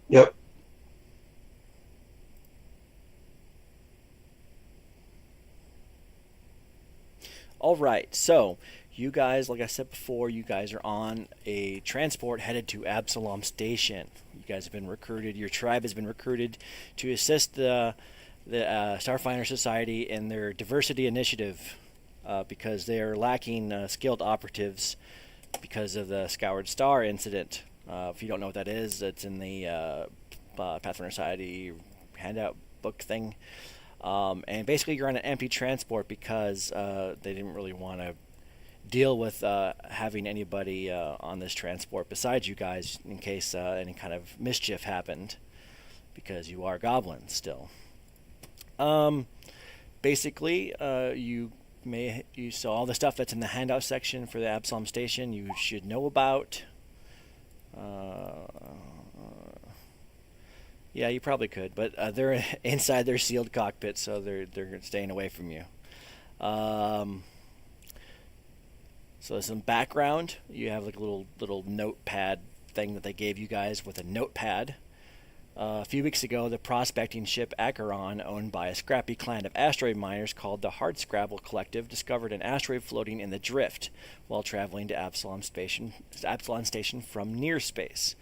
Yep. All right, so you guys, like I said before, you guys are on a transport headed to Absalom Station. You guys have been recruited. Your tribe has been recruited to assist the Starfinder Society in their diversity initiative because they are lacking skilled operatives because of the Scoured Star incident. If you don't know what that is, it's in the Pathfinder Society handout book thing. And basically, you're on an empty transport because they didn't really want to deal with having anybody on this transport besides you guys in case any kind of mischief happened because you are goblins still. Um, Basically, you saw all the stuff that's in the handout section for the Absalom Station. You should know about. Uh, yeah, you probably could, but they're inside their sealed cockpit, so they're staying away from you. Um, So some background. You have like a little notepad thing that they gave you guys with a notepad. A few weeks ago, the prospecting ship Acheron, owned by a scrappy clan of asteroid miners called the Hardscrabble Collective, discovered an asteroid floating in the drift while traveling to Absalom Station from near space.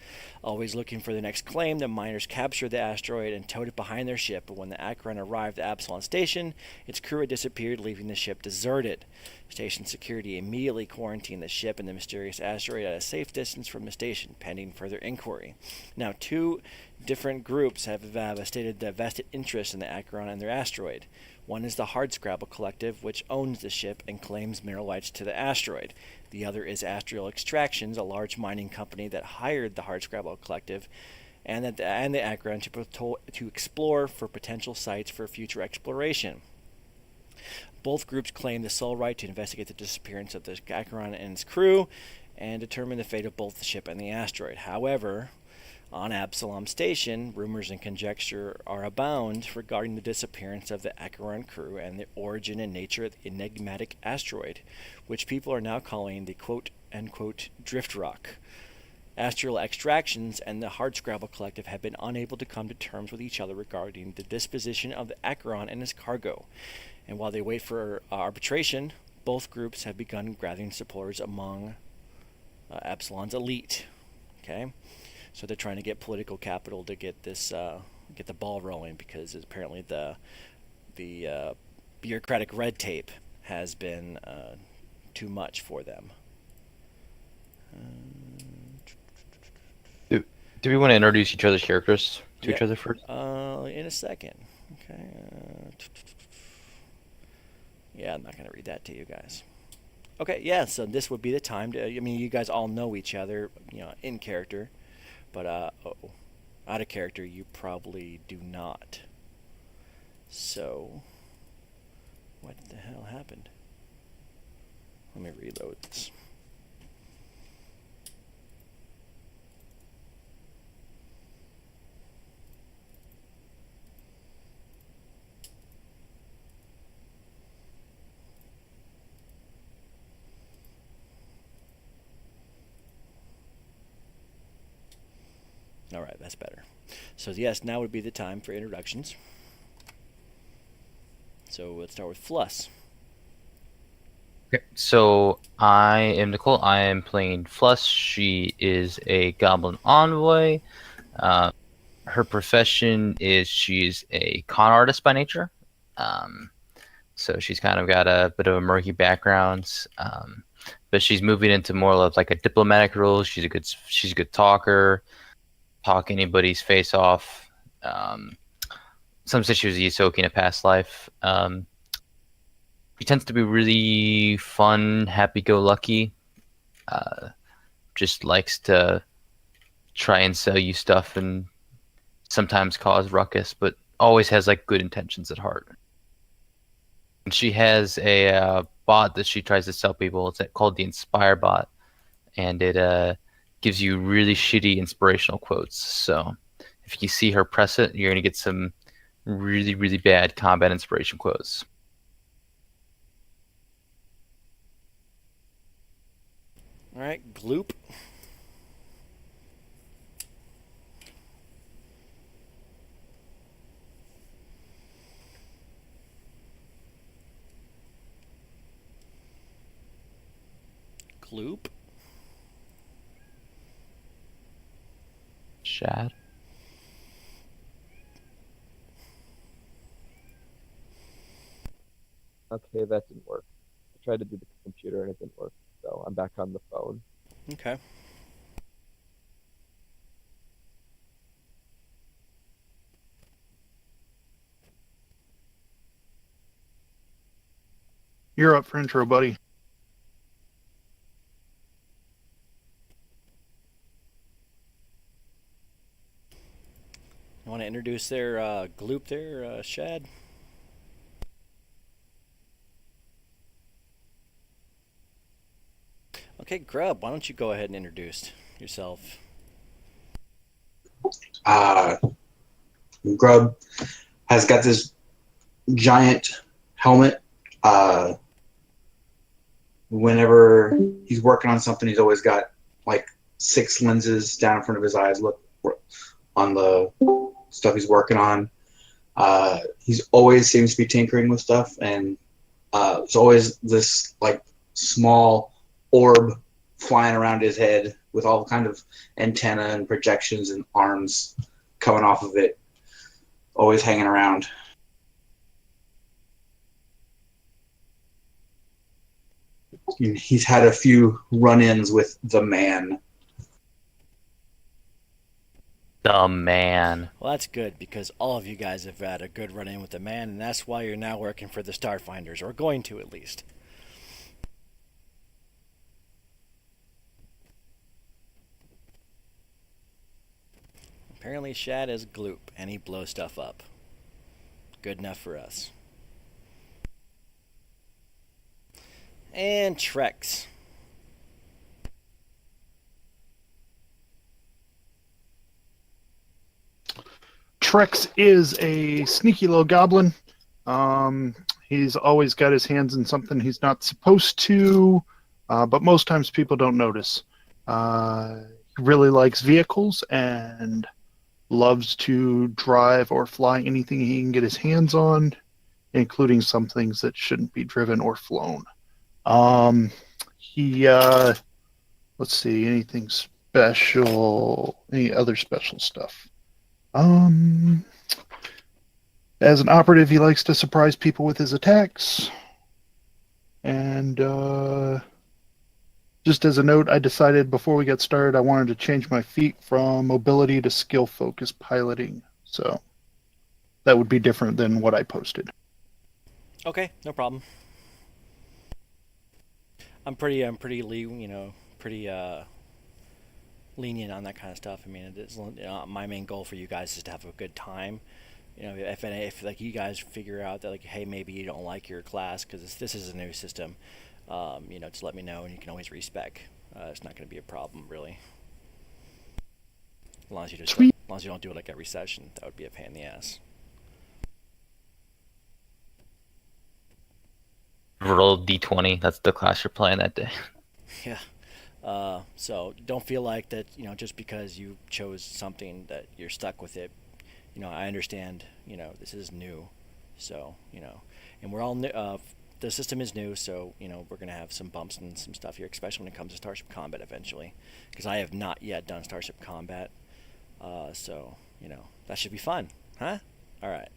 Always looking for the next claim, the miners captured the asteroid and towed it behind their ship, but when the Acheron arrived at Absalom Station, its crew had disappeared, leaving the ship deserted. Station security immediately quarantined the ship and the mysterious asteroid at a safe distance from the station, pending further inquiry. Now, two different groups have stated their vested interest in the Acheron and their asteroid. One is the Hardscrabble Collective, which owns the ship and claims mineral rights to the asteroid. The other is Astral Extractions, a large mining company that hired the Hardscrabble Collective and the Acheron to explore for potential sites for future exploration. Both groups claim the sole right to investigate the disappearance of the Acheron and its crew and determine the fate of both the ship and the asteroid. However, on Absalom Station, rumors and conjecture are abound regarding the disappearance of the Acheron crew and the origin and nature of the enigmatic asteroid, which people are now calling the quote unquote drift rock. Astral Extractions and the Hardscrabble Collective have been unable to come to terms with each other regarding the disposition of the Acheron and its cargo. And while they wait for arbitration, both groups have begun gathering supporters among Absalon's elite. Okay, so they're trying to get political capital to get the ball rolling because apparently the bureaucratic red tape has been too much for them. Do, do we want to introduce each other's characters to Yeah, each other first? in a second. Okay. Yeah, I'm not gonna read that to you guys. Okay, yeah. So this would be the time to. I mean, you guys all know each other, in character, but out of character, you probably do not. So, what the hell happened? Let me reload this. All right, that's better. So yes, now would be the time for introductions. So let's start with Fluss. Okay. So I am Nicole. I am playing Fluss. She is a goblin envoy. Uh, Her profession is she's a con artist by nature. Um, so she's kind of got a bit of a murky background. But she's moving into more of like a diplomatic role. She's a good talker. Talk anybody's face off. Um, some say she was a Ysoki in a past life. He tends to be really fun, happy-go-lucky. Uh, just likes to try and sell you stuff and sometimes cause ruckus, but always has like good intentions at heart. And she has a bot that she tries to sell people. It's called the Inspire bot, and it gives you really shitty inspirational quotes. So if you see her press it, you're gonna get some really, really bad combat inspiration quotes. All right, Gloop. Gloop. Shad. Okay, that didn't work. I tried to do the computer and it didn't work. So I'm back on the phone. Okay. You're up for intro, buddy. You want to introduce their Gloop there, Shad? Okay, Grub, why don't you go ahead and introduce yourself? Uh, Grub has got this giant helmet. Whenever he's working on something, he's always got like 6 lenses down in front of his eyes. Look on the stuff he's working on. He's always seems to be tinkering with stuff, and there's always this like small orb flying around his head with all kind of antenna and projections and arms coming off of it, always hanging around. He's had a few run-ins with the man. The man. Well, that's good because all of you guys have had a good run-in with the man, and that's why you're now working for the Starfinders, or going to at least. Apparently, Shad is Gloop, and he blows stuff up. Good enough for us. And Trex. Trex is a sneaky little goblin. He's always got his hands in something he's not supposed to, but most times people don't notice. He really likes vehicles and loves to drive or fly anything he can get his hands on, including some things that shouldn't be driven or flown. Let's see, anything special, any other special stuff? As an operative, he likes to surprise people with his attacks. And just as a note, I decided before we got started, I wanted to change my feat from mobility to skill focused piloting. So that would be different than what I posted. Okay, no problem. I'm pretty lenient on that kind of stuff. I mean, it's my main goal for you guys is to have a good time. You know, if like you guys figure out that like, hey, maybe you don't like your class because this is a new system, just let me know and you can always respec. It's not going to be a problem really, as long as you don't do it like every session. That would be a pain in the ass. Roll D20. That's the class you're playing that day. Yeah. So don't feel like that, just because you chose something that you're stuck with it. I understand, this is new. So, and we're all new. The system is new, so, we're going to have some bumps and some stuff here, especially when it comes to Starship Combat eventually. Because I have not yet done Starship Combat. So, that should be fun. Huh? All right.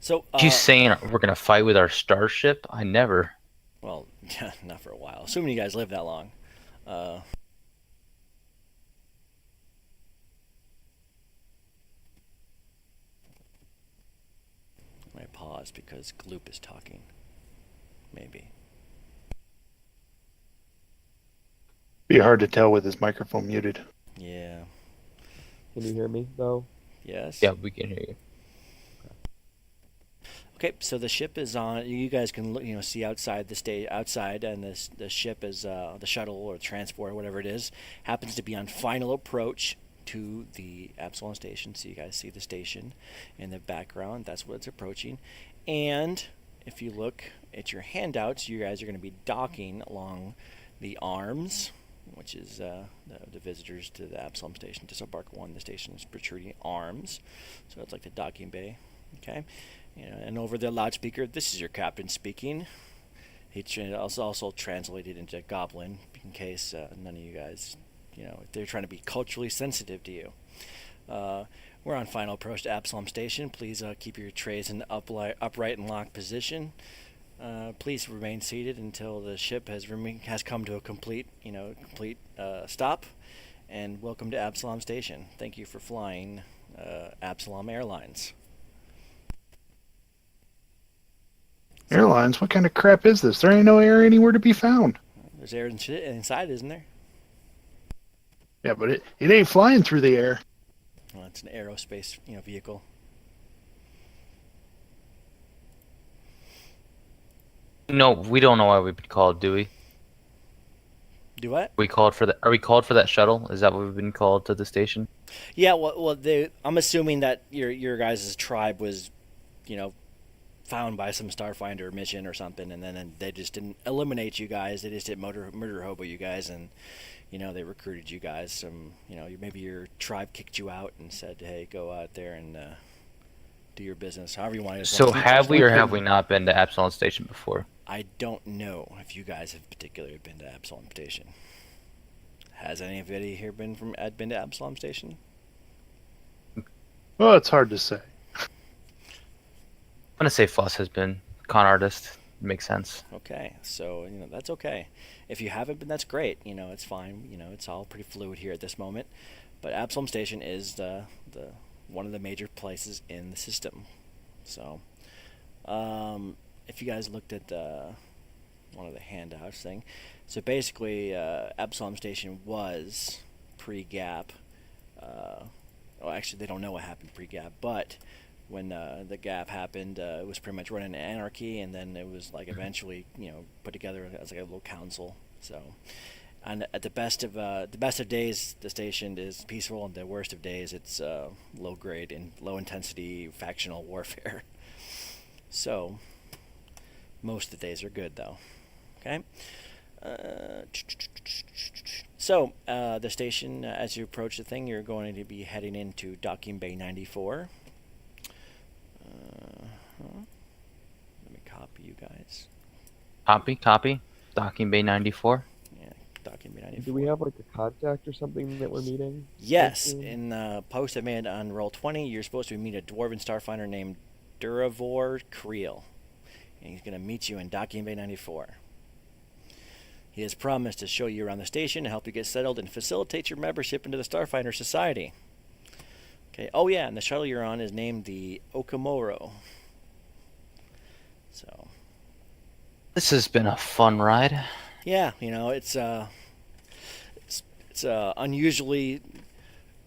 So, You saying we're going to fight with our starship? I never. Well, not for a while. Assuming you guys live that long. I pause because Gloop is talking. Maybe. Be hard to tell with his microphone muted. Yeah. Can you hear me though? Yes. Yeah, we can hear you. Okay, so the ship is on. You guys can see outside outside, and the ship is the shuttle or transport or whatever it is happens to be on final approach to the Absalom station. So you guys see the station in the background. That's what it's approaching. And if you look at your handouts, you guys are going to be docking along the arms, which is the visitors to the Absalom station. Disembark 1, the station is protruding arms. So it's like the docking bay. Okay. And over the loudspeaker, this is your captain speaking. He also translated into Goblin in case none of you guys, if they're trying to be culturally sensitive to you. We're on final approach to Absalom Station. Please keep your trays in the upright and locked position. Please remain seated until the ship has come to a complete stop. And welcome to Absalom Station. Thank you for flying Absalom Airlines. Airlines? What kind of crap is this? There ain't no air anywhere to be found. There's air inside, isn't there? Yeah, but it ain't flying through the air. Well, it's an aerospace vehicle. No, we don't know why we've been called, do we? Do what? We called for that. Are we called for that shuttle? Is that what we've been called to the station? Yeah. I'm assuming that your guys' tribe was, found by some Starfinder mission or something, and then they just didn't eliminate you guys. They just didn't murder hobo you guys, and they recruited you guys. Some maybe your tribe kicked you out and said, "Hey, go out there and do your business, however you want to." So have we or have we not been to Absalom Station before? I don't know if you guys have particularly been to Absalom Station. Has anybody here been to Absalom Station? Well, it's hard to say. I'm gonna say Fuss has been con artist. Makes sense. Okay, so that's okay. If you haven't been, that's great. It's fine. It's all pretty fluid here at this moment. But Absalom Station is the one of the major places in the system. So, if you guys looked at one of the handouts thing, so basically Absalom Station was pre-Gap. Actually, they don't know what happened pre-Gap, but when the Gap happened, it was pretty much running anarchy, and then it was like eventually put together as like a little council. So, and at the best of days, the station is peaceful, and the worst of days, it's low grade and low intensity factional warfare. So, most of the days are good, though. Okay. So, the station, as you approach the thing, you're going to be heading into Docking Bay 94. Let me copy you guys. Copy. Docking Bay 94. Yeah, Docking Bay 94. Do we have like a contact or something that we're meeting? Yes, in the post I made on Roll20, you're supposed to meet a dwarven starfinder named Duravor Creel. And he's going to meet you in Docking Bay 94. He has promised to show you around the station to help you get settled and facilitate your membership into the Starfinder Society. Okay. Oh yeah, and the shuttle you're on is named the Okamoro. So. This has been a fun ride. Yeah, it's unusually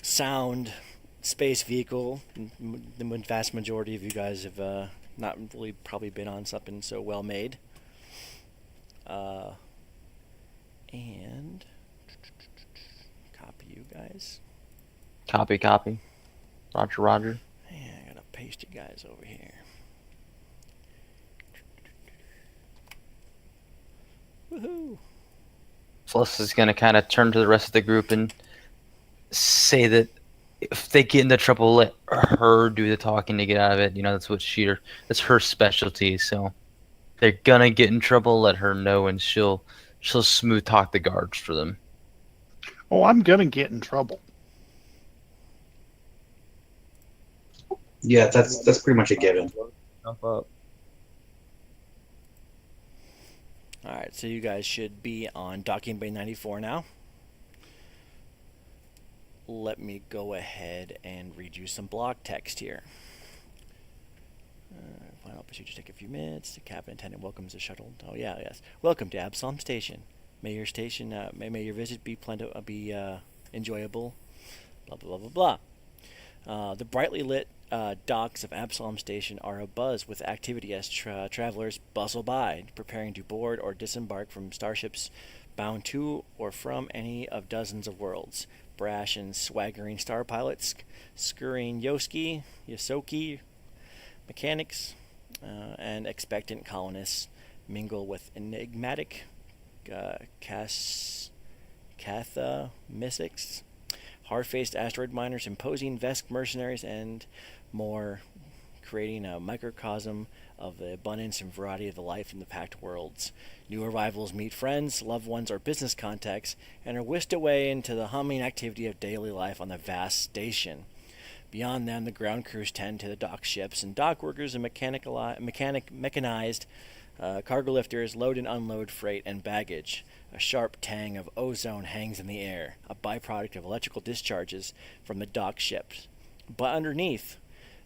sound space vehicle. The vast majority of you guys have not really probably been on something so well made. And copy you guys. Copy. Roger. Yeah, I gotta paste you guys over here. Woohoo! Fuss is gonna kind of turn to the rest of the group and say that if they get into trouble, let her do the talking to get out of it. That's her specialty. So they're gonna get in trouble, let her know, and she'll smooth talk the guards for them. Oh, I'm gonna get in trouble. Yeah, that's pretty much a given. Stuff up. Alright, so you guys should be on Docking Bay 94 now. Let me go ahead and read you some block text here. Final procedure take a few minutes. The captain attendant welcomes the shuttle. Oh yeah, yes. Welcome to Absalom Station. May your visit be enjoyable. Blah blah blah blah blah. The brightly lit docks of Absalom Station are abuzz with activity as travelers bustle by, preparing to board or disembark from starships bound to or from any of dozens of worlds. Brash and swaggering star pilots, scurrying Yosoki mechanics, and expectant colonists mingle with enigmatic mystics, hard-faced asteroid miners, imposing Vesk mercenaries, and more creating a microcosm of the abundance and variety of the life in the packed worlds. New arrivals meet friends, loved ones, or business contacts, and are whisked away into the humming activity of daily life on the vast station. Beyond them, the ground crews tend to the dock ships, and dock workers and mechanized cargo lifters load and unload freight and baggage. A sharp tang of ozone hangs in the air, a byproduct of electrical discharges from the dock ships. But underneath,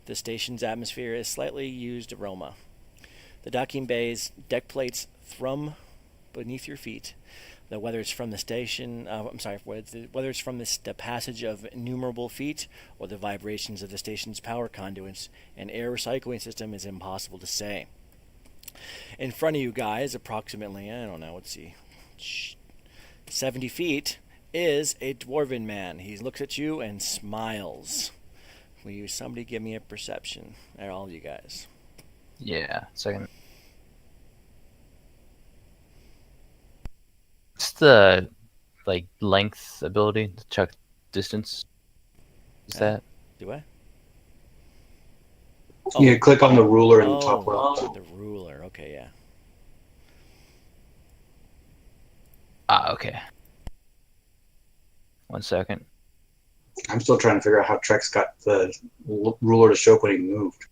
the station's atmosphere is slightly used aroma. The docking bay's deck plates thrum beneath your feet. Whether it's from the station, whether it's from the passage of innumerable feet or the vibrations of the station's power conduits and air recycling system is impossible to say. In front of you guys, approximately, 70 feet, is a dwarven man. He looks at you and smiles. Will somebody give me a perception? All you guys. Yeah, second. What's the length ability to check distance? Is that? Do I? You click on the ruler in the top left. The ruler. Okay, yeah. Okay. 1 second. I'm still trying to figure out how Trex got the ruler to show up when he moved.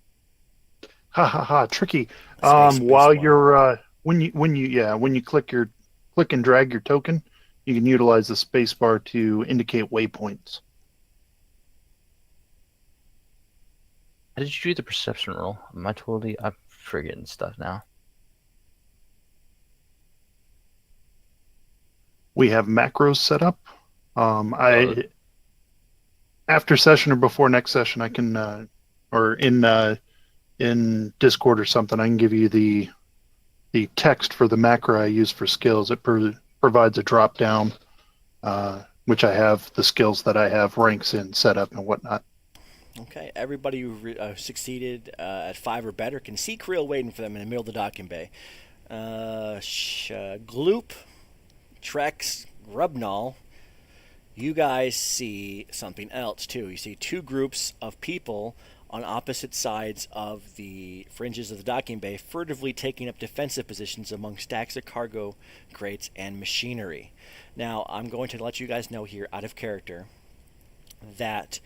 Ha ha ha! Tricky. Space While bar. you're when you click and drag your token, you can utilize the space bar to indicate waypoints. How did you do the perception roll? I'm forgetting stuff now. We have macros set up. After session or before next session, I can or in Discord or something, I can give you the text for the macro I use for skills. It provides a drop down, which I have the skills that I have ranks in set up and whatnot. Okay, everybody who succeeded at 5 or better can see Creel waiting for them in the middle of the docking bay. Gloop, Trex, Grubnall, you guys see something else too. You see 2 groups of people on opposite sides of the fringes of the docking bay, furtively taking up defensive positions among stacks of cargo crates and machinery. Now, I'm going to let you guys know here, out of character, that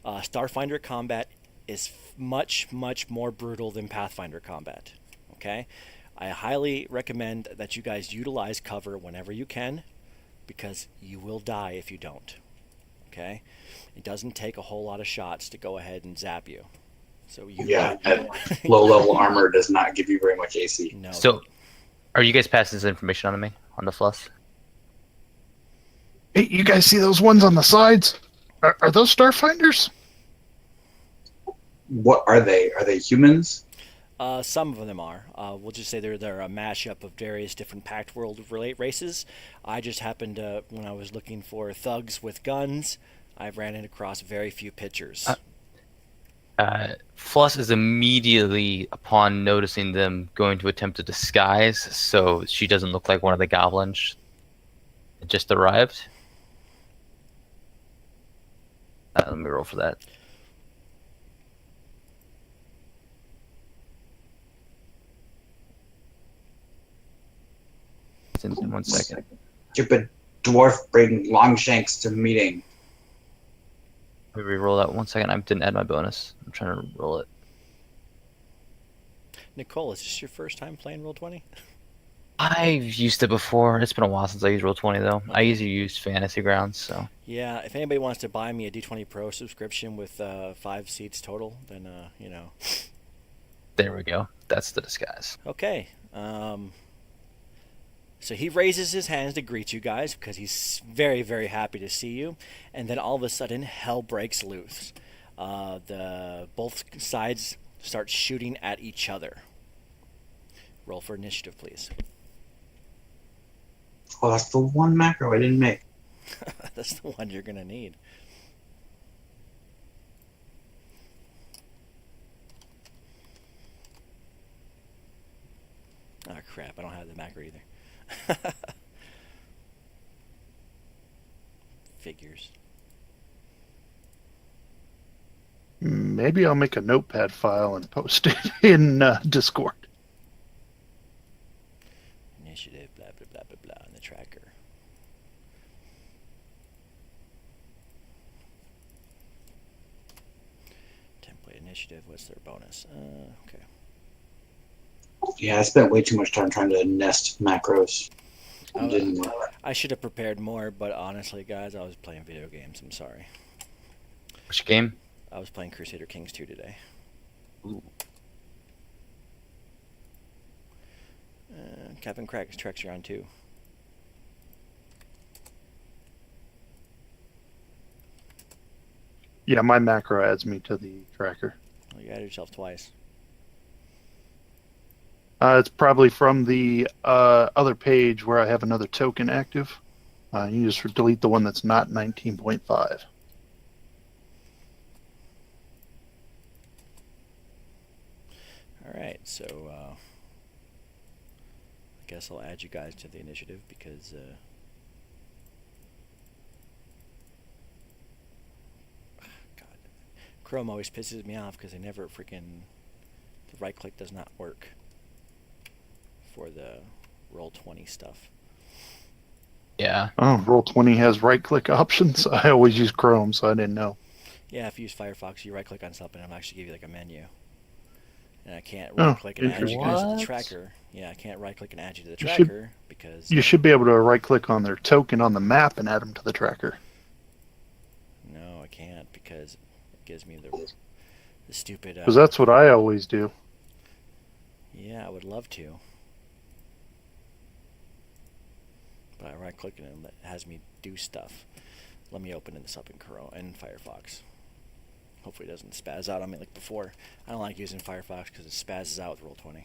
Starfinder combat is much, much more brutal than Pathfinder combat. Okay? I highly recommend that you guys utilize cover whenever you can, because you will die if you don't. Okay? It doesn't take a whole lot of shots to go ahead and zap you. So Low level armor does not give you very much AC. No. So, are you guys passing this information on to me on the fluss? Hey, you guys see those ones on the sides? Are those Starfinders? What are they? Are they humans? Some of them are. We'll just say they're a mashup of various different Pact World races. I just happened to, when I was looking for thugs with guns, I ran across very few pictures. Fluss is immediately, upon noticing them, going to attempt to disguise so she doesn't look like one of the goblins that just arrived. Let me roll for that. In 1 second. Stupid dwarf bring Longshanks to the meeting. Let me re-roll that 1 second. I didn't add my bonus. I'm trying to roll it. Nicole, is this your first time playing Roll20? I've used it before. It's been a while since I used Roll20 though. I usually use Fantasy Grounds, so. Yeah, if anybody wants to buy me a D20 Pro subscription with 5 seats total, then There we go. That's the disguise. Okay. So he raises his hands to greet you guys because he's very, very happy to see you. And then all of a sudden, hell breaks loose. Both sides start shooting at each other. Roll for initiative, please. Oh, that's the one macro I didn't make. That's the one you're going to need. Oh, crap. I don't have the macro either. Figures. Maybe I'll make a notepad file and post it in Discord. Initiative, blah, blah, blah, blah, blah, in the tracker. Template initiative, what's their bonus? Okay. Yeah, I spent way too much time trying to nest macros. It didn't work. I should have prepared more, but honestly, guys, I was playing video games. I'm sorry. Which game? I was playing Crusader Kings 2 today. Ooh. Captain Crack's tracks are on too. Yeah, my macro adds me to the tracker. Well, you added yourself twice. It's probably from the other page where I have another token active. You just delete the one that's not 19.5. Alright, so I guess I'll add you guys to the initiative because God, Chrome always pisses me off because they never freaking, the right click does not work for the Roll20 stuff. Yeah. Oh, Roll20 has right-click options. I always use Chrome, so I didn't know. Yeah, if you use Firefox, you right click on something and it'll actually give you like a menu. And I can't Oh, right click and add you guys to the what? tracker. Yeah, I can't right click and add you to the You should- tracker because You should be able to right-click on their token on the map and add them to the tracker. no, I can't because it gives me the stupid. Because that's what I always do. Yeah, I would love to. But I right click and it has me do stuff. Let me open this up in Chrome and Firefox. Hopefully it doesn't spaz out on me like before. I don't like using Firefox because it spazzes out with Roll20.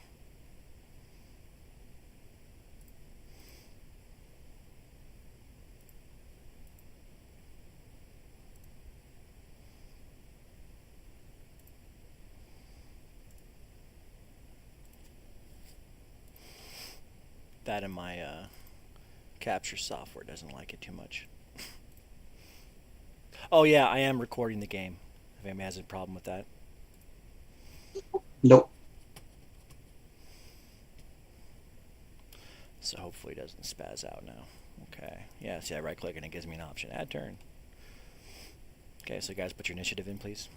That and my capture software doesn't like it too much. Oh yeah, I am recording the game. If anybody has a problem with that. Nope. So hopefully it doesn't spaz out now. Okay. Yeah, see I right click and it gives me an option. Add turn. Okay, so guys put your initiative in please.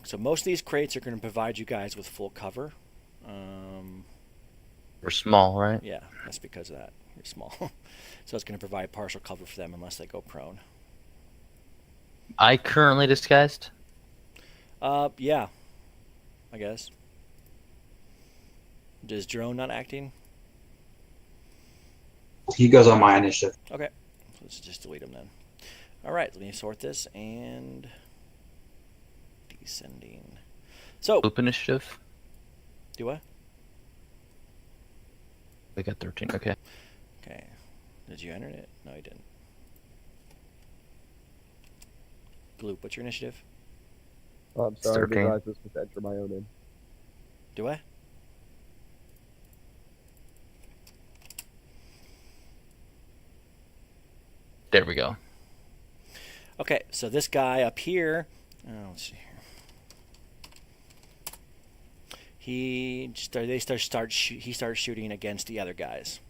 So most of these crates are going to provide you guys with full cover. We're small, right? Yeah, that's because of that. You're small. So it's going to provide partial cover for them unless they go prone. I currently disguised. Yeah, I guess. Is drone not acting? He goes on my initiative. Okay, let's just delete them then. All right, let me sort this and descending. So Loop initiative. do what? We got 13. Okay. Okay, did you enter it? No, you didn't. Gloop, what's your initiative? Oh, I'm sorry, I didn't 13. realize this was enter my own in. Do I? There we go. Okay, so this guy up here, let's see here. He starts shooting against the other guys.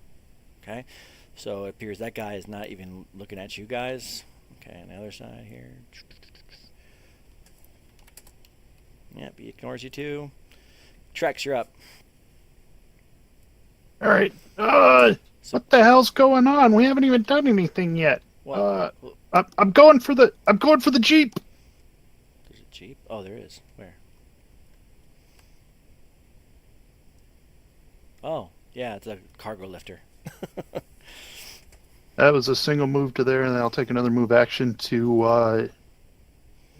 Okay, so it appears that guy is not even looking at you guys. Okay, on the other side here. Yep, he ignores you too. Trex, you're up. All right. So, What the hell's going on? We haven't even done anything yet. what? I'm going for the Jeep. There's a Jeep? Oh, there is. Where? Oh, yeah, it's a cargo lifter. That was a single move to there, and then I'll take another move action to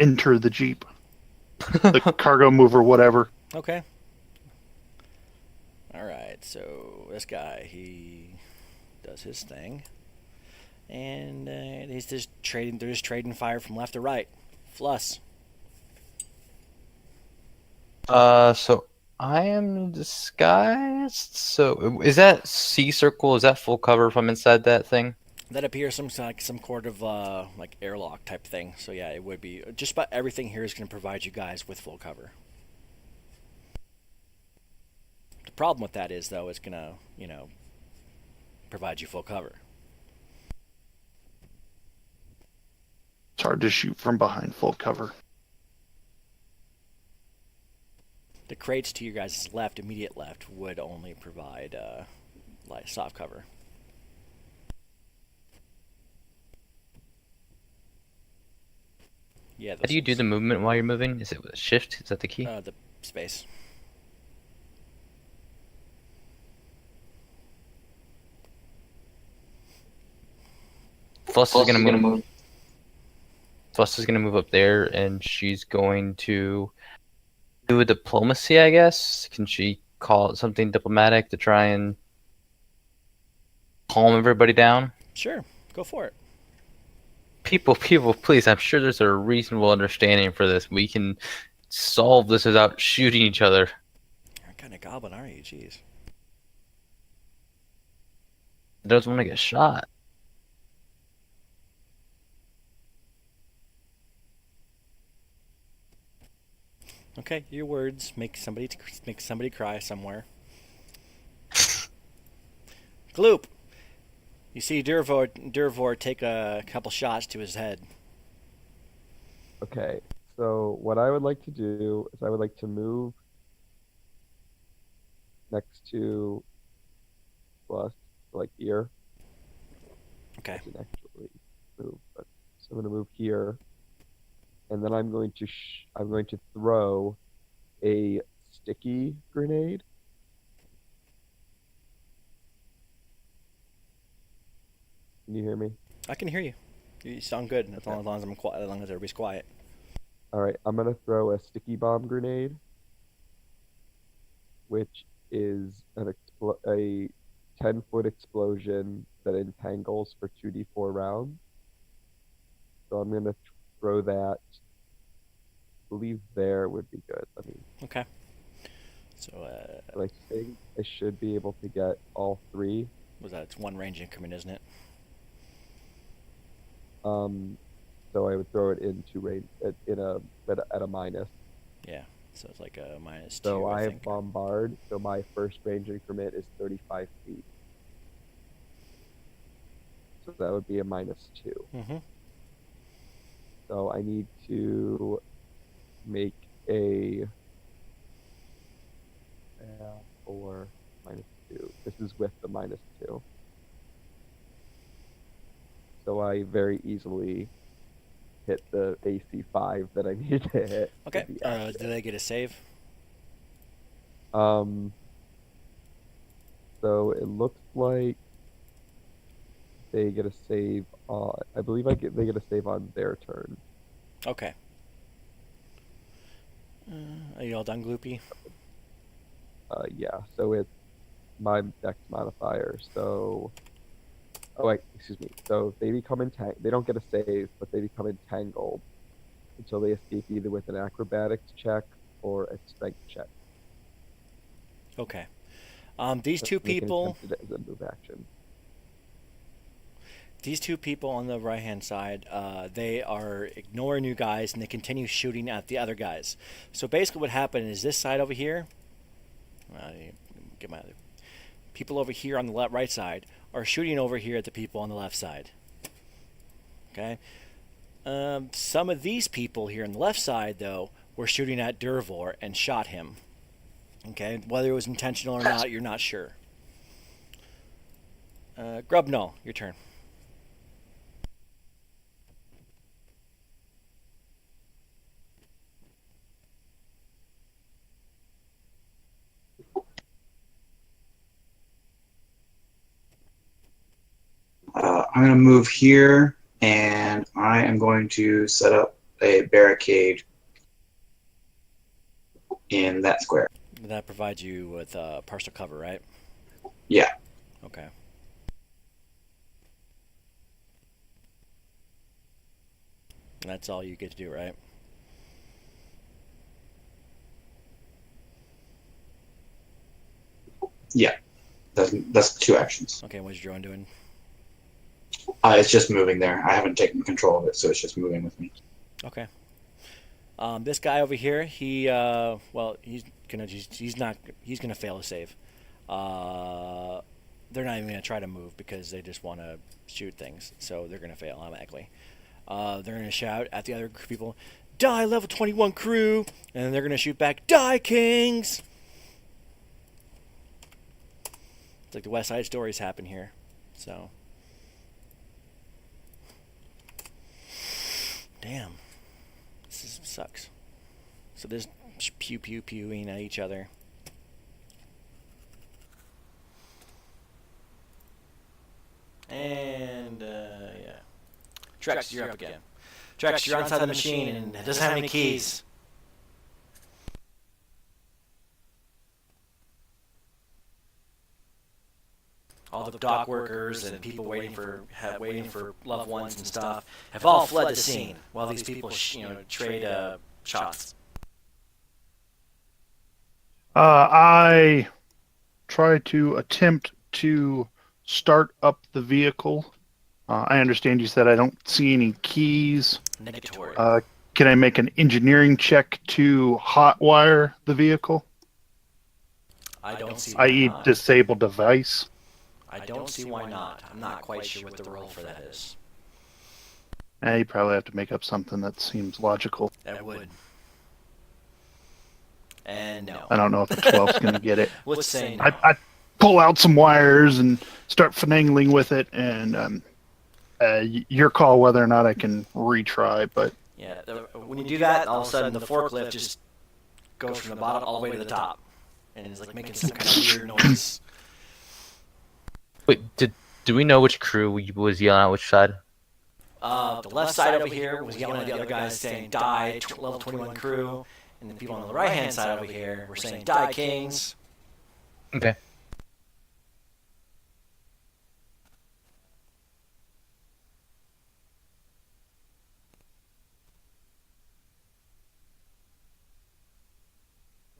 enter the Jeep. The cargo move or whatever. Okay. All right, so this guy, he does his thing. And he's just trading. They're just trading fire from left to right. Fluss. So I am disguised. So is that C circle? Is that full cover from inside that thing? That appears like some sort of like airlock type thing. So yeah, it would be. Just about everything here is going to provide you guys with full cover. The problem with that is though, it's going to provide you full cover. It's hard to shoot from behind full cover. The crates to your guys' left, immediate left, would only provide like soft cover. Yeah. How do you do the movement while you're moving? Is it with a shift? Is that the key? The space. Fuss is gonna move. Fuss is gonna move up there, and she's going to do a diplomacy, I guess. Can she call it something diplomatic to try and calm everybody down? Sure, go for it. People, please. I'm sure there's a reasonable understanding for this. We can solve this without shooting each other. What kind of goblin are you? Jeez. I don't want to get shot. Okay, your words make somebody cry somewhere. Gloop. You see Durvor take a couple shots to his head. Okay, so what I would like to do is I would like to move next to plus, like here. Okay. I didn't actually move, but so I'm going to move here, and then I'm going to throw a sticky grenade. Can you hear me? I can hear you. You sound good as long as I'm quiet. As long as everybody's quiet. All right, I'm going to throw a sticky bomb grenade, which is a 10-foot explosion that entangles for 2d4 rounds. So I'm going to throw that. I believe there would be good. I mean, okay. So, I think I should be able to get all three. It's one range increment, isn't it? So I would throw it into range at a minus. Yeah. So it's like a -2. So I have think. bombard. So my first range increment is 35 feet. So that would be a -2. Mm-hmm. So I need to make a or -2. This is with the -2. So I very easily hit the AC 5 that I needed to hit. Okay. Do they get a save? So it looks like they get a save on. I believe they get a save on their turn. Okay. Are you all done, Gloopy? Yeah. So it's my dex modifier. So, oh wait, excuse me. So they become entangled. They don't get a save, but they become entangled until they escape either with an acrobatics check or a strength check. Okay. These two people. As a move action. These two people on the right-hand side, they are ignoring you guys, and they continue shooting at the other guys. So basically what happened is this side over here, get my other people over here on the right side are shooting over here at the people on the left side. Okay? Some of these people here on the left side, though, were shooting at Durvor and shot him. Okay? Whether it was intentional or not, you're not sure. Grubnull, your turn. I'm going to move here, and I am going to set up a barricade in that square. That provides you with partial cover, right? Yeah. Okay. And that's all you get to do, right? Yeah, that's 2 actions. Okay, what's your drone doing? It's just moving there. I haven't taken control of it, so it's just moving with me. Okay. This guy over here, he's gonna fail a save. They're not even gonna try to move because they just want to shoot things, so they're gonna fail automatically. They're gonna shout at the other people, "Die, level 21 crew!" And then they're gonna shoot back, "Die, kings!" It's like the West Side Stories happen here, so. Damn. Sucks. So there's pew pew pewing at each other. And, yeah. Trex, you're up again. Trex, you're outside the machine and it doesn't have any keys. All the dock workers and people waiting for loved ones and stuff have all fled the scene while these people, trade shots. I try to attempt to start up the vehicle. I understand you said I don't see any keys. Negatory. Can I make an engineering check to hotwire the vehicle, I don't see. i.e., disable device? I don't see why not. I'm not quite sure what the role for that is. You probably have to make up something that seems logical. That would. And no. I don't know if the 12's going to get it. Let's say no. I pull out some wires and start finagling with it, and your call whether or not I can retry, but... Yeah, when you do that, all of a sudden the forklift just goes from the bottom all the way to the top. And it's like making some kind of weird noise. Wait, do we know which crew was yelling at which side? The left side over here was yelling at the other guys saying, "Die, level 21 crew." And the people on the right-hand side over here were saying, "Die, kings." Okay. Is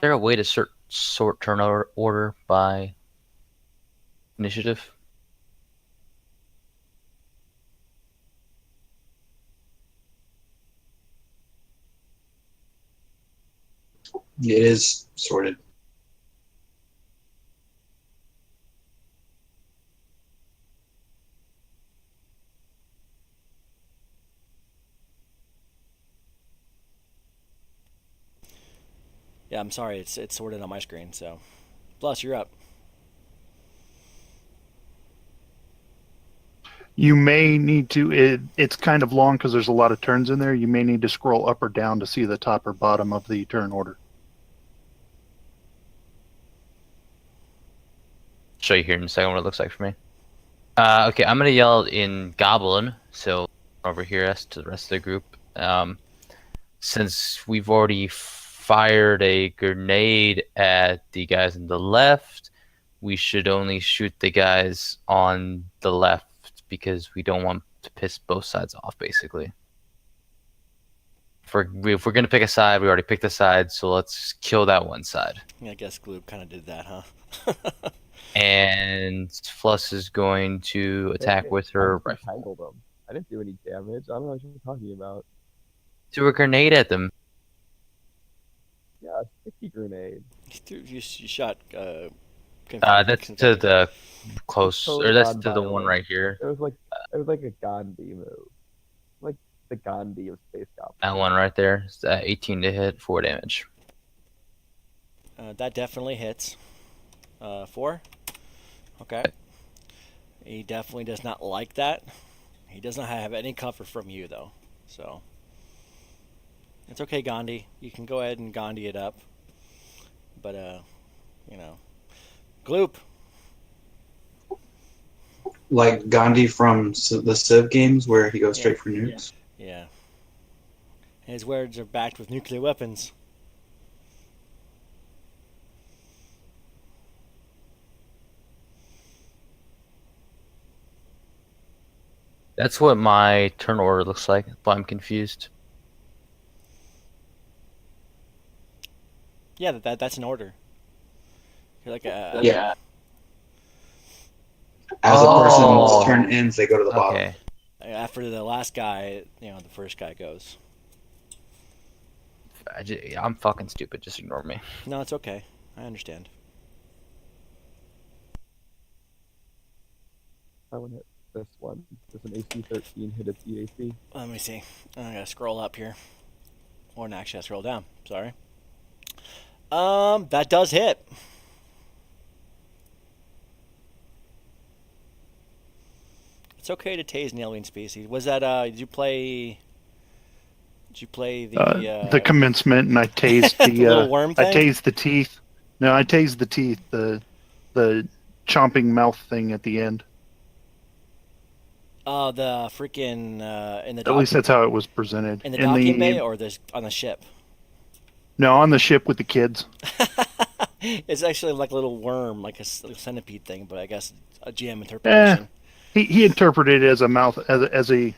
there a way to sort turn order by initiative? It is sorted. Yeah, I'm sorry, it's sorted on my screen, so. Plus, you're up. You may need to... It's kind of long because there's a lot of turns in there. You may need to scroll up or down to see the top or bottom of the turn order. Show you here in a second what it looks like for me. Okay, I'm gonna yell in Goblin, so over here as to the rest of the group. Since we've already fired a grenade at the guys on the left, we should only shoot the guys on the left because we don't want to piss both sides off, basically. If we're gonna pick a side, we already picked a side, so let's kill that one side. Yeah, I guess Gloob kind of did that, huh? And Fluss is going to attack with her I rifle. tangled them. I didn't do any damage. I don't know what you're talking about. Threw a grenade at them. Yeah, a sticky grenade. You shot. That's to the close, Totally or that's to the non-violent. one right here. It was like a Gandhi move, like the Gandhi of Space Goblin. That one right there. It's 18 to hit, 4 damage. That definitely hits. 4. Okay. He definitely does not like that. He does not have any cover from you, though. So it's okay, Gandhi. You can go ahead and Gandhi it up. But Gloop. Like Gandhi from the Civ games where he goes straight for nukes. Yeah. His words are backed with nuclear weapons. That's what my turn order looks like, but I'm confused. Yeah, that's an order. You're like Yeah. As a person's Oh. turn ends, they go to the bottom. Okay. After the last guy, the first guy goes. I'm fucking stupid. Just ignore me. No, it's okay. I understand. I want to hit this one. Does an AC 13 hit its EAC? Let me see. I gotta scroll up here. Or no, actually, I scroll down. Sorry. That does hit. It's okay to tase an alien species. Was that Did you play? Did you play The commencement, and I tased the, the little worm I thing? tased the teeth. No, I tased the teeth. The chomping mouth thing at the end. The freaking in the At least that's how it was presented. in the docking bay or this on the ship. No, on the ship with the kids. It's actually like a little worm, like a centipede thing, but I guess a GM interpretation. He interpreted it as a mouth, as a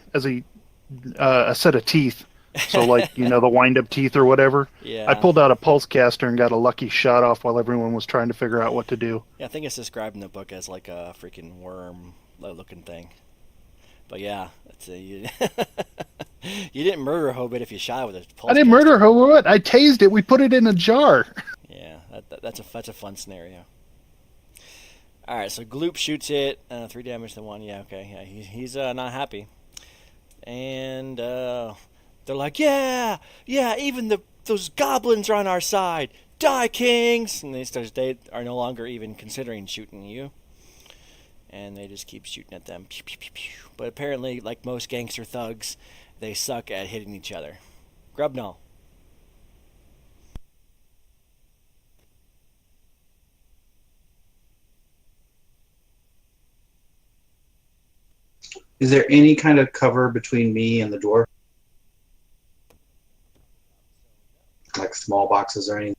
set of teeth. So like the wind up teeth or whatever. Yeah. I pulled out a pulse caster and got a lucky shot off while everyone was trying to figure out what to do. Yeah, I think it's described in the book as like a freaking worm-looking thing. But yeah, that's you didn't murder Hobbit if you shot it with a pulse. I didn't murder her. What? I tased it. We put it in a jar. Yeah, that's a fun scenario. All right, so Gloop shoots it, 3 damage to 1. Yeah, okay, yeah, he's not happy, and they're like, yeah, even those goblins are on our side. Die, kings! And they are no longer even considering shooting you. And they just keep shooting at them. Pew, pew, pew, pew. But apparently, like most gangster thugs, they suck at hitting each other. Grubnull. Is there any kind of cover between me and the door? Like small boxes or anything?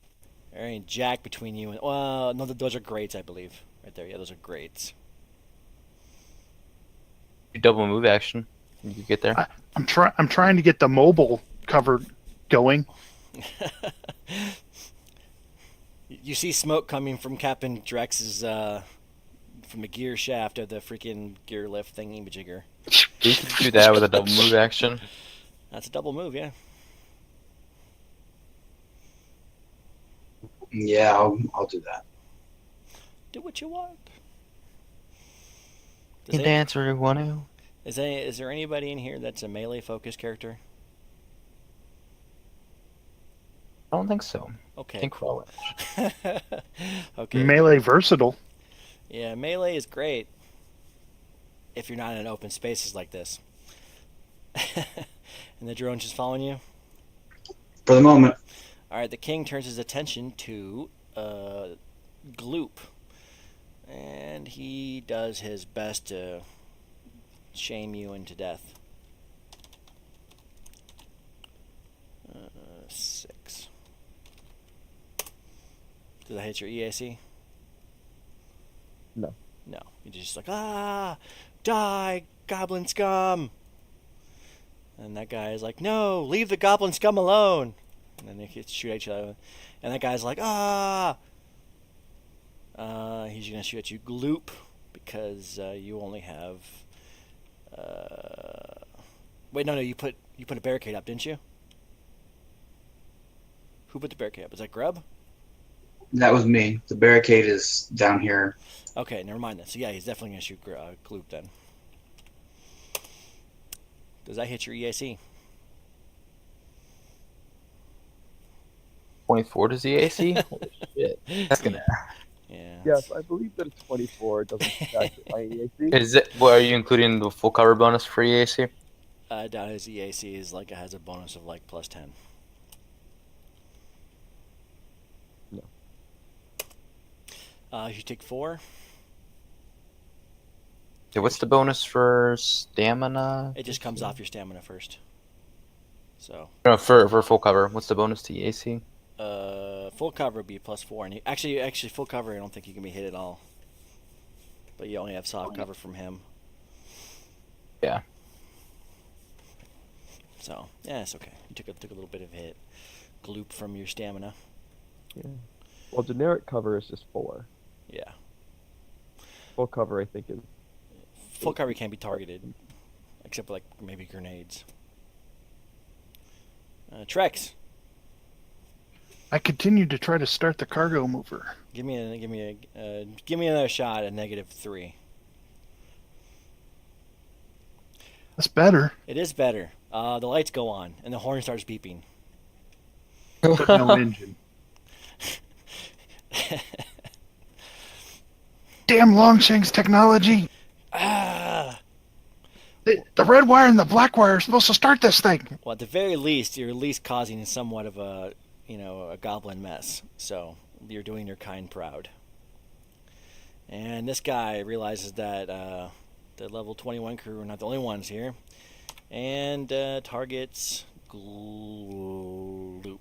There ain't jack between you and... Well, no, those are grates, I believe. Right there, yeah, those are grates. Double move action. You get there. I'm trying to get the mobile cover going. You see smoke coming from Captain Drex's, from the gear shaft of the freaking gear lift thingy-majigger. You can do that with a double move action. That's a double move, yeah. Yeah, I'll do that. Do what you want. You can dance where you want to. Is there anybody in here that's a melee-focused character? I don't think so. Okay, I think cool. Okay. Melee versatile. Yeah, melee is great if you're not in open spaces like this. And the drone's just following you? For the moment. Alright, the king turns his attention to Gloop. And he does his best to shame you into death. 6. Does that hit your EAC? No. No. You're just like, die, goblin scum! And that guy is like, no, leave the goblin scum alone! And then they shoot at each other. And that guy's like, he's gonna shoot at you, Gloop, because you only have... Wait, no, you put a barricade up, didn't you? Who put the barricade up? Is that Grub? That was me. The barricade is down here. Okay, never mind then. So yeah, he's definitely gonna shoot Gloop then. Does that hit your EAC? 24 to ZAC? Holy shit. That's gonna. Yeah. Yes, I believe that it's 24. It doesn't stack with my EAC. Is it? What are you including the full cover bonus for EAC? Down his EAC is like it has a bonus of like plus 10. No. You take 4. Okay, what's the bonus for stamina? It just comes off your stamina first. So. No, for full cover. What's the bonus to EAC? Full cover would be plus 4, and actually full cover, I don't think you can be hit at all. But you only have soft cover from him. Yeah. So yeah, it's okay. You took a little bit of a hit, Gloop from your stamina. Yeah. Well, generic cover is just 4. Yeah. Full cover, I think, is full cover can't be targeted, except for like maybe grenades. Trex, I continue to try to start the cargo mover. give me another shot at -3. That's better, It is better. The lights go on and the horn starts beeping. but no engine. Damn Longshanks technology! Ah! The red wire and the black wire are supposed to start this thing. Well, at the very least, you're at least causing somewhat of a goblin mess. So you're doing your kind proud. And this guy realizes that the level 21 crew are not the only ones here, and targets Gloop.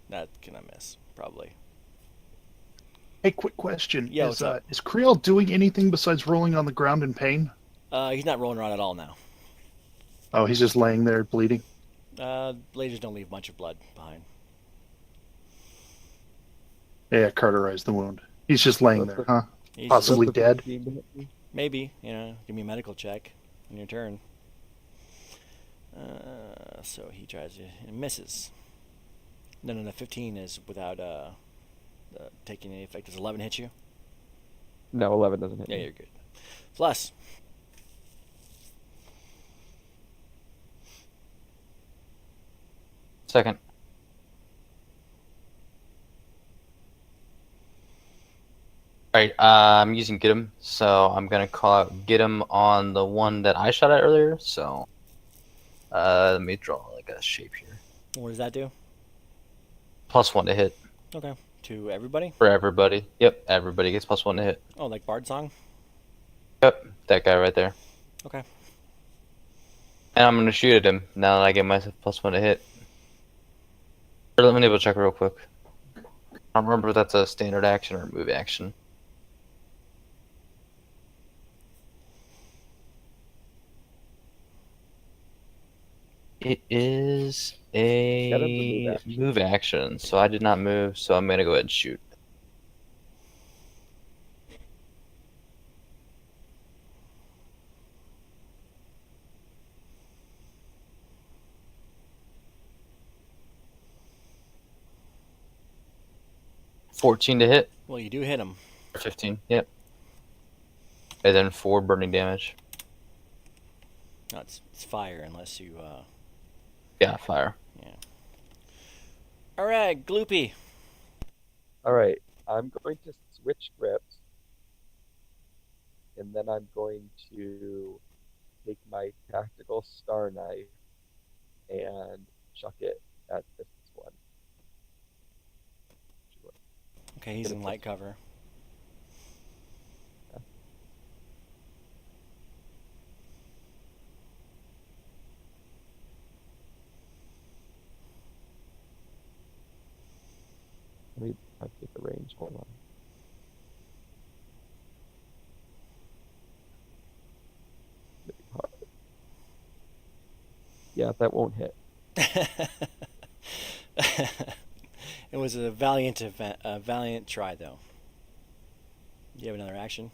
That's gonna miss probably. Hey, quick question. Yeah, what's up? Is Creel doing anything besides rolling on the ground in pain? He's not rolling around at all now. Oh, he's just laying there bleeding. Lasers don't leave much of blood behind. Yeah, cauterized the wound. He's just laying there, huh? He's Possibly Does the dead. 15 hit me? maybe give me a medical check on your turn. So he tries to and misses. No. 15 is without taking any effect. Does 11 hit you? No, 11 doesn't hit Yeah, me. you're good. Plus, Second. Alright, I'm using get him, so I'm gonna call out get him on the one that I shot at earlier. So, let me draw like a shape here. what does that do? +1 to hit Okay. To everybody? for everybody. Yep, everybody gets +1 to hit. Oh, like Bard Song? Yep, that guy right there. Okay. And I'm gonna shoot at him now that I get myself +1 to hit. Or let me double check real quick. I don't remember if that's a standard action or a move action. It is Get him to a move action. move action, so I did not move, so I'm gonna go ahead and shoot. $14 to hit, Well, you do hit him. or 15, yep. And then 4 burning damage. No, it's fire unless you. Yeah, fire. All right, Gloopy. All right, I'm going to switch grips, and then I'm going to take my tactical star knife and chuck it at this one. Okay, he's in light cover. Let me get the range. Hold on. Yeah, that won't hit. It was a valiant event, a valiant try, though. Do you have another action?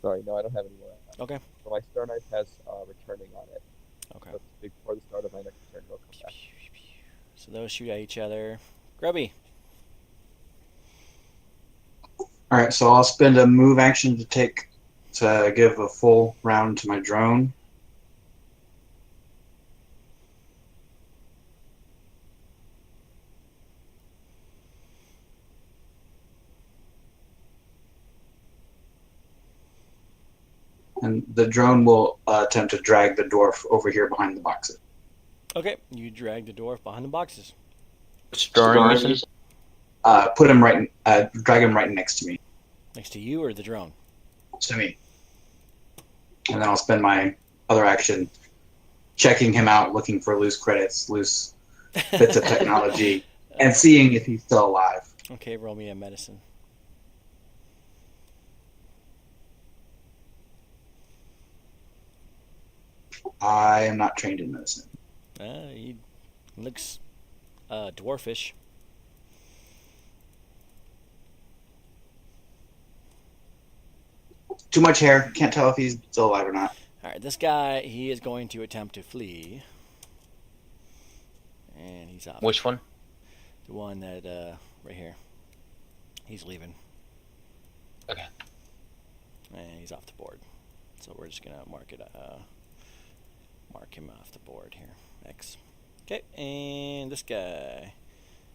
Sorry, no, I don't have any more. Okay. So my star knife has returning on it. Okay. So before the start of my next turn, it'll come back. So those shoot at each other. Grubby. All right, so I'll spend a move action to give a full round to my drone. And the drone will attempt to drag the dwarf over here behind the boxes. Okay, you drag the dwarf behind the boxes. Which drawing is it? Put him right, drag him right next to me. Next to you or the drone? To me. And then I'll spend my other action checking him out, looking for loose credits, loose bits of technology, and seeing if he's still alive. Okay, roll me a medicine. I am not trained in medicine. He Looks dwarfish. Too much hair. Can't tell if he's still alive or not. All right, this guy, he is going to attempt to flee. And he's off. Which one? The one that, right here. He's leaving. Okay. And he's off the board. So we're just going to mark him off the board here. X. Okay, and this guy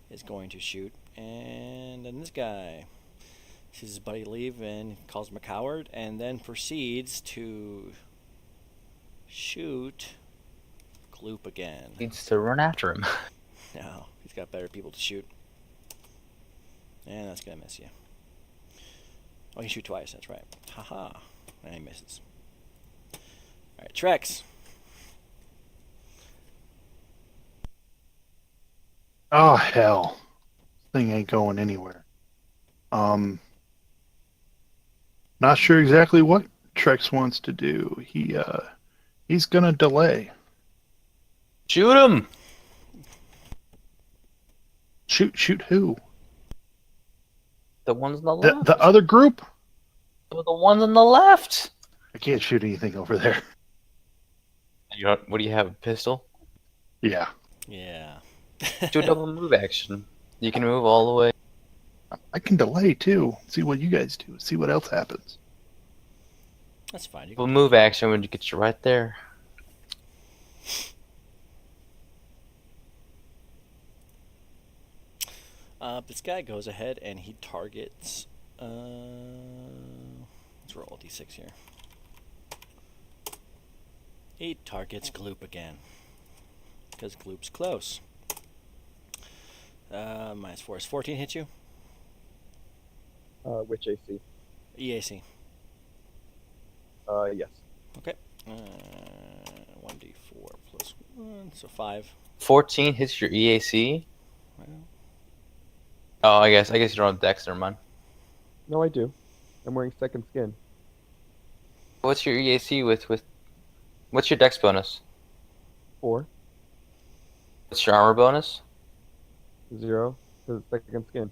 is going to shoot. And then this guy sees his buddy leave and calls him a coward, and then proceeds to shoot Gloop again. Needs to run after him. No, he's got better people to shoot. And that's going to miss you. Oh, he shoot twice, that's right. Haha. And he misses. Alright, Trex. Oh hell. This thing ain't going anywhere. Not sure exactly what Trex wants to do. He's gonna delay. Shoot him! Shoot who? The ones on the left. The other group? The ones on the left. I can't shoot anything over there. What do you have? A pistol? Yeah. Yeah. Do a double move action. You can move all the way. I can delay too. See what you guys do. See what else happens. That's fine. You Double can... move action when you get you right there. This guy goes ahead and he targets. Let's roll a d6 here. He targets Gloop again. Because Gloop's close. -4 is 14 hit you? Which AC? EAC. Yes. Okay. 1d4 plus 1, so 5. 14 hits your EAC. Well, Oh, I guess you don't have Dex, never mind. No, I do. I'm wearing second skin. What's your EAC with? What's your Dex bonus? 4, What's your armor bonus? 0, because it's second skin.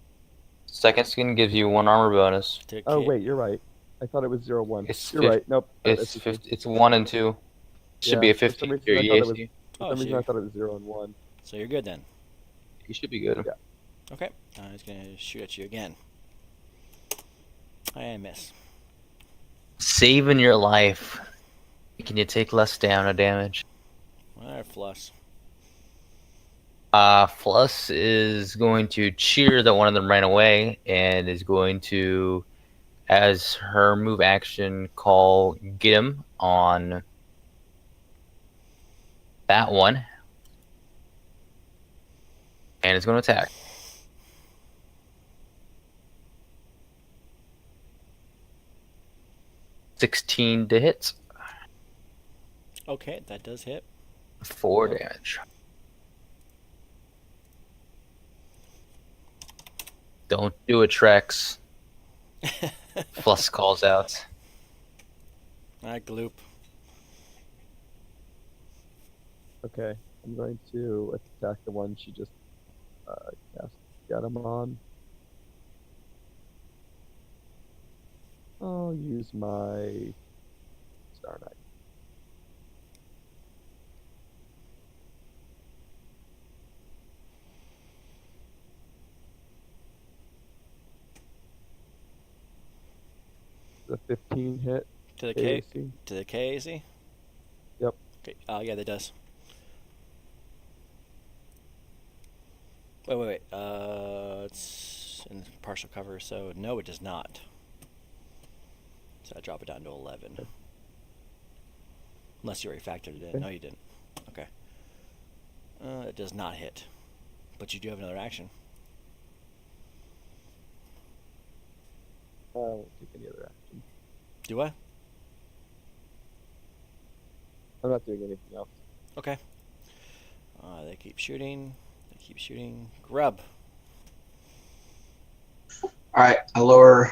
Second skin gives you 1 armor bonus. to Oh ki- wait, you're right. I thought it was 0, 1. It's You're fif- right. Nope. It's the same. it's 1 and 2. Should Yeah, be a for some 15 reason for your I thought it was- EAC. For Oh, some so reason I you're, thought it was 0 and 1. so you're good then. You should be good. Yeah. Okay. He's going to shoot at you again. I miss. Saving your life. Can you take less damage? Alright, Fluss. Fluss is going to cheer that one of them ran away and is going to, as her move action, call get him on that one. And it's going to attack. 16 to hit. Okay, that does hit. 4 damage. Don't do it, Trex. Fluss calls out. Alright, Gloop. Okay, I'm going to attack the one she just cast Get him on. I'll use my Star Knight. The 15 hit. To the K. AC. To the KAC? Yep. Okay. Yeah, that does. Wait. It's in partial cover, so no, it does not. So I drop it down to 11. Okay. Unless you already factored it in. Okay. No, you didn't. Okay. It does not hit. But you do have another action. I won't take any other action. Do I? I'm not doing anything else. Okay. They keep shooting. They keep shooting. Grub. All right, I lower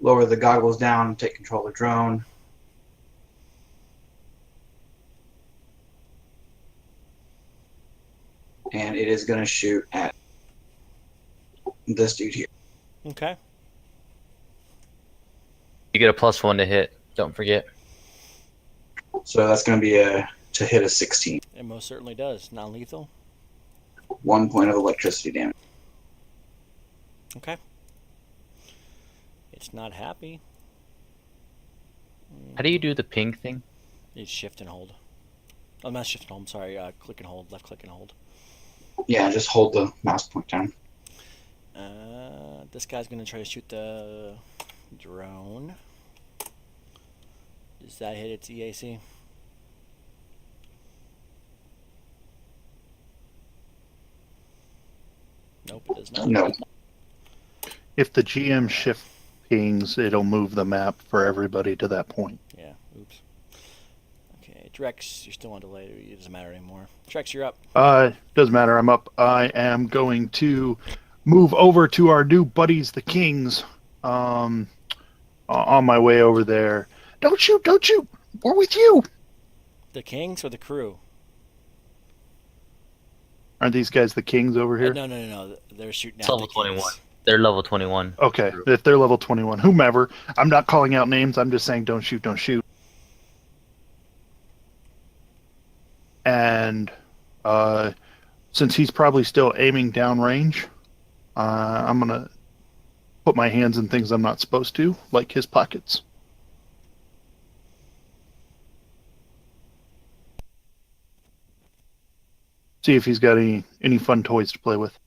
the goggles down, take control of the drone. and it is going to shoot at this dude here. Okay. You get a +1 to hit. Don't forget. So that's going to be to hit a 16. It most certainly does. Non-lethal. 1 point of electricity damage. Okay. It's not happy. How do you do the ping thing? You shift and hold. Oh, not shift and hold. I'm sorry. Click and hold. Left click and hold. Yeah, just hold the mouse point down. This guy's going to try to shoot the drone. Does that hit its EAC? Nope, it does not. No. If the GM shift pings, it'll move the map for everybody to that point. Yeah, oops. Okay, Drex, you're still on delay. It doesn't matter anymore. Drex, you're up. Doesn't matter. I'm up. I am going to move over to our new buddies, the Kings. On my way over there. Don't shoot! Don't shoot! We're with you. The Kings or the crew? Aren't these guys the Kings over here? No. They're shooting It's at level the Kings. 21. They're level 21. Okay, if they're level 21, whomever. I'm not calling out names. I'm just saying don't shoot, don't shoot. And since he's probably still aiming downrange, I'm going to put my hands in things I'm not supposed to, like his pockets. See if he's got any fun toys to play with.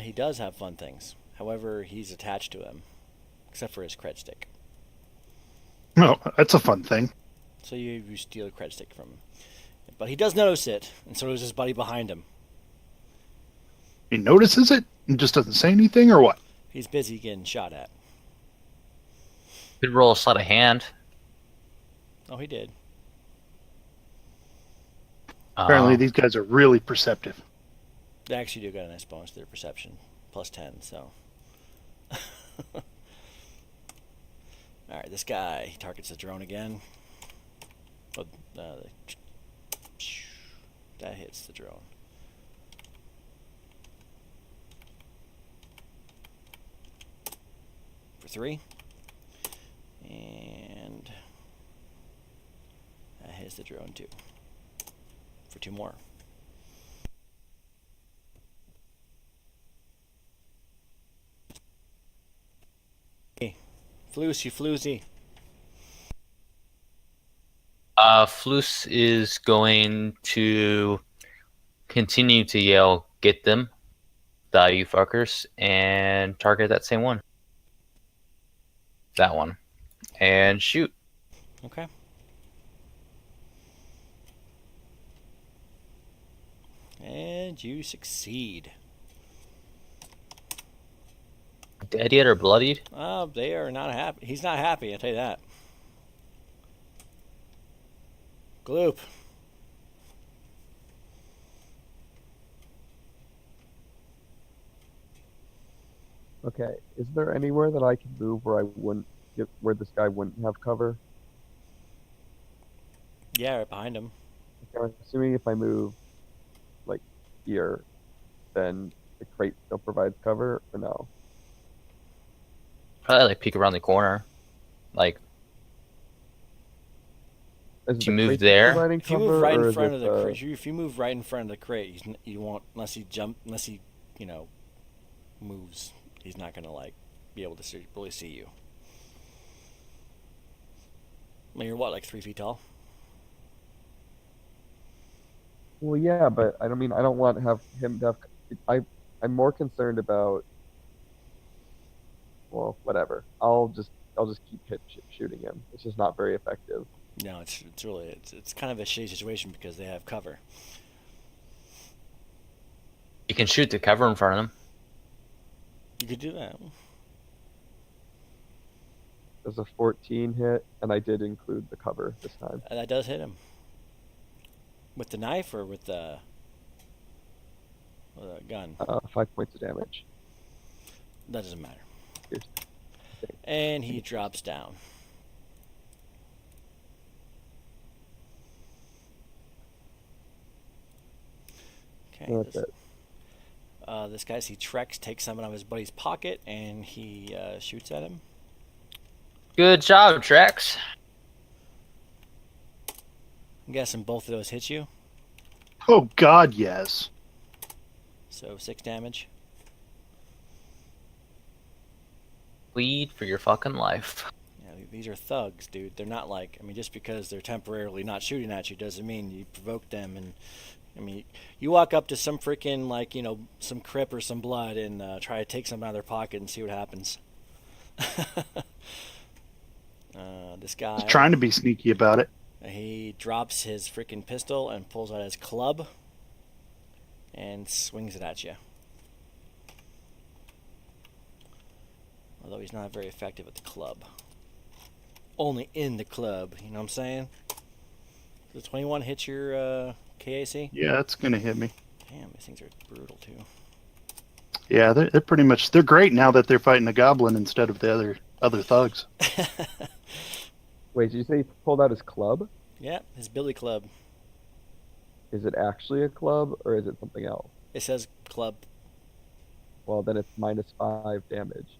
He does have fun things. However, he's attached to him, except for his cred stick. No, that's a fun thing. So you steal a cred stick from him. But he does notice it, and so does his buddy behind him. He notices it and just doesn't say anything, or what? He's busy getting shot at. Could roll a sleight of hand. Oh, he did. Apparently, these guys are really perceptive. They actually do get a nice bonus to their perception. +10, so. Alright, this guy, he targets the drone again. Oh, that hits the drone. For 3. And that hits the drone too. For 2 more. Hey, Floosy, Floozy. Floos is going to continue to yell, "Get them, die, you fuckers," and target that same one. That one. And shoot. Okay. And you succeed. Dead yet or bloodied? They are not happy. He's not happy, I'll tell you that. Gloop. Okay, is there anywhere that I can move where I wouldn't get where this guy wouldn't have cover? Yeah, right behind him. Okay, I'm assuming if I move like here, then the crate still provides cover, or no? Probably like peek around the corner. Like, Is If you the move crate there- providing If you cover, move right or in is front it of the crate, if you move right in front of the crate, you won't unless he moves. He's not gonna like be able to really see you. I mean, you're what, like 3 feet tall? Well, yeah, but I don't mean I don't want to have him to have. I'm more concerned about. Well, whatever. I'll just keep shooting him. It's just not very effective. No, it's really it's kind of a shitty situation because they have cover. you can shoot the cover in front of them. You could do that. There's a 14 hit, and I did include the cover this time. And that does hit him. With the knife or with the gun? 5 points of damage. That doesn't matter. Here's- And he drops down. Okay. No, that's it. This guy, see Trex takes something out of his buddy's pocket and he shoots at him. Good job, Trex. I'm guessing both of those hit you. Oh God, yes. So 6 damage. Bleed for your fucking life. Yeah, these are thugs, dude. They're not like, I mean, just because they're temporarily not shooting at you doesn't mean you provoke them. And I mean, you walk up to some freaking, like, some crip or some blood and try to take something out of their pocket and see what happens. This guy, Just trying to be sneaky about it. he drops his freaking pistol and pulls out his club and swings it at you. Although he's not very effective at the club. Only in the club, you know what I'm saying? Does 21 hit your KAC? Yeah, that's gonna hit me. Damn, these things are brutal too. Yeah, they're pretty much they're great now that they're fighting a goblin instead of the other thugs. Wait, did you say he pulled out his club? Yeah, his billy club. Is it actually a club or is it something else? It says club. Well, then it's -5 damage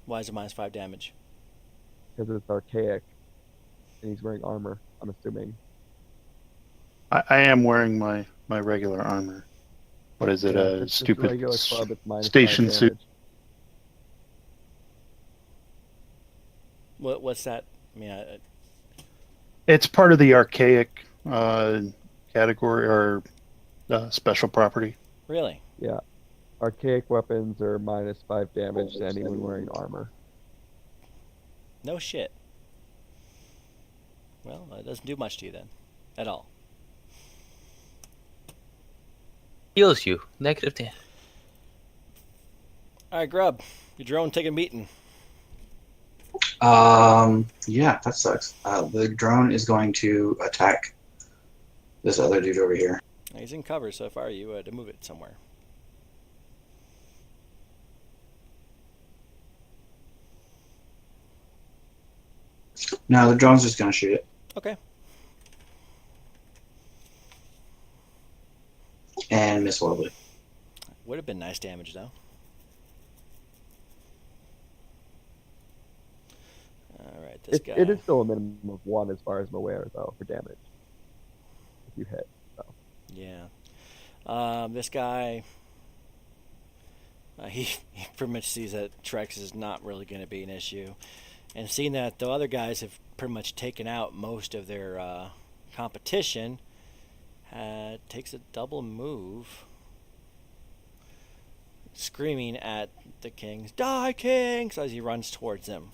Why is it -5 damage? because it's archaic, and he's wearing armor. I'm assuming. I am wearing my regular armor. What is it? Yeah, A if it's just stupid regular club, it's -5 station suit. damage. What's that? I mean, It's part of the archaic category or special property. really? Yeah, archaic weapons are -5 damage to anyone wearing armor. No shit. Well, it doesn't do much to you then, at all. Heals you. -10. All right, Grub, your drone taking a beating. Yeah, that sucks. The drone is going to attack this other dude over here. He's in cover, so if I were you, to move it somewhere. No, the drone's just gonna shoot it. Okay. And miss horribly. Would have been nice damage though. All right, this guy. It is still a minimum of 1 as far as I'm aware, though, for damage. If you hit. So. Yeah. This guy. He pretty much sees that Trex is not really going to be an issue, and seeing that the other guys have pretty much taken out most of their competition, takes a double move, screaming at the kings, "Die, kings!" as he runs towards them.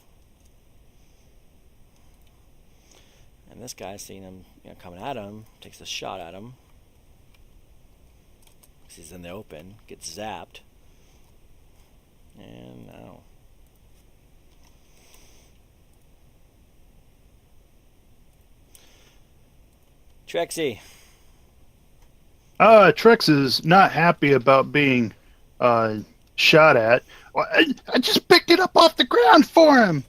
And this guy, seeing him coming at him, takes a shot at him. He's in the open, gets zapped. And now. Trexie. Trex is not happy about being shot at. I just picked it up off the ground for him.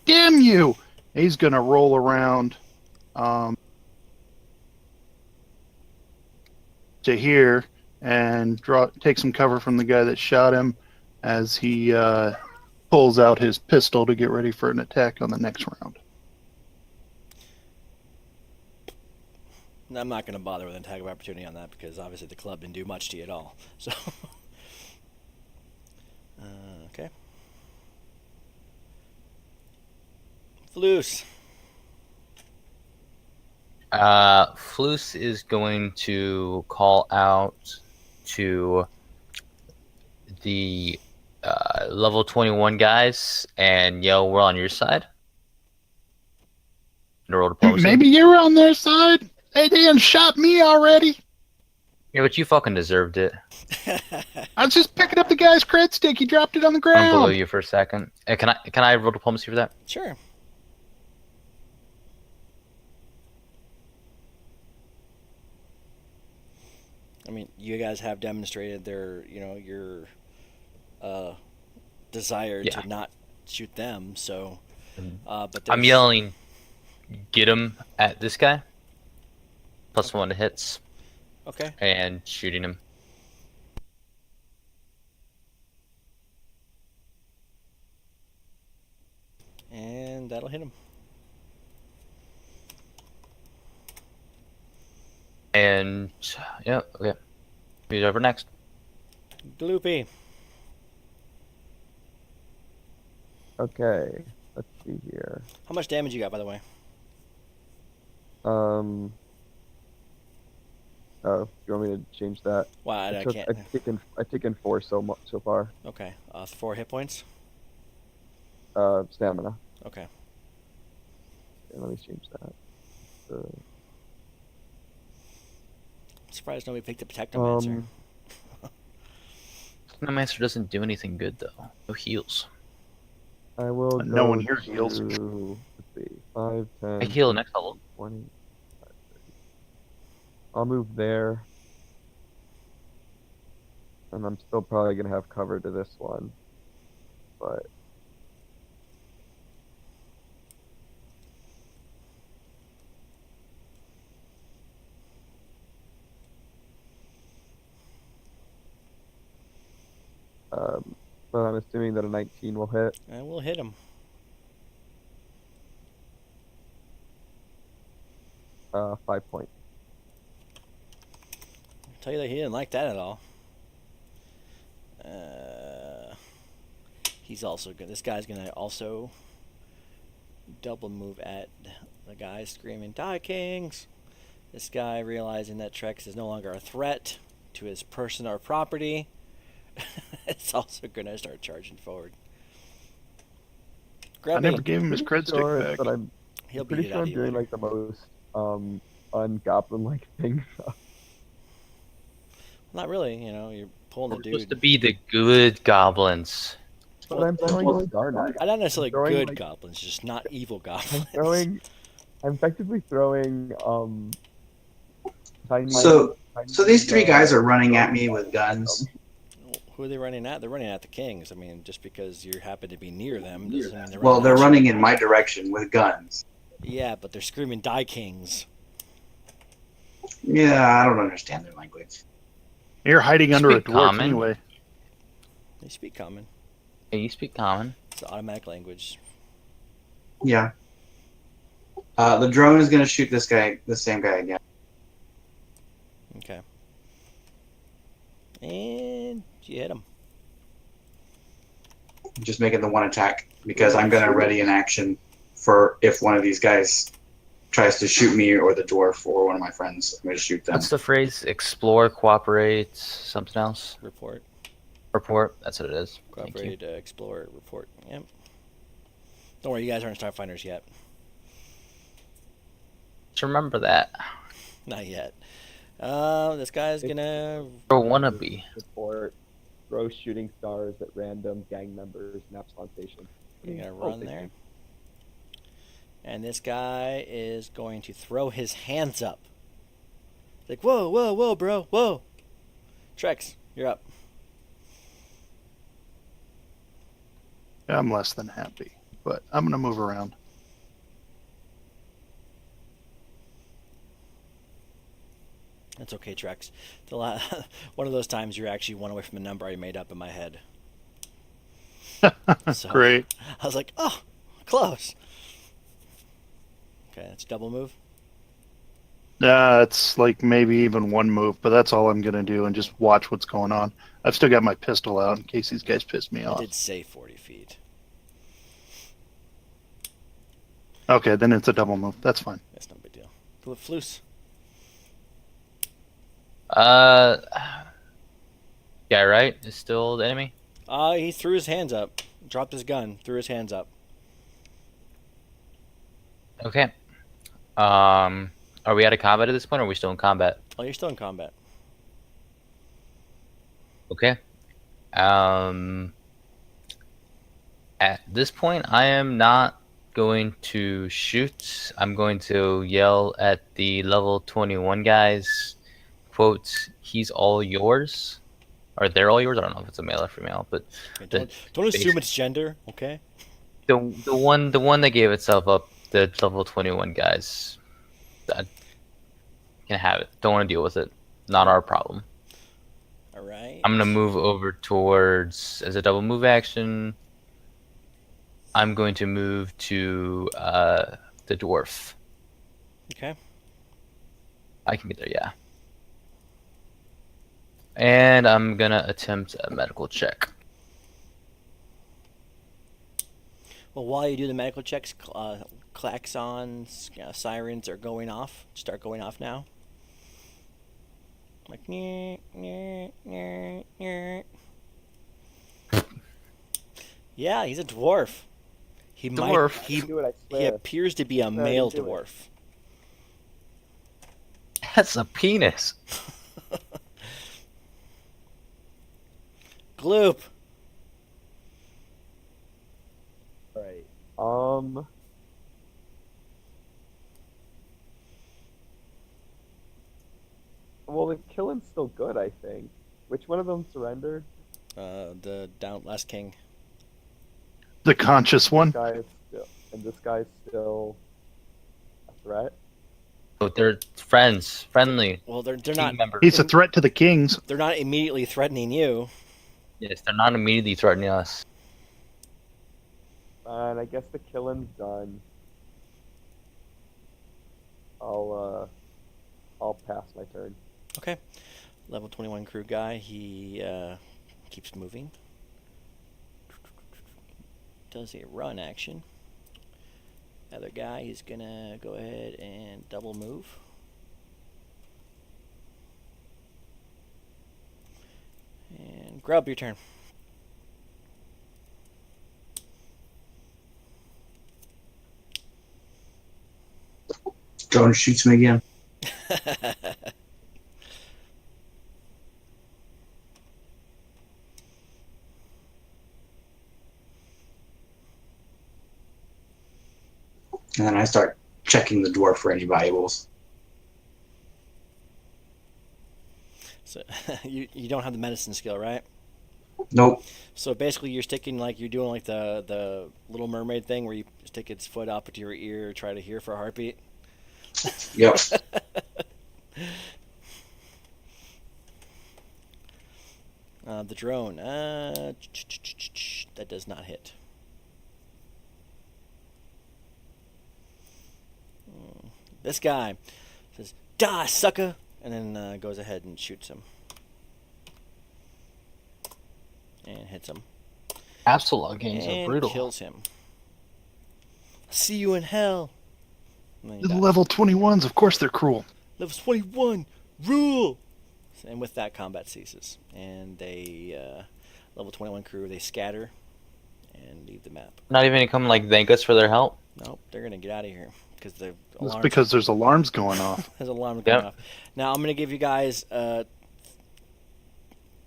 Damn you! He's gonna roll around to here and take some cover from the guy that shot him as he pulls out his pistol to get ready for an attack on the next round. I'm not going to bother with an attack of opportunity on that because obviously the club didn't do much to you at all. So, okay. Floos. Floos is going to call out to the level 21 guys and yell, "We're on your side." Neural diplomacy. Maybe you're on their side. They done shot me already. Yeah, but you fucking deserved it. I was just picking up the guy's cred stick. He dropped it on the I'm ground. below you for a second. Can I roll diplomacy for that? Sure. I mean, you guys have demonstrated your desire Yeah. to not shoot them. So, but I'm yelling, "Get him at this guy." +1 to hits. Okay. and shooting him. And that'll hit him. And yeah, okay. Who's over next? Gloopy. Okay, let's see here. How much damage you got, by the way? Oh, you want me to change that? Wow, I can't. I've taken 4 so far. Okay. 4 hit points. Stamina. Okay. Yeah, let me change that. I'm surprised nobody picked the Protectomancer. Snowmancer doesn't do anything good though. No heals. I will No go one here heals. to, let's see, 5, 10, I heal next level. 20. I'll move there. And I'm still probably going to have cover to this one. But but I'm assuming that a 19 will hit. And we'll hit him. 5 points. I'll tell you that he didn't like that at all. He's also good. This guy's gonna also double move at the guy screaming "Die Kings!" This guy realizing that Trex is no longer a threat to his person or property. It's also gonna start charging forward. Grab I me. never gave him his cred stick Sure, back. but I'm He'll beat pretty it sure out I'm of you doing later. like the most ungoblin-like thing. Not really, you know. You're pulling the We're supposed dude. to be the good goblins. But I'm throwing Star Knight. Not necessarily throwing, good like- goblins, just not evil I'm goblins. effectively throwing tiny. So these 3 guys are running at throwing me with guns. Who are they running at? They're running at the Kings. I mean, just because you happen to be near them doesn't mean they're running Well, they're at you. running in my direction with guns. Yeah, but they're screaming "Die Kings." Yeah, I don't understand their language. You're hiding under a Speak dwarf common. anyway. They speak common. Hey, you speak common. It's the automatic language. Yeah. The drone is going to shoot the same guy again. Okay. And you hit him. Just making the one attack because I'm going to ready an action for if one of these guys tries to shoot me or the dwarf or one of my friends. I'm going to shoot them. What's the phrase? Explore, cooperate, something else? Report. Report. That's what it is. Thank you. Cooperate, explore, report. Yep. Don't worry, you guys aren't Starfinders yet. Just remember that. Not yet. This guy's gonna. Or wannabe. Support. Throw shooting stars at random gang members in Epsilon Station. You're gonna Oh, run thank there. you. And this guy is going to throw his hands up. Like, whoa, whoa, whoa, bro, whoa. Trex, you're up. I'm less than happy, but I'm going to move around. That's okay, Trex. One of those times you're actually one away from a number I made up in my head. So, Great. I was like, oh, close. Okay, that's double move. It's like maybe even one move, but that's all I'm going to do and just watch what's going on. I've still got my pistol out in case these guys piss me I off. did say 40 feet. Okay, then it's a double move. That's fine. That's no big deal. Floose. Yeah, right? Is still the enemy? He threw his hands up. Dropped his gun. Threw his hands up. Okay. Are we out of combat at this point, or are we still in combat? Oh, you're still in combat. Okay. At this point, I am not going to shoot. I'm going to yell at the level 21 guys. Quote, he's all yours. Or they're all yours. I don't know if it's a male or female, but Okay, don't assume it's gender, okay? the one that gave itself up, the level 21 guys, that can have it. Don't want to deal with it. Not our problem. All right. I'm gonna move over towards as a double move action. I'm going to move to the dwarf. Okay. I can get there, yeah. And I'm gonna attempt a medical check. Well, while you do the medical checks, klaxons, sirens are going off. Start going off now. Like, nyeh, nyeh, nyeh, nyeh. Yeah, he's a dwarf. He Dwarf. might. He Do it, I he swear. appears to be a swear I male didn't do it. dwarf. That's a penis. Gloop. Right. Well, the killing's still good, I think. Which one of them surrendered? The last king. The conscious one. This guy's still a threat. But they're friends, friendly Well, they're team not. members. He's a threat to the kings. They're not immediately threatening you. Yes, they're not immediately threatening us. And I guess the killing's done. I'll pass my turn. Okay. Level 21 crew guy. He keeps moving. Does a run action. Other guy, he's gonna go ahead and double move. And Grub, your turn. Drone shoots me again. And then I start checking the dwarf for any valuables. So you don't have the medicine skill, right? Nope. So basically, you're sticking like you're doing like the Little Mermaid thing, where you stick its foot up to your ear, try to hear for a heartbeat. Yep. The drone. That does not hit. This guy says, "Die, sucker!" and then goes ahead and shoots him. And hits him. Absolute games are And brutal. kills him. See you in hell. And then he The dies. level 21s, of course they're cruel. Level 21, rule! And with that, combat ceases. And they, level 21 crew, they scatter and leave the map. Not even gonna come like thank us for their help. Nope, they're going to get out of here. Because the It's alarms, because there's alarms going off. there's alarm Yep. going off. Now, I'm going to give you guys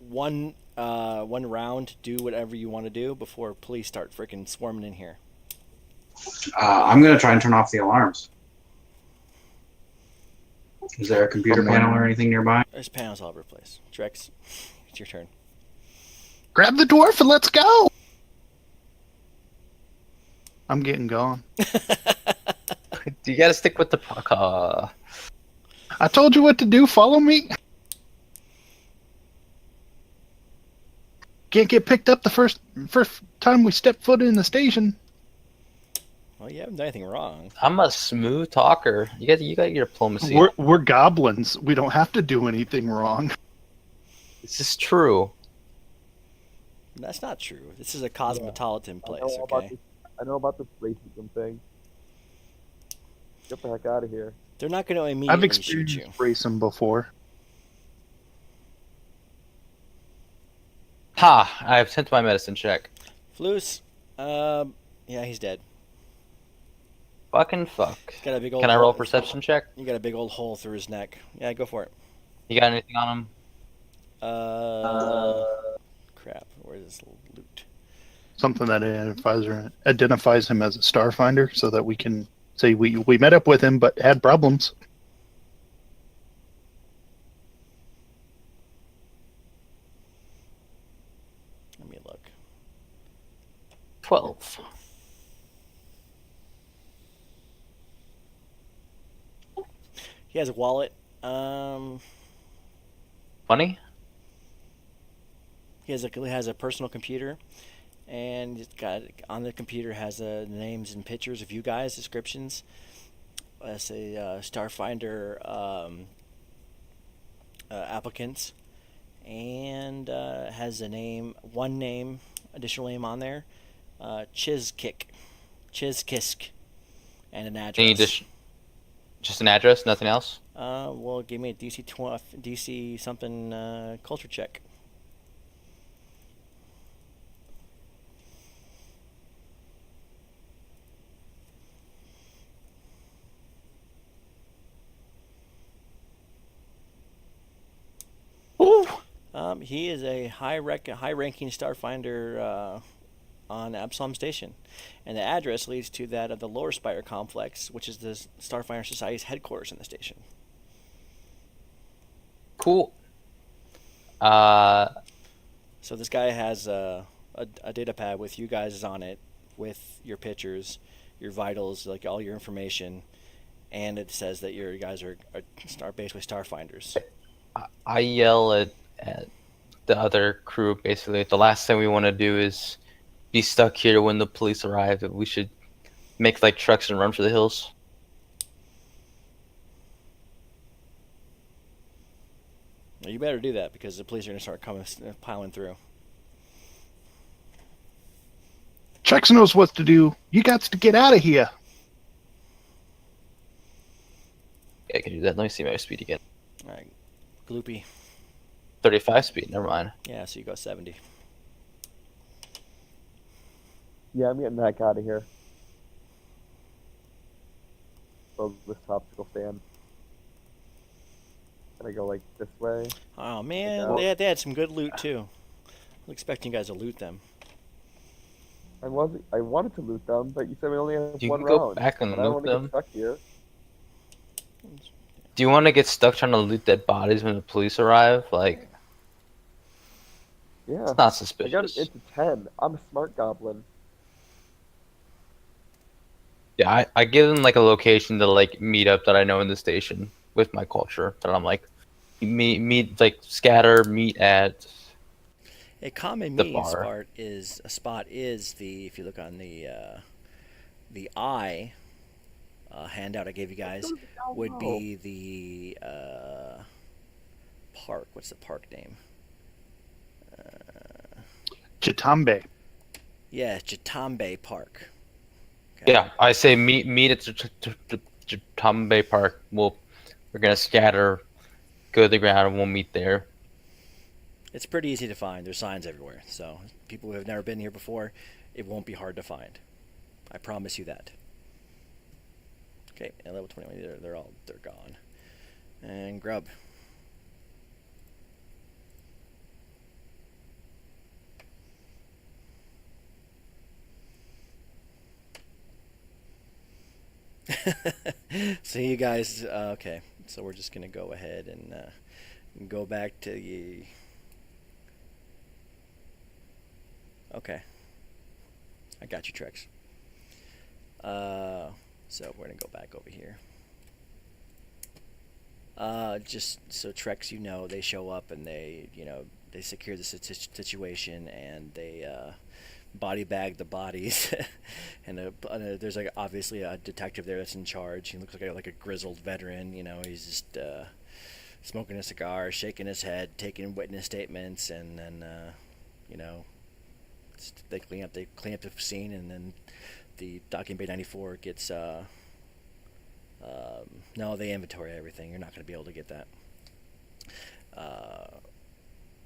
one round to do whatever you want to do before police start freaking swarming in here. I'm going to try and turn off the alarms. Is there a computer panel or anything nearby? There's panels all over the place. Trex, it's your turn. Grab the dwarf and let's go! I'm getting gone. You gotta stick with the I told you what to do. Follow me. Can't get picked up the first time we step foot in the station. Well, you haven't done anything wrong. I'm a smooth talker. You got your diplomacy. We're goblins. We don't have to do anything wrong. This is true. That's not true. This is a cosmopolitan place, I know about okay? this, I know about this racism thing. Get the heck out of here. They're not going to I've immediately shoot you. experienced racing before. Ha! I've sent my medicine check. Floos, yeah, he's dead. Fucking fuck. He's got a big old Can I roll a hole- perception check? You got a big old hole through his neck. Yeah, go for it. You got anything on him? Crap. Where's this loot? Something that identifies him as a Starfinder, so that we can say we met up with him but had problems. Let me look. 12. He has a wallet. Funny? He has a personal computer, and it's got on the computer has names and pictures of you guys, descriptions. Say Starfinder applicants, and has one additional name on there, Chizkisk, and an Any address. just an address, nothing else? Well, give me a DC something culture check. Ooh. He is a high-ranking Starfinder on Absalom Station, and the address leads to that of the Lower Spire Complex, which is the Starfinder Society's headquarters in the station. Cool. So this guy has a data pad with you guys on it, with your pictures, your vitals, like all your information, and it says that your guys are basically Starfinders. I yell at the other crew, basically. The last thing we want to do is be stuck here when the police arrive. We should make like trucks and run for the hills. Well, you better do that because the police are going to start piling through. Chex knows what to do. You got to get out of here. Yeah, I can do that. Let me see my speed again. All right, Gloopy. 35 speed, never mind. Yeah, so you go 70. Yeah, I'm getting the heck out of here. Build this optical fan. Can I go like this way? Oh man, Okay. they had some good loot too. I was expecting you guys to loot them. I wanted to loot them, but you said we only have You one can go round. back and I don't loot want to get them. stuck here. Do you want to get stuck trying to loot dead bodies when the police arrive? Like, Yeah. it's not I got it suspicious. into 10. I'm a smart goblin. Yeah, I give them like a location to like meet up that I know in the station with my culture. That I'm like, meet like scatter, meet at. A common The meeting bar. spot is the, if you look on the eye handout I gave you guys, would be the park. What's the park name? Chitambe. Yeah, Jitambe Park. Okay. Yeah, I say meet at Tombe Park. We're gonna scatter, go to the ground, and we'll meet there. It's pretty easy to find. There's signs everywhere. So people who have never been here before, it won't be hard to find. I promise you that. Okay, and level 21, they're gone. And Grub. So you guys, okay. So we're just gonna go ahead and go back to the. Okay. I got you, Trex. So we're gonna go back over here. Just so Trex, you know, they show up and they secure the situation and they body bag the bodies, and there's like obviously a detective there that's in charge. He looks like a grizzled veteran. You know, he's just smoking a cigar, shaking his head, taking witness statements, and then they clean up the scene, and then the Docking Bay 94 gets no, they inventory everything. You're not going to be able to get that.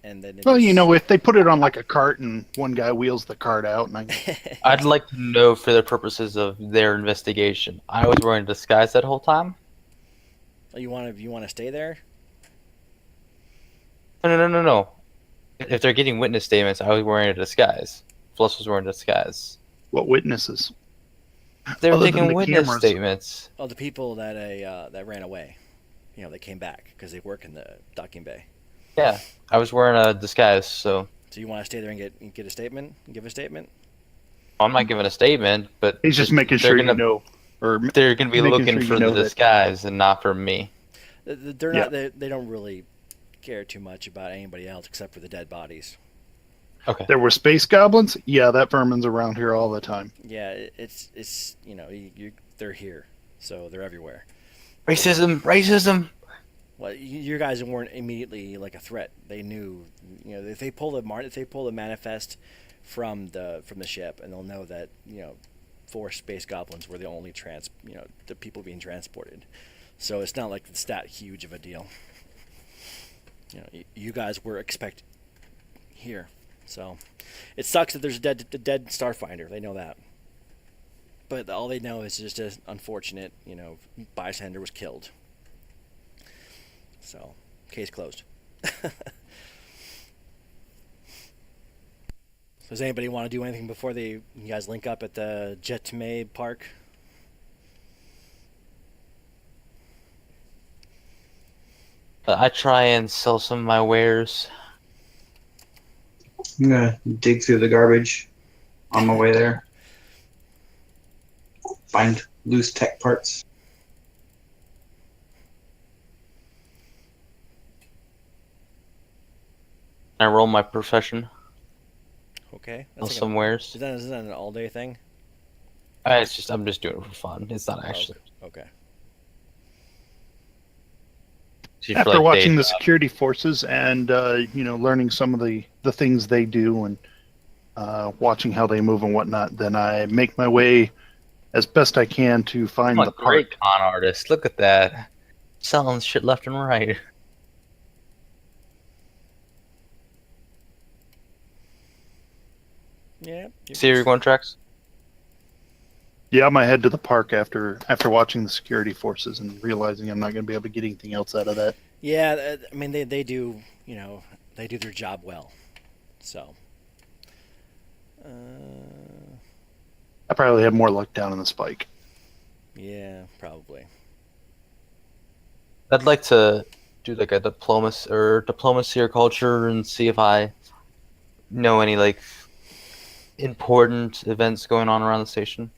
And then Well, you know, if they put it on like a cart and one guy wheels the cart out, and I'd like to know for the purposes of their investigation. I was wearing a disguise that whole time. you want to stay there? No. If they're getting witness statements, I was wearing a disguise. Fluss was wearing a disguise. what witnesses? They were Other than taking the witness cameras. statements. Oh, the people that ran away. You know, they came back because they work in the docking bay. Yeah, I was wearing a disguise, so So you want to stay there and get a statement? Give a statement? I'm not giving a statement, but He's just making sure gonna, you know, or they're going to be making looking sure you for know the that- disguise and not for me. They're not. They don't really care too much about anybody else except for the dead bodies. Okay. There were space goblins? Yeah, that vermin's around here all the time. Yeah, it's they're here, so they're everywhere. Racism, racism. Well, your guys weren't immediately like a threat. They knew, if they pull the manifest from the ship, and they'll know that 4 space goblins were the only the people being transported. So it's not like it's that huge of a deal. You guys were expect here, so it sucks that there's a dead Starfinder. They know that, but all they know is just an unfortunate, bystander was killed. So, case closed. So does anybody want to do anything before you guys link up at the Jetme Park? I try and sell some of my wares. I'm gonna dig through the garbage on my way there. Find loose tech parts. I roll my profession. Okay. Sell some wares. Is that an all-day thing? I'm just doing it for fun. It's not actually. Okay. After watching the security forces and learning some of the things they do and watching how they move and whatnot, then I make my way as best I can to find I'm the a great park. con artist. Look at that, selling shit left and right. Yeah. See where you're going, Trex? Yeah, I'm head to the park after watching the security forces and realizing I'm not going to be able to get anything else out of that. Yeah, I mean they do they do their job well, so. I probably have more luck down in the spike. Yeah, probably. I'd like to do like a diplomacy or culture and see if I know any like important events going on around the station.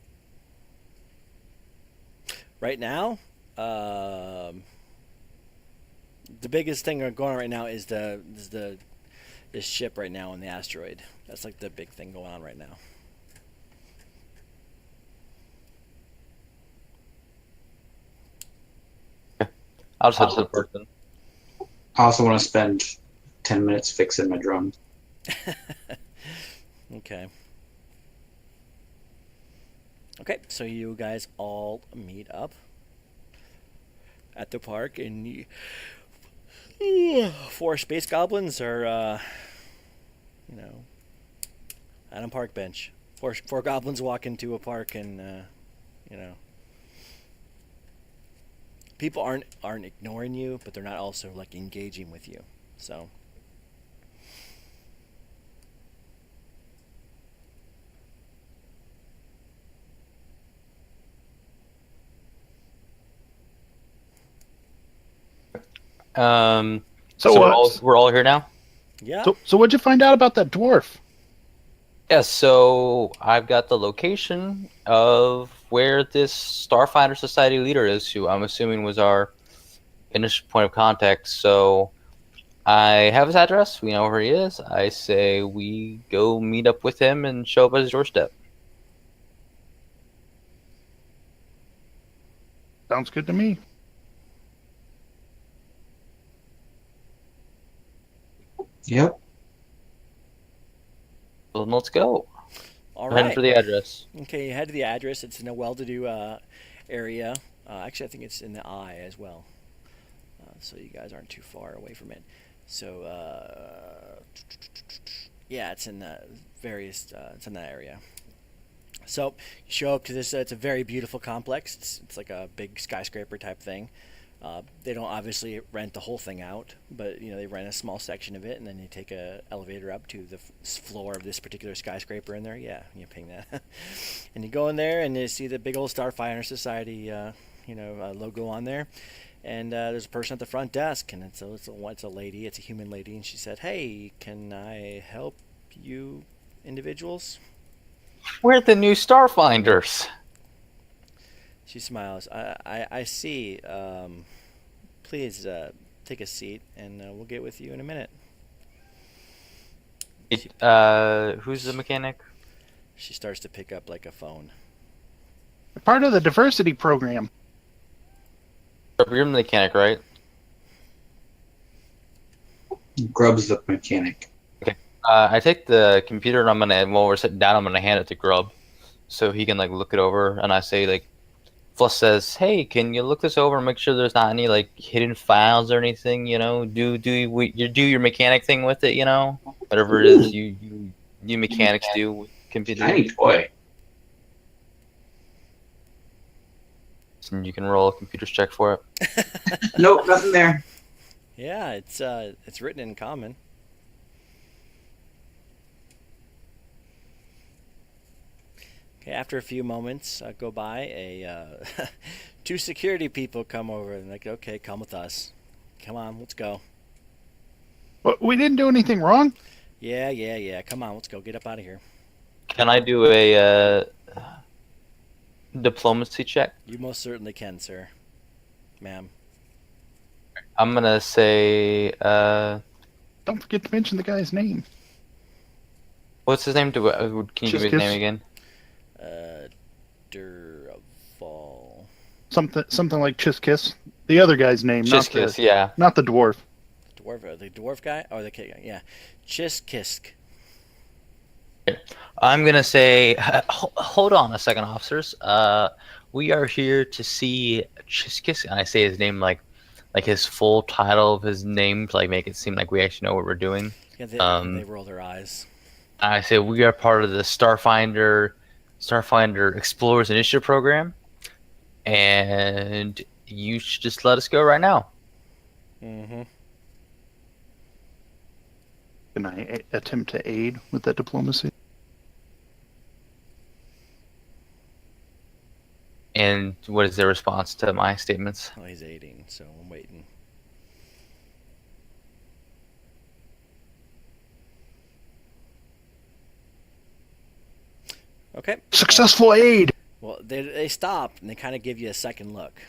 Right now, the biggest thing going on right now is this ship right now on the asteroid. That's like the big thing going on right now. I'll just head to the person. I also want to spend 10 minutes fixing my drone. Okay. Okay, so you guys all meet up at the park, and 4 space goblins are, on a park bench. Four goblins walk into a park, and people aren't ignoring you, but they're not also like engaging with you. So. So we're all here now? Yeah. So what'd you find out about that dwarf? Yeah, so I've got the location of where this Starfinder Society leader is, who I'm assuming was our initial point of contact. So I have his address. We know where he is. I say we go meet up with him and show up at his doorstep. Sounds good to me. Yep. Well, then let's go. All Heading right. for the address. Okay, you head to the address. It's in a well-to-do area. Actually, I think it's in the eye as well. So you guys aren't too far away from it. So, yeah, it's in the it's in that area. So you show up to this. It's a very beautiful complex. It's like a big skyscraper type thing. They don't obviously rent the whole thing out, but they rent a small section of it, and then they take a elevator up to the floor of this particular skyscraper in there. Yeah, you ping that, and you go in there and you see the big old Starfinder Society, logo on there, and there's a person at the front desk, and it's a lady, it's a human lady, and she said, "Hey, can I help you, individuals?" We're the new Starfinders. She smiles. I see. Please take a seat, and we'll get with you in a minute. Who's the mechanic? She starts to pick up like a phone. Part of the diversity program. You're the mechanic, right? Grub's the mechanic. I take the computer and while we're sitting down, I'm gonna hand it to Grub, so he can like look it over. And I say like, Fluss says, "Hey, can you look this over and make sure there's not any like hidden files or anything? You know, do your mechanic thing with it. You know, whatever it is you mechanics do with computers. Shiny toy. And you can roll a computer's check for it." Nope, nothing there. Yeah, it's written in common. Okay, after a few moments go by, two security people come over and like, okay, come with us. Come on, let's go. But we didn't do anything wrong. Yeah. Come on, let's go. Get up out of here. Can I do a diplomacy check? You most certainly can, sir. Ma'am. I'm gonna say, Don't forget to mention the guy's name. what's his name? Can you give me his Chiskis. name again? Durval. Something like Chiskiss. The other guy's name, Chiskis, yeah. not the dwarf. The dwarf guy? Or the kid guy? Yeah. Chiskisk. I'm gonna say, hold on a second, officers. We are here to see Chiskis, and I say his name like his full title of his name to like make it seem like we actually know what we're doing. Yeah, they roll their eyes. I say we are part of the Starfinder Explorers Initiative program, and you should just let us go right now. Mm-hmm. Can I attempt to aid with that diplomacy? And what is their response to my statements? Well, he's aiding, so I'm waiting. Okay. Successful aid. Well, they stop and they kind of give you a second look.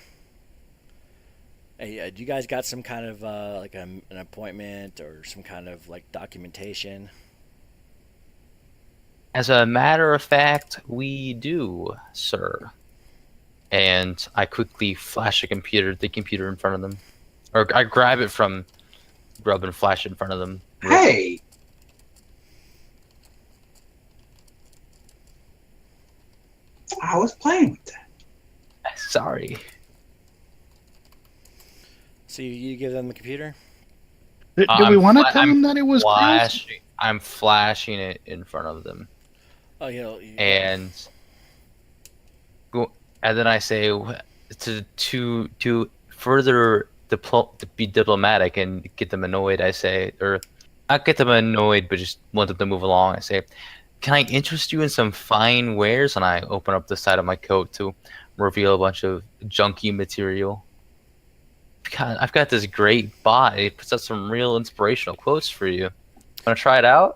Hey, do you guys got some kind of like an appointment or some kind of like documentation? As a matter of fact, we do, sir. And I quickly flash the computer in front of them. Or I grab it from Grub and flash it in front of them. Hey! I was playing with that. Sorry. So you give them the computer? Do we want to tell I'm him that it was Chris? I'm flashing it in front of them. Oh, yeah. And then I say to further to be diplomatic and get them annoyed. I say, or not get them annoyed, but just want them to move along. I say, "Can I interest you in some fine wares?" And I open up the side of my coat to reveal a bunch of junky material. God, I've got this great bot. It puts out some real inspirational quotes for you. Want to try it out?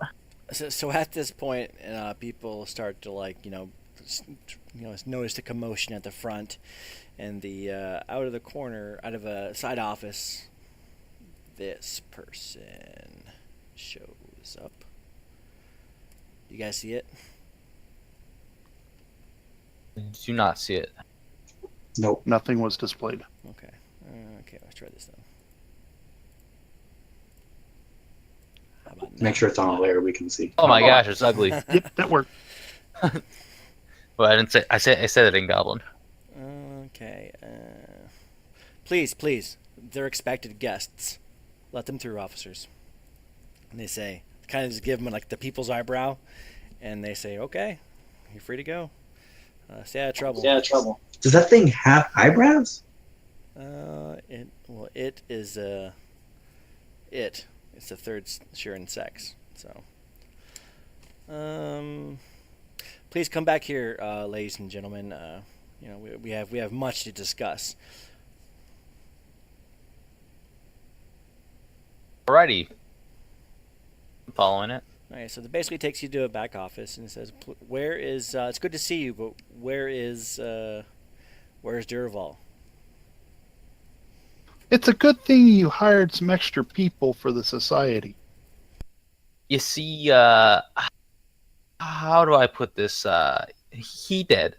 So at this point, people start to notice the commotion at the front, and the out of the corner, out of a side office, this person shows up. You guys see it? Do not see it. Nope. Nothing was displayed. Okay. Okay, let's try this then. How about now? Make sure it's on a layer we can see. Oh my gosh, it's ugly. Yep, that worked. Well, I didn't say. I said it in Goblin. Okay. Please, they're expected guests. Let them through, officers. And they say, kind of just give them like the people's eyebrow, and they say, "Okay, you're free to go. Stay out of trouble." Does that thing have eyebrows? It is It's the third Sheeran sex. So, please come back here, ladies and gentlemen. We have much to discuss. Alrighty. I'm following it. All right, so it basically takes you to a back office and says, "Where is? It's good to see you, but where's Durval?" It's a good thing you hired some extra people for the society. You see, how do I put this? He did.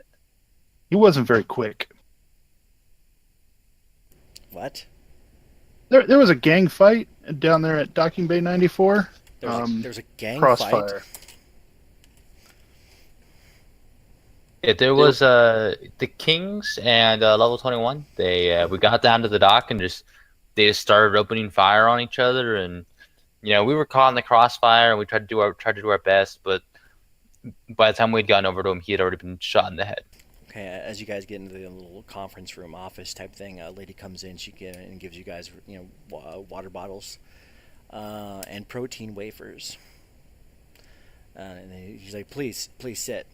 He wasn't very quick. What? There was a gang fight down there at Docking Bay 94. There's a gang fight. Crossfire. Yeah, there was the Kings and level 21. They we got down to the dock and they just started opening fire on each other, and we were caught in the crossfire, and we tried to do our best, but by the time we'd gotten over to him, he had already been shot in the head. Okay, as you guys get into the little conference room office type thing, a lady comes in. She gives you guys water bottles and protein wafers. And he's like, please sit.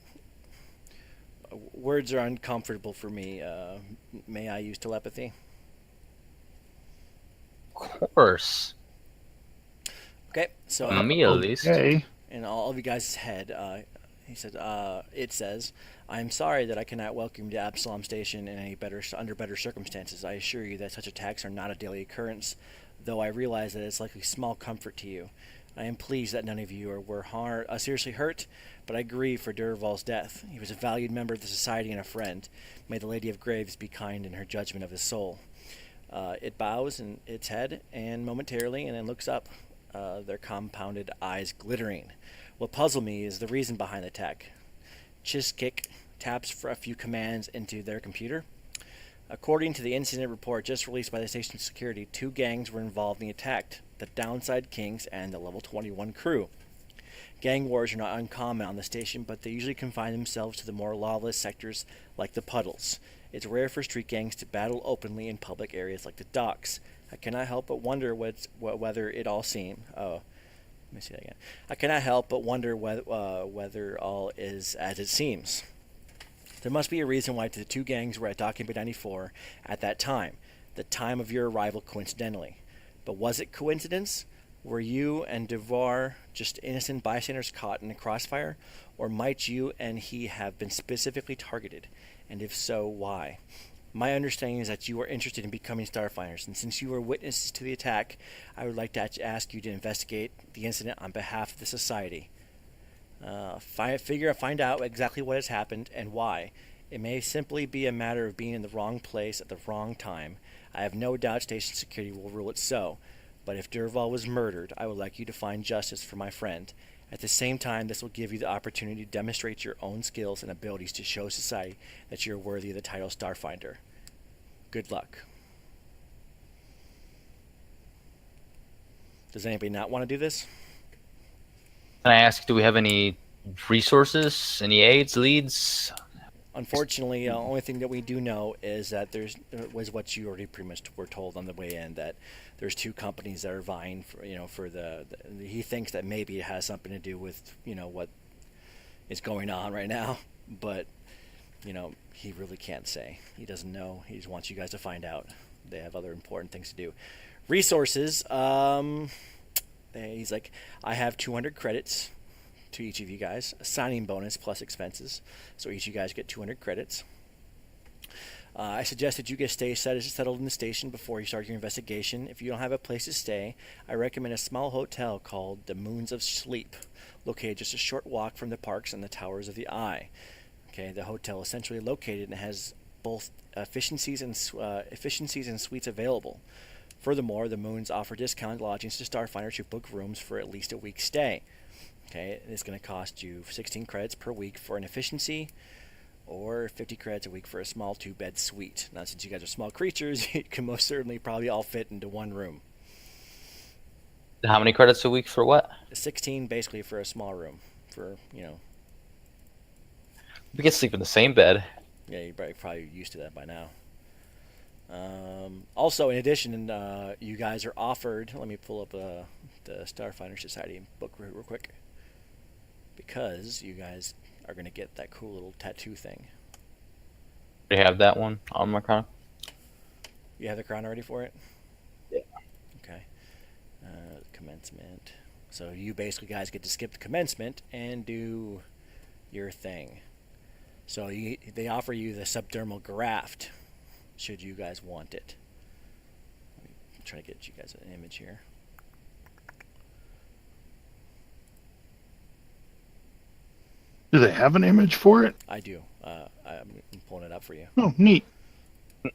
Words are uncomfortable for me. May I use telepathy? Of course. Okay, so Me, at least. Okay. in all of you guys' head, he said, it says, I am sorry that I cannot welcome you to Absalom Station under better circumstances. I assure you that such attacks are not a daily occurrence, though I realize that it's likely small comfort to you. I am pleased that none of you were seriously hurt, but I grieve for Durval's death. He was a valued member of the society and a friend. May the Lady of Graves be kind in her judgment of his soul. It bows in its head and momentarily, and then looks up, their compounded eyes glittering. What puzzled me is the reason behind the attack. Chiskick taps for a few commands into their computer. According to the incident report just released by the station's security, 2 gangs were involved in the attack, the Downside Kings and the Level 21 crew. Gang wars are not uncommon on the station, but they usually confine themselves to the more lawless sectors like the Puddles. It's rare for street gangs to battle openly in public areas like the docks. I cannot help but wonder whether it all seem. Oh, let me see that again. I cannot help but wonder whether all is as it seems. There must be a reason why the 2 gangs were at Docking Bay 94 at that time, the time of your arrival coincidentally. But was it coincidence? Were you and Devar just innocent bystanders caught in a crossfire? Or might you and he have been specifically targeted? And if so, why? My understanding is that you are interested in becoming Starfinders, and since you were witnesses to the attack, I would like to ask you to investigate the incident on behalf of the Society. Find out exactly what has happened and why. It may simply be a matter of being in the wrong place at the wrong time. I have no doubt station security will rule it so. But if Durval was murdered, I would like you to find justice for my friend. At the same time, this will give you the opportunity to demonstrate your own skills and abilities to show society that you are worthy of the title Starfinder. Good luck. Does anybody not want to do this? Can I ask, do we have any resources, any aids, leads? Unfortunately, the only thing that we do know is that there was what you already pretty much were told on the way in, that there's 2 companies that are vying for he thinks that maybe it has something to do with what is going on right now, but he really can't say. He doesn't know. He just wants you guys to find out. They have other important things to do. Resources. He's like, I have 200 credits to each of you guys, a signing bonus plus expenses, so each of you guys get 200 credits. I suggest that you get settled in the station before you start your investigation. If you don't have a place to stay, I recommend a small hotel called the Moons of Sleep, located just a short walk from the parks and the Towers of the Eye. Okay, the hotel is centrally located and has both efficiencies and suites available. Furthermore, the Moons offer discounted lodgings to Starfinders who book rooms for at least a week's stay. Okay, it's going to cost you 16 credits per week for an efficiency, or 50 credits a week for a small 2-bed suite. Now, since you guys are small creatures, you can most certainly probably all fit into one room. How many credits a week for what? 16 basically for a small room. We can sleep in the same bed. Yeah, you're probably used to that by now. Also, in addition, you guys are offered. Let me pull up the Starfinder Society book real quick, because you guys are going to get that cool little tattoo thing. Do you have that one on my crown? You have the crown already for it? Yeah. Okay. Commencement. So you basically guys get to skip the commencement and do your thing. So they offer you the subdermal graft, should you guys want it. Let me try to get you guys an image here. Do they have an image for it? I do. I'm pulling it up for you. Oh, neat.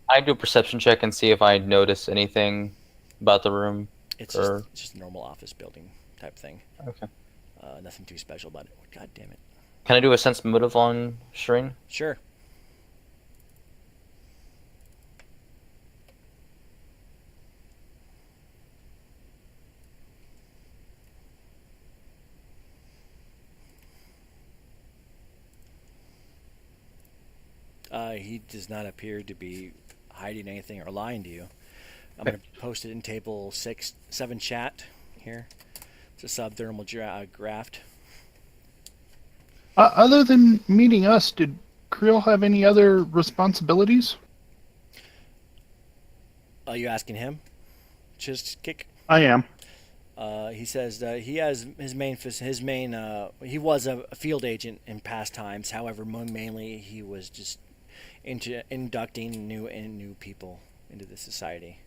I do a perception check and see if I notice anything about the room. It's Or- just a normal office building type thing. Okay. Nothing too special about it. God damn it. Can I do a sense motive on Shireen? Sure. He does not appear to be hiding anything or lying to you. I'm going to post it in table 7 chat here. It's a subthermal graft. Other than meeting us, did Creel have any other responsibilities? Are you asking him? Just kick. I am. He says he has his main. He was a field agent in past times. However, mainly he was just into inducting new people into the society.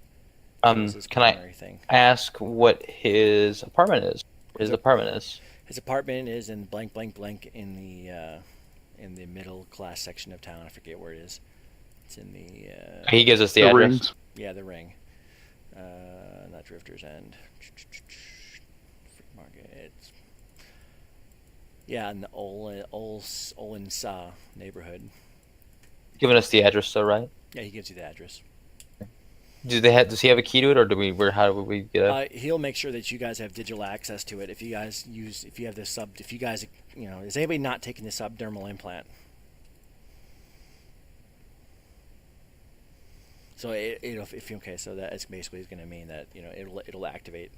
That was his Can I primary thing. ask what his apartment is? His apartment is. His apartment is in blank blank blank in the middle class section of town. I forget where it is. It's in the He gives us the The address. rings. yeah, the ring. Not Drifter's End. Free Market. Yeah, in the Olensa neighborhood. Giving us the address, though, right? Yeah, he gives you the address. Does he have a key to it, or how do we get it? He'll make sure that you guys have digital access to it. If you guys is anybody not taking the subdermal implant? So so that it's basically going to mean that it'll activate.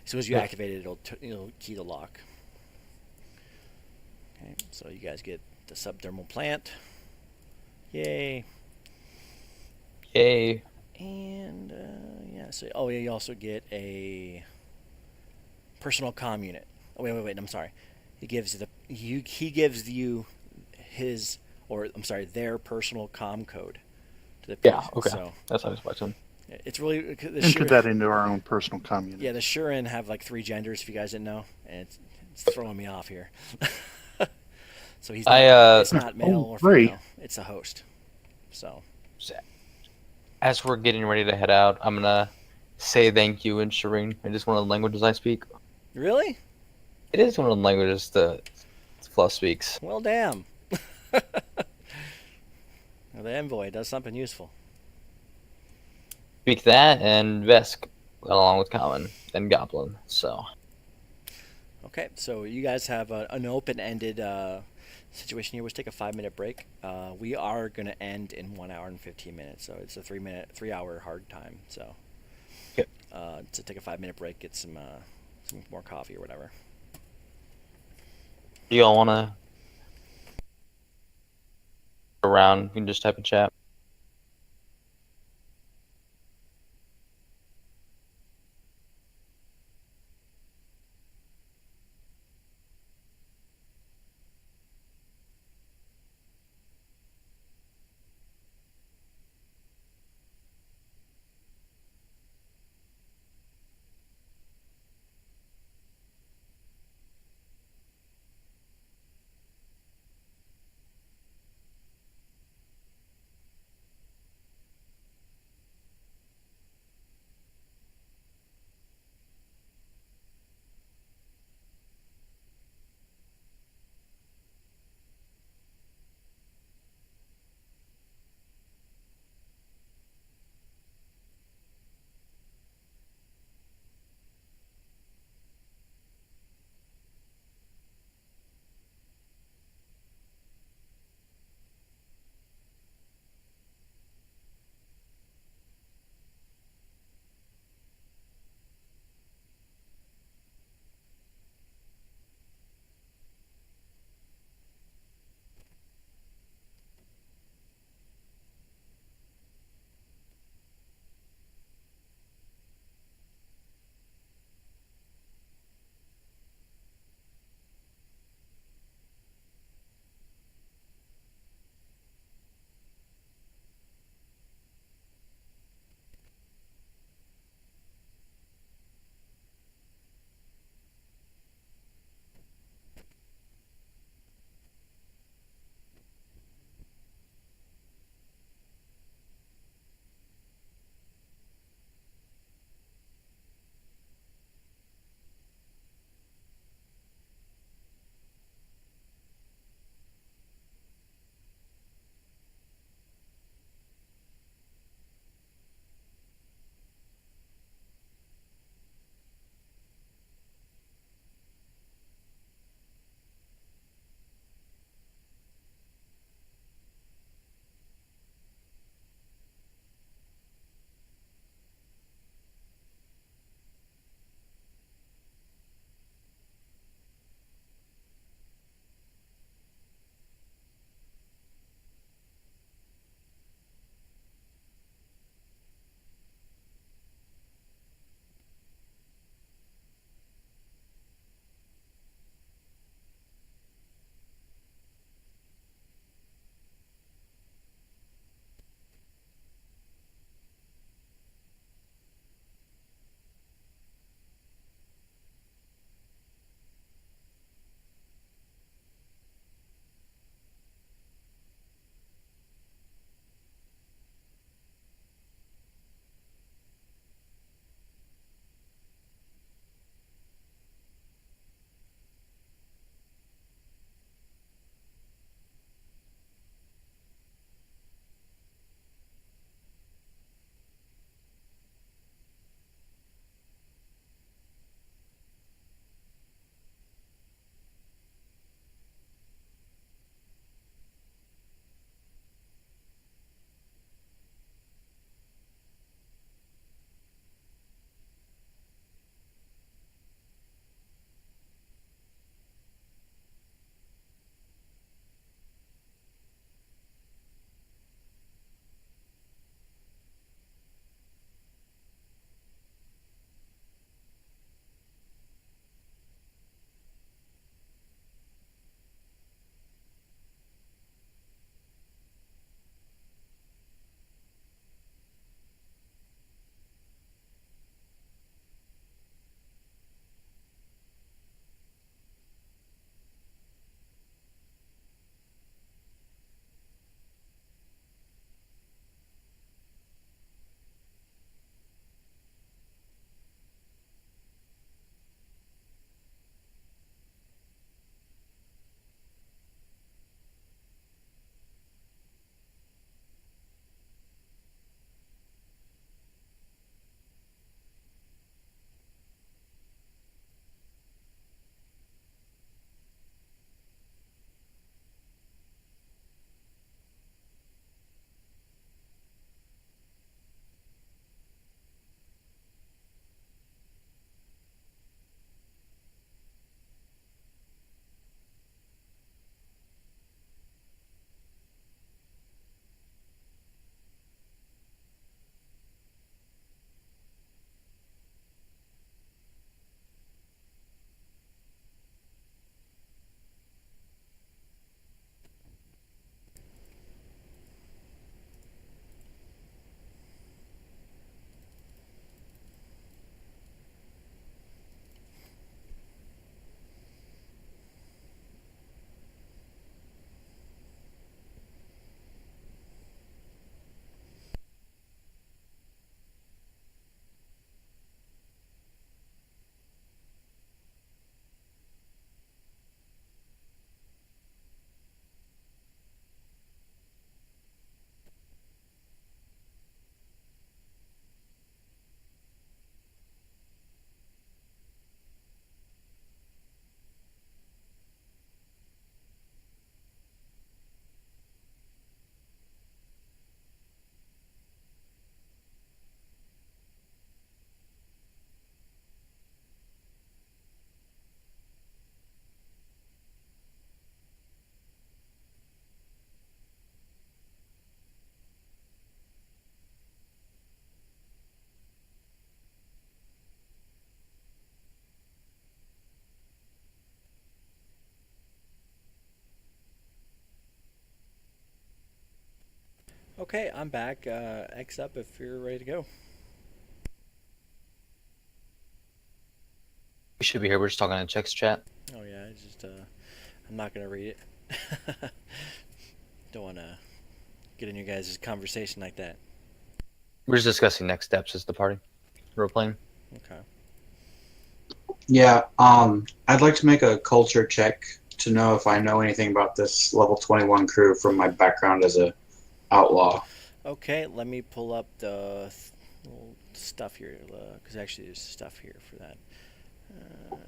As soon as you activate it, it'll key the lock. Okay, so you guys get the subdermal plant. Yay! Yay! And you also get a personal comm unit. Oh wait! I'm sorry. He gives you their personal comm code to the piece. Yeah. Okay. So That's how I was watching. it's really Enter that into our own personal community. Yeah, the Shurin have like 3 genders. If you guys didn't know, and it's throwing me off here. So he's not, it's not male or female. It's a host. So As we're getting ready to head out, I'm gonna say thank you in Shireen. It is one of the languages I speak. Really? It is one of the languages that Fluff speaks. Well, damn. Well, the envoy does something useful. Speak that and Vesk, along with Common and Goblin. So. Okay, so you guys have an open-ended situation here. Let's take a 5-minute break. We are going to end in 1 hour and 15 minutes, so it's a 3-hour hard time. So, to take a 5-minute break, get some more coffee or whatever. Do y'all want to around? You can just type in chat. Okay, I'm back. X up if you're ready to go. We should be here. We're just talking in Chex chat. Oh yeah, I just I'm not gonna read it. Don't want to get in your guys' conversation like that. We're just discussing next steps as the party. Role playing. Okay. Yeah, I'd like to make a culture check to know if I know anything about this level 21 crew from my background as a outlaw. Okay, let me pull up the little stuff here, because actually there's stuff here for that.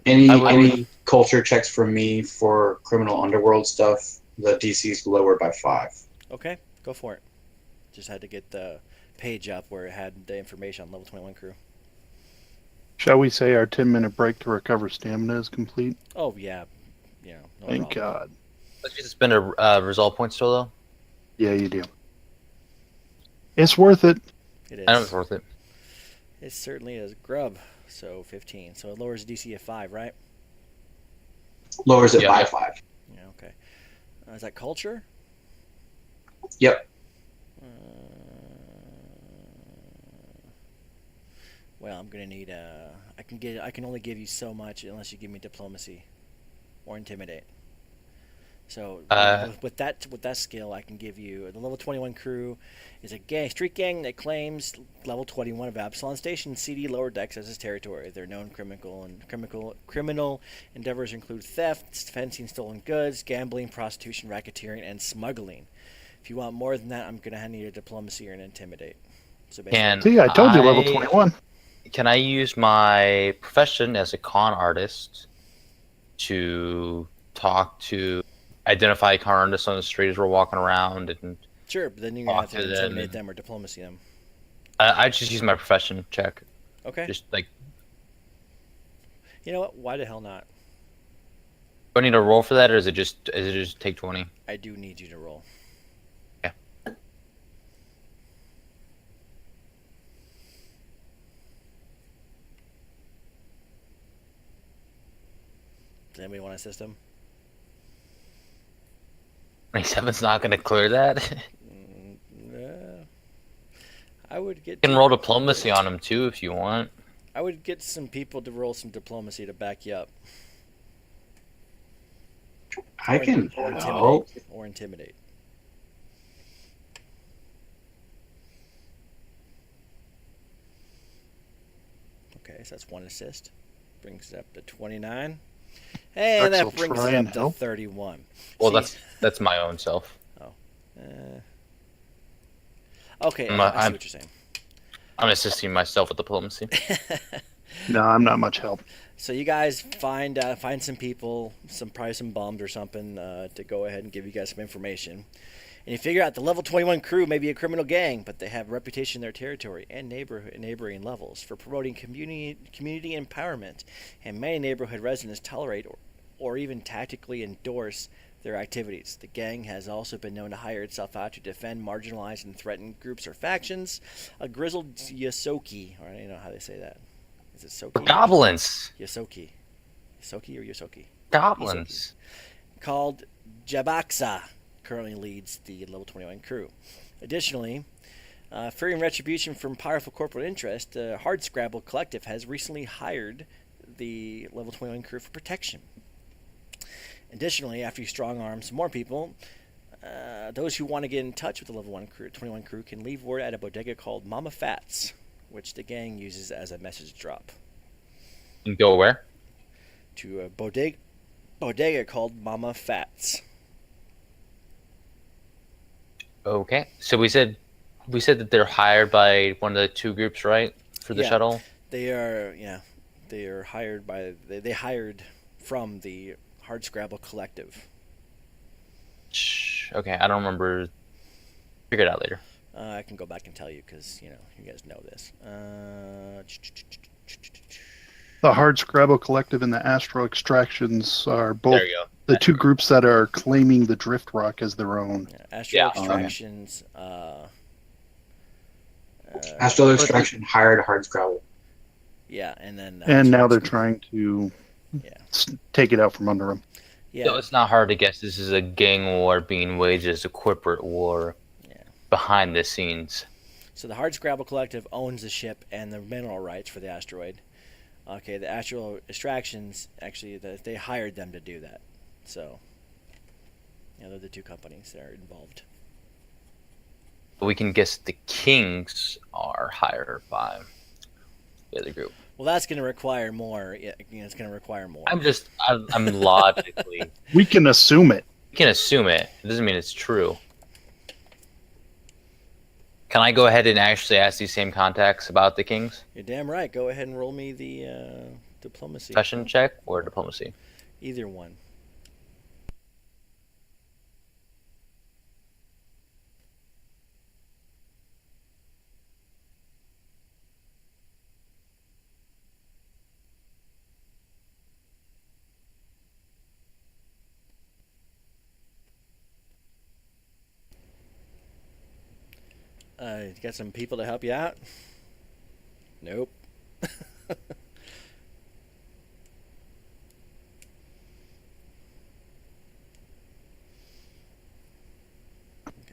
Any culture checks from me for criminal underworld stuff? The DC is lowered by 5. Okay, go for it. Just had to get the page up where it had the information on level 21 crew. Shall we say our 10-minute break to recover stamina is complete? Oh yeah, no Thank problem. God. Let's just spend a resolve point still though. Yeah, you do. It's worth it. It I know is. it's worth it. It certainly is. Grub. So 15. So it lowers DC at 5, right? Lowers it Yeah. by 5. Yeah. Okay. Is that culture? Yep. Well, I'm gonna need I can only give you so much unless you give me diplomacy or intimidate. So with that skill, I can give you the level 21 crew is a street gang that claims level 21 of Absalon Station CD lower decks as its territory. Their known criminal endeavors include theft, fencing stolen goods, gambling, prostitution, racketeering, and smuggling. If you want more than that, I'm gonna need a diplomacy or an intimidate. So See, I told you level 21. Can I use my profession as a con artist to identify con artists on the street as we're walking around? And sure, but then you're gonna have to talk to them intimidate and- them or diplomacy them. I just use my profession check. Okay. Just like, You know what? Why the hell not? do I need to roll for that, or is it just take 20? I do need you to roll. Yeah. Does anybody want to assist him? 27's not gonna clear that. I would get. You can roll diplomacy on him too if you want. I would get some people to roll some diplomacy to back you up. I can Or help. intimidate. Or intimidate. Okay, so that's one assist. Brings it up to 29. And Axel, that brings try it and up to help. 31. Well, See- that's my own self. Okay, I'm- I see I'm- what you're saying. I'm assisting myself with diplomacy. No, I'm not much help. So you guys find some people, probably some bums or something, to go ahead and give you guys some information. And you figure out the level 21 crew may be a criminal gang, but they have a reputation in their territory and neighboring levels for promoting community empowerment, and many neighborhood residents tolerate or even tactically endorse their activities. The gang has also been known to hire itself out to defend marginalized and threatened groups or factions. A grizzled Yosoki, or I don't know how they say that. Is it Soki? Goblins. Yosoki. Yosoki or Yosoki? Goblins. Called Jabaksa currently leads the level 21 crew. Additionally, fearing retribution from powerful corporate interest, the Hardscrabble Collective has recently hired the level 21 crew for protection. Additionally, after you strong arm some more people, those who want to get in touch with the level 21 crew can leave word at a bodega called Mama Fats, which the gang uses as a message drop. And go where? To a bodega called Mama Fats. Okay. So we said that they're hired by one of the two groups, right? For the Yeah. shuttle. They are hired by they hired from the Hardscrabble Collective. Okay, I don't remember. Figure it out later. I can go back and tell you because you guys know this. The Hardscrabble Collective and the Astro Extractions are both There you go. the two groups that are claiming the Drift Rock as their own. Astro Yeah. Extractions. Astral Extraction hired Hardscrabble. Yeah, and then And now they're trying to Yeah. take it out from under them. Yeah, So it's not hard to guess this is a gang war being waged as a corporate war. Yeah. behind the scenes? So the Hardscrabble Collective owns the ship and the mineral rights for the asteroid. Okay, the Astral Extractions, actually, they hired them to do that. So, yeah, they're the two companies that are involved. We can guess the Kings are hired by the other group. Well, that's going to require more. Yeah, it's going to require more. I'm logically. We can assume it. You can assume it. It doesn't mean it's true. Can I go ahead and actually ask these same contacts about the Kings? You're damn right. Go ahead and roll me the diplomacy. Profession check or diplomacy? Either one. You got some people to help you out? Nope.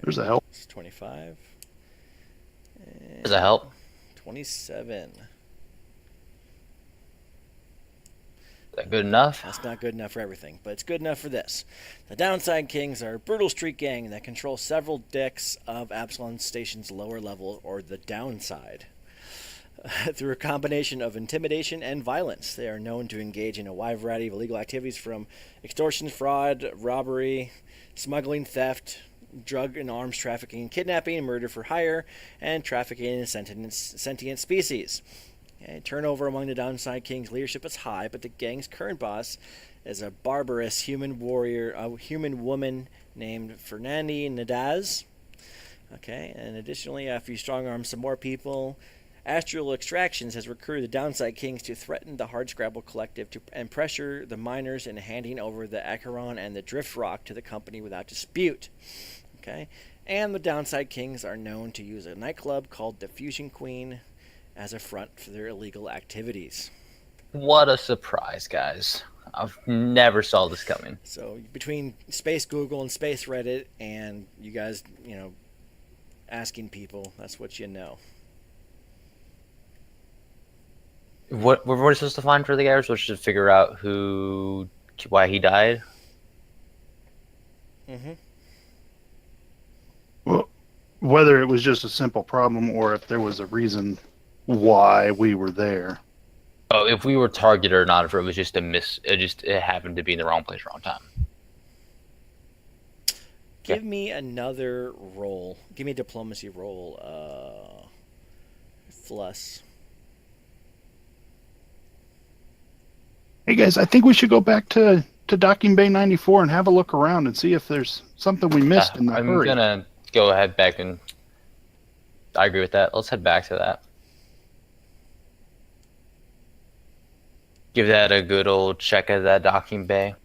There's a help. It's 25. Does that help? 27. Is that good enough? That's not good enough for everything, but it's good enough for this. The Downside Kings are a brutal street gang that control several decks of Absalon Station's lower level, or the downside. Through a combination of intimidation and violence, they are known to engage in a wide variety of illegal activities from extortion, fraud, robbery, smuggling, theft, drug and arms trafficking, kidnapping and murder for hire, and trafficking in sentient species. Okay, turnover among the Downside Kings leadership is high, but the gang's current boss is a barbarous human woman named Fernandi Nadaz. Okay, and additionally, after you strong-arm some more people, Astral Extractions has recruited the Downside Kings to threaten the Hardscrabble Collective and pressure the miners in handing over the Acheron and the Drift Rock to the company without dispute. Okay, and the Downside Kings are known to use a nightclub called the Fusion Queen as a front for their illegal activities. What a surprise, guys. I've never saw this coming. So between Space Google and Space Reddit and you guys, asking people, that's what you know. What were we supposed to find for the guy? We're supposed to figure out why he died? Mm-hmm. Well, whether it was just a simple problem or if there was a reason why we were there. Oh, if we were targeted or not, if it was just a miss, it happened to be in the wrong place, wrong time. Give me another roll. Give me a diplomacy roll. Fluss. Hey guys, I think we should go back to Docking Bay 94 and have a look around and see if there's something we missed in the I'm hurry. gonna go ahead back and I agree with that. Let's head back to that. Give that a good old check at that docking bay.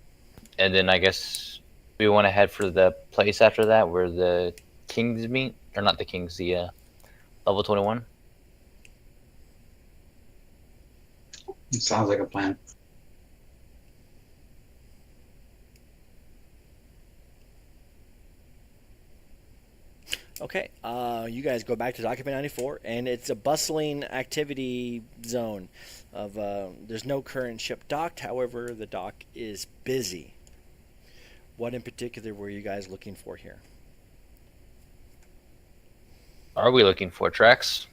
And then I guess we want to head for the place after that where the Kings meet. Or not the Kings, the level 21. It sounds like a plan. Okay, you guys go back to Document 94, and it's a bustling activity zone. There's no current ship docked, however, the dock is busy. What in particular were you guys looking for here? Are we looking for Trex?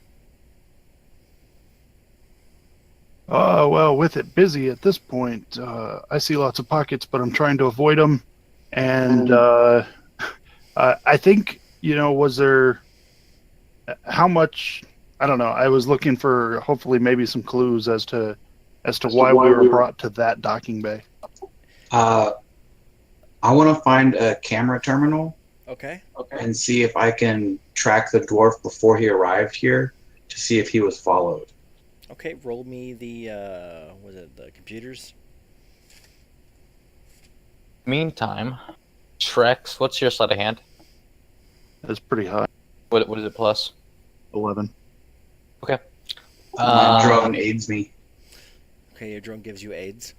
Well, with it busy at this point, I see lots of pockets, but I'm trying to avoid them. And I think, was there how much? I don't know. I was looking for hopefully maybe some clues as to why we were brought to that docking bay. I want to find a camera terminal. Okay. And see if I can track the dwarf before he arrived here to see if he was followed. Okay, roll me the the computers? Meantime, Trex, what's your sleight of hand? That's pretty high. What is it plus? 11. Okay. My drone aids me. Okay, your drone gives you aids.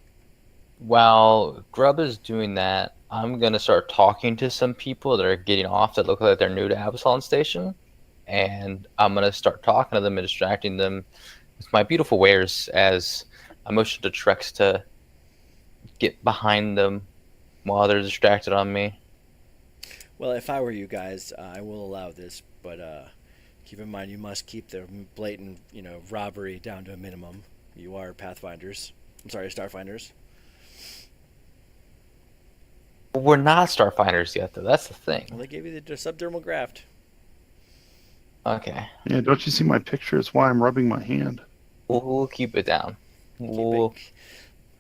While Grub is doing that, I'm gonna start talking to some people that are getting off that look like they're new to Absalon Station, and I'm gonna start talking to them and distracting them with my beautiful wares as I motion to Trex to get behind them while they're distracted on me. Well, if I were you guys, I will allow this, but keep in mind you must keep the blatant, robbery down to a minimum. You are Pathfinders. I'm sorry, Starfinders. We're not Starfinders yet, though. That's the thing. Well, they gave you the subdermal graft. Okay, Yeah, don't you see my picture? It's why I'm rubbing my hand. we'll keep it down. We'll,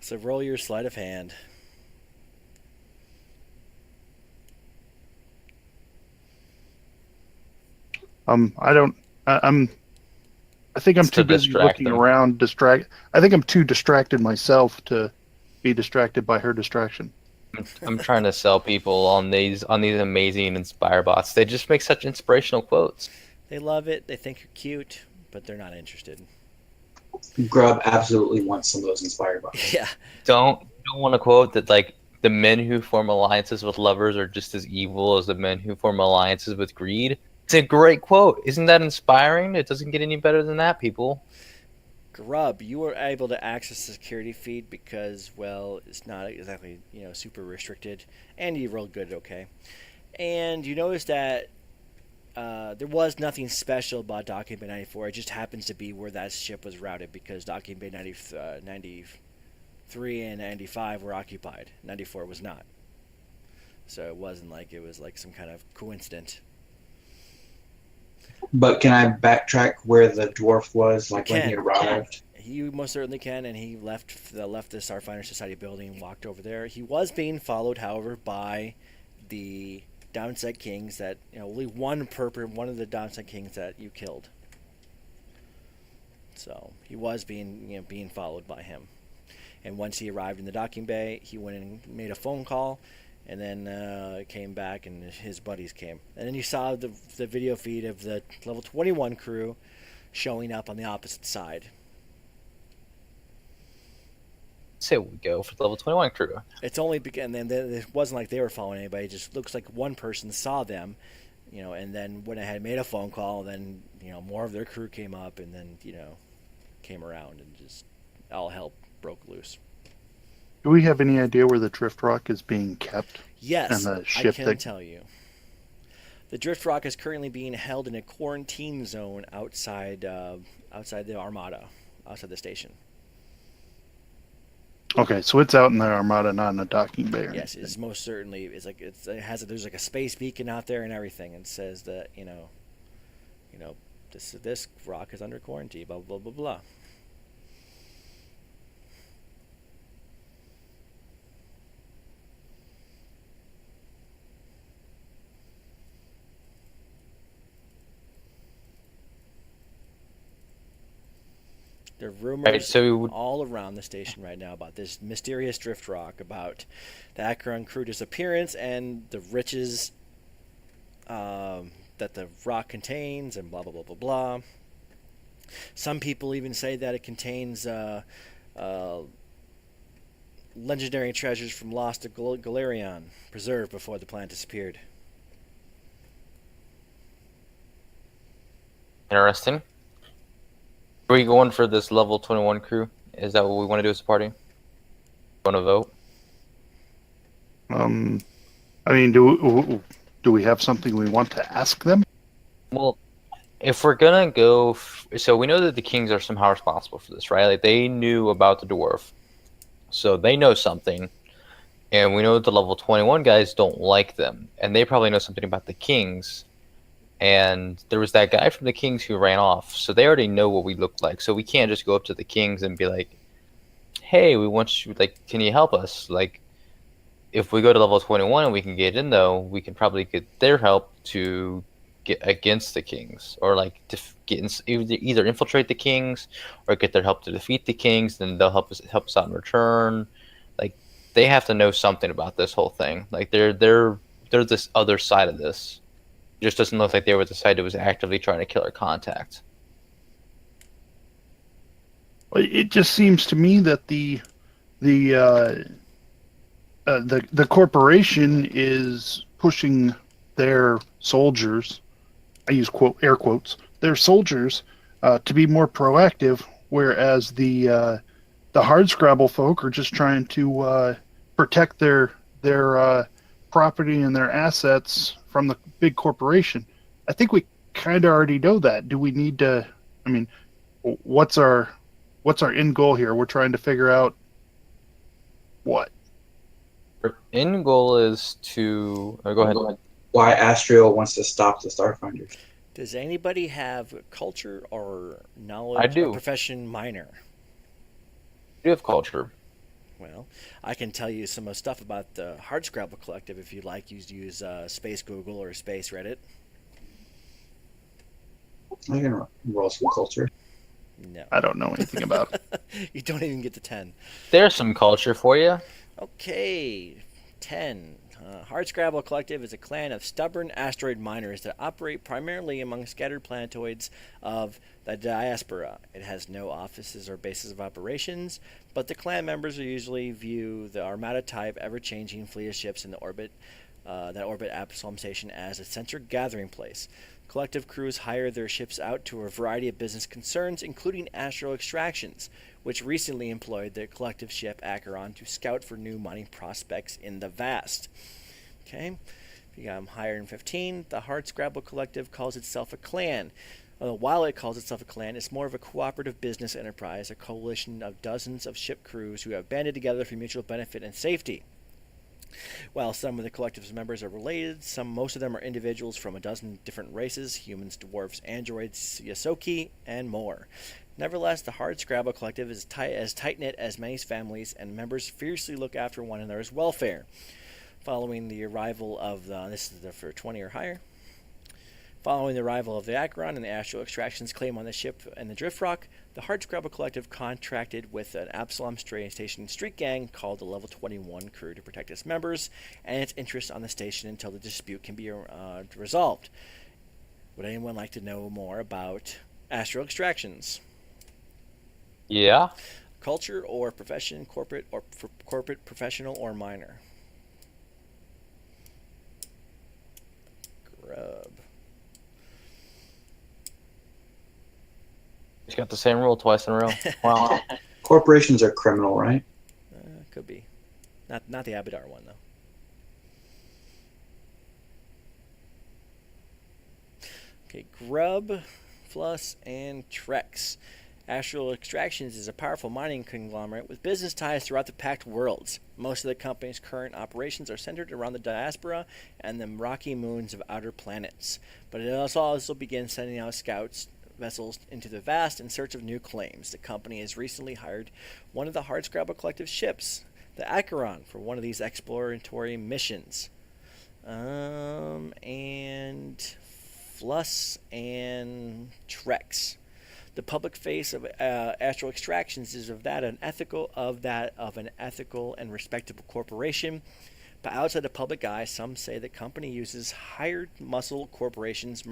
So roll your sleight of hand. I don't. I think I'm It's to too busy distract looking them. around. I think I'm too distracted myself to be distracted by her distraction. I'm trying to sell people on these amazing Inspire bots. They just make such inspirational quotes. They love it. They think you're cute, but they're not interested. Grub absolutely wants some of those inspired bots. Yeah. Don't want to quote that like the men who form alliances with lovers are just as evil as the men who form alliances with greed. It's a great quote. Isn't that inspiring? It doesn't get any better than that, people. Grub, you were able to access the security feed because, well, it's not exactly, super restricted, and you rolled good, okay. And you noticed that there was nothing special about Docking Bay 94. It just happens to be where that ship was routed because Docking Bay 93 and 95 were occupied. 94 was not. So it wasn't like it was like some kind of coincidence. But can I backtrack where the dwarf was, like when he arrived? He most certainly can, and he left the Starfinder Society building, walked over there. He was being followed, however, by the Downside Kings. That only one of the Downside Kings that you killed. So he was being followed by him. And once he arrived in the docking bay, he went and made a phone call, and then came back, and his buddies came. And then you saw the video feed of the level 21 crew showing up on the opposite side. Say we go for the level 21 crew. It's only and then it wasn't like they were following anybody. It just looks like one person saw them, and then went ahead and made a phone call. And then more of their crew came up, and then came around, and just all hell broke loose. Do we have any idea where the drift rock is being kept? Yes, And the ship I can tell you. The drift rock is currently being held in a quarantine zone outside the Armada, outside the station. Okay, so it's out in the Armada, not in a docking bay. Or Yes, it's most certainly. There's like a space beacon out there and everything, and says that this rock is under quarantine. Blah blah blah blah. There are rumors all around the station right now about this mysterious drift rock, about the Acheron crew disappearance, and the riches that the rock contains, and blah blah blah blah blah. Some people even say that it contains legendary treasures from lost Galerion, preserved before the planet disappeared. Interesting. Are we going for this level 21 crew? Is that what we want to do as a party? Want to vote? I mean, do we have something we want to ask them? Well, if we're gonna go, so we know that the kings are somehow responsible for this, right? Like they knew about the dwarf, so they know something, and we know that the level 21 guys don't like them, and they probably know something about the kings. And there was that guy from the Kings who ran off, so they already know what we look like. So we can't just go up to the Kings and be like, "Hey, we want you. Like, can you help us?" Like, if we go to level 21 and we can get in, though, we can probably get their help to get against the Kings, or like to either infiltrate the Kings or get their help to defeat the Kings. Then they'll help us out in return. Like, they have to know something about this whole thing. Like, they're this other side of this. Just doesn't look like they were the side that was actively trying to kill our contact. It just seems to me that the the corporation is pushing their soldiers. I use air quotes. Their soldiers to be more proactive, whereas the hardscrabble folk are just trying to protect their property and their assets from the big corporation. I think we kind of already know that. Do we need to? I mean, what's our end goal here? We're trying to figure out what. Our end goal is to. Oh, go ahead. Why Astriel wants to stop the Starfinders. Does anybody have culture or knowledge I do. or profession minor? We do have culture. Well, I can tell you some stuff about the Hardscrabble Collective if you'd like. You use Space Google or Space Reddit. I can roll some culture. No. I don't know anything about it. You don't even get the 10. There's some culture for you. Okay, 10. Hardscrabble Collective is a clan of stubborn asteroid miners that operate primarily among scattered planetoids of the diaspora. It has no offices or bases of operations, but the clan members usually view the Armada-type, ever-changing fleet of ships in the orbit that orbit Absalom Station as a central gathering place. Collective crews hire their ships out to a variety of business concerns, including astral extractions, which recently employed the collective ship Acheron to scout for new mining prospects in the vast. Okay, if you got them higher than 15, the Hardscrabble Collective calls itself a clan. While it calls itself a clan, it's more of a cooperative business enterprise, a coalition of dozens of ship crews who have banded together for mutual benefit and safety. While some of the collective's members are related, most of them are individuals from a dozen different races: humans, dwarves, androids, Yasoki, and more. Nevertheless, the Hardscrabble Collective is as tight-knit as many families, and members fiercely look after one another's welfare. Following the arrival of this is for 20 or higher. Following the arrival of the Acheron and the astral extractions claim on the ship and the Drift Rock, the Hardscrabble Collective contracted with an Absalom Station street gang called the Level 21 crew to protect its members and its interests on the station until the dispute can be resolved. Would anyone like to know more about astral extractions? Yeah. Culture or profession, corporate, professional, or minor? Grub. He's got the same rule twice in a row. Wow. Corporations are criminal, right? Could be. Not the Abadar one, though. Okay, Grub, Fluss, and Trex. Astral Extractions is a powerful mining conglomerate with business ties throughout the Pact Worlds. Most of the company's current operations are centered around the diaspora and the rocky moons of outer planets, but it also begins sending out scouts vessels into the vast in search of new claims. The company has recently hired one of the Hardscrabble Collective ships, the Acheron, for one of these exploratory missions. And Fluss and Trex. The public face of astral extractions is of an ethical and respectable corporation, but outside the public eye, some say the company uses hired muscle corporations.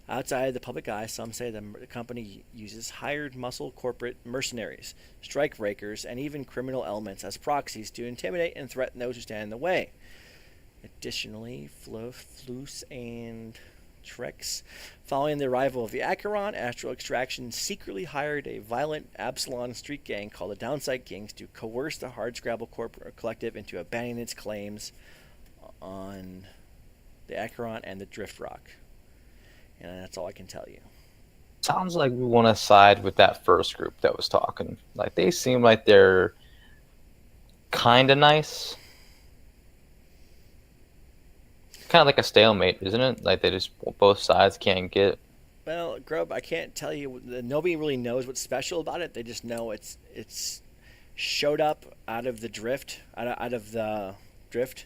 Outside the public eye, some say the company uses hired muscle corporate mercenaries, strikebreakers, and even criminal elements as proxies to intimidate and threaten those who stand in the way. Additionally, Fluss and Trex. Following the arrival of the Acheron, Astral Extraction secretly hired a violent Absalom street gang called the Downside Kings to coerce the Hardscrabble Collective into abandoning its claims on the Acheron and the Drift Rock. And that's all I can tell you. Sounds like we want to side with that first group that was talking. Like, they seem like they're kind of nice. Kind of like a stalemate, isn't it? Like, they just both sides can't get. Well, Grub, I can't tell you. Nobody really knows what's special about it. They just know it's showed up out of the drift, out of the drift.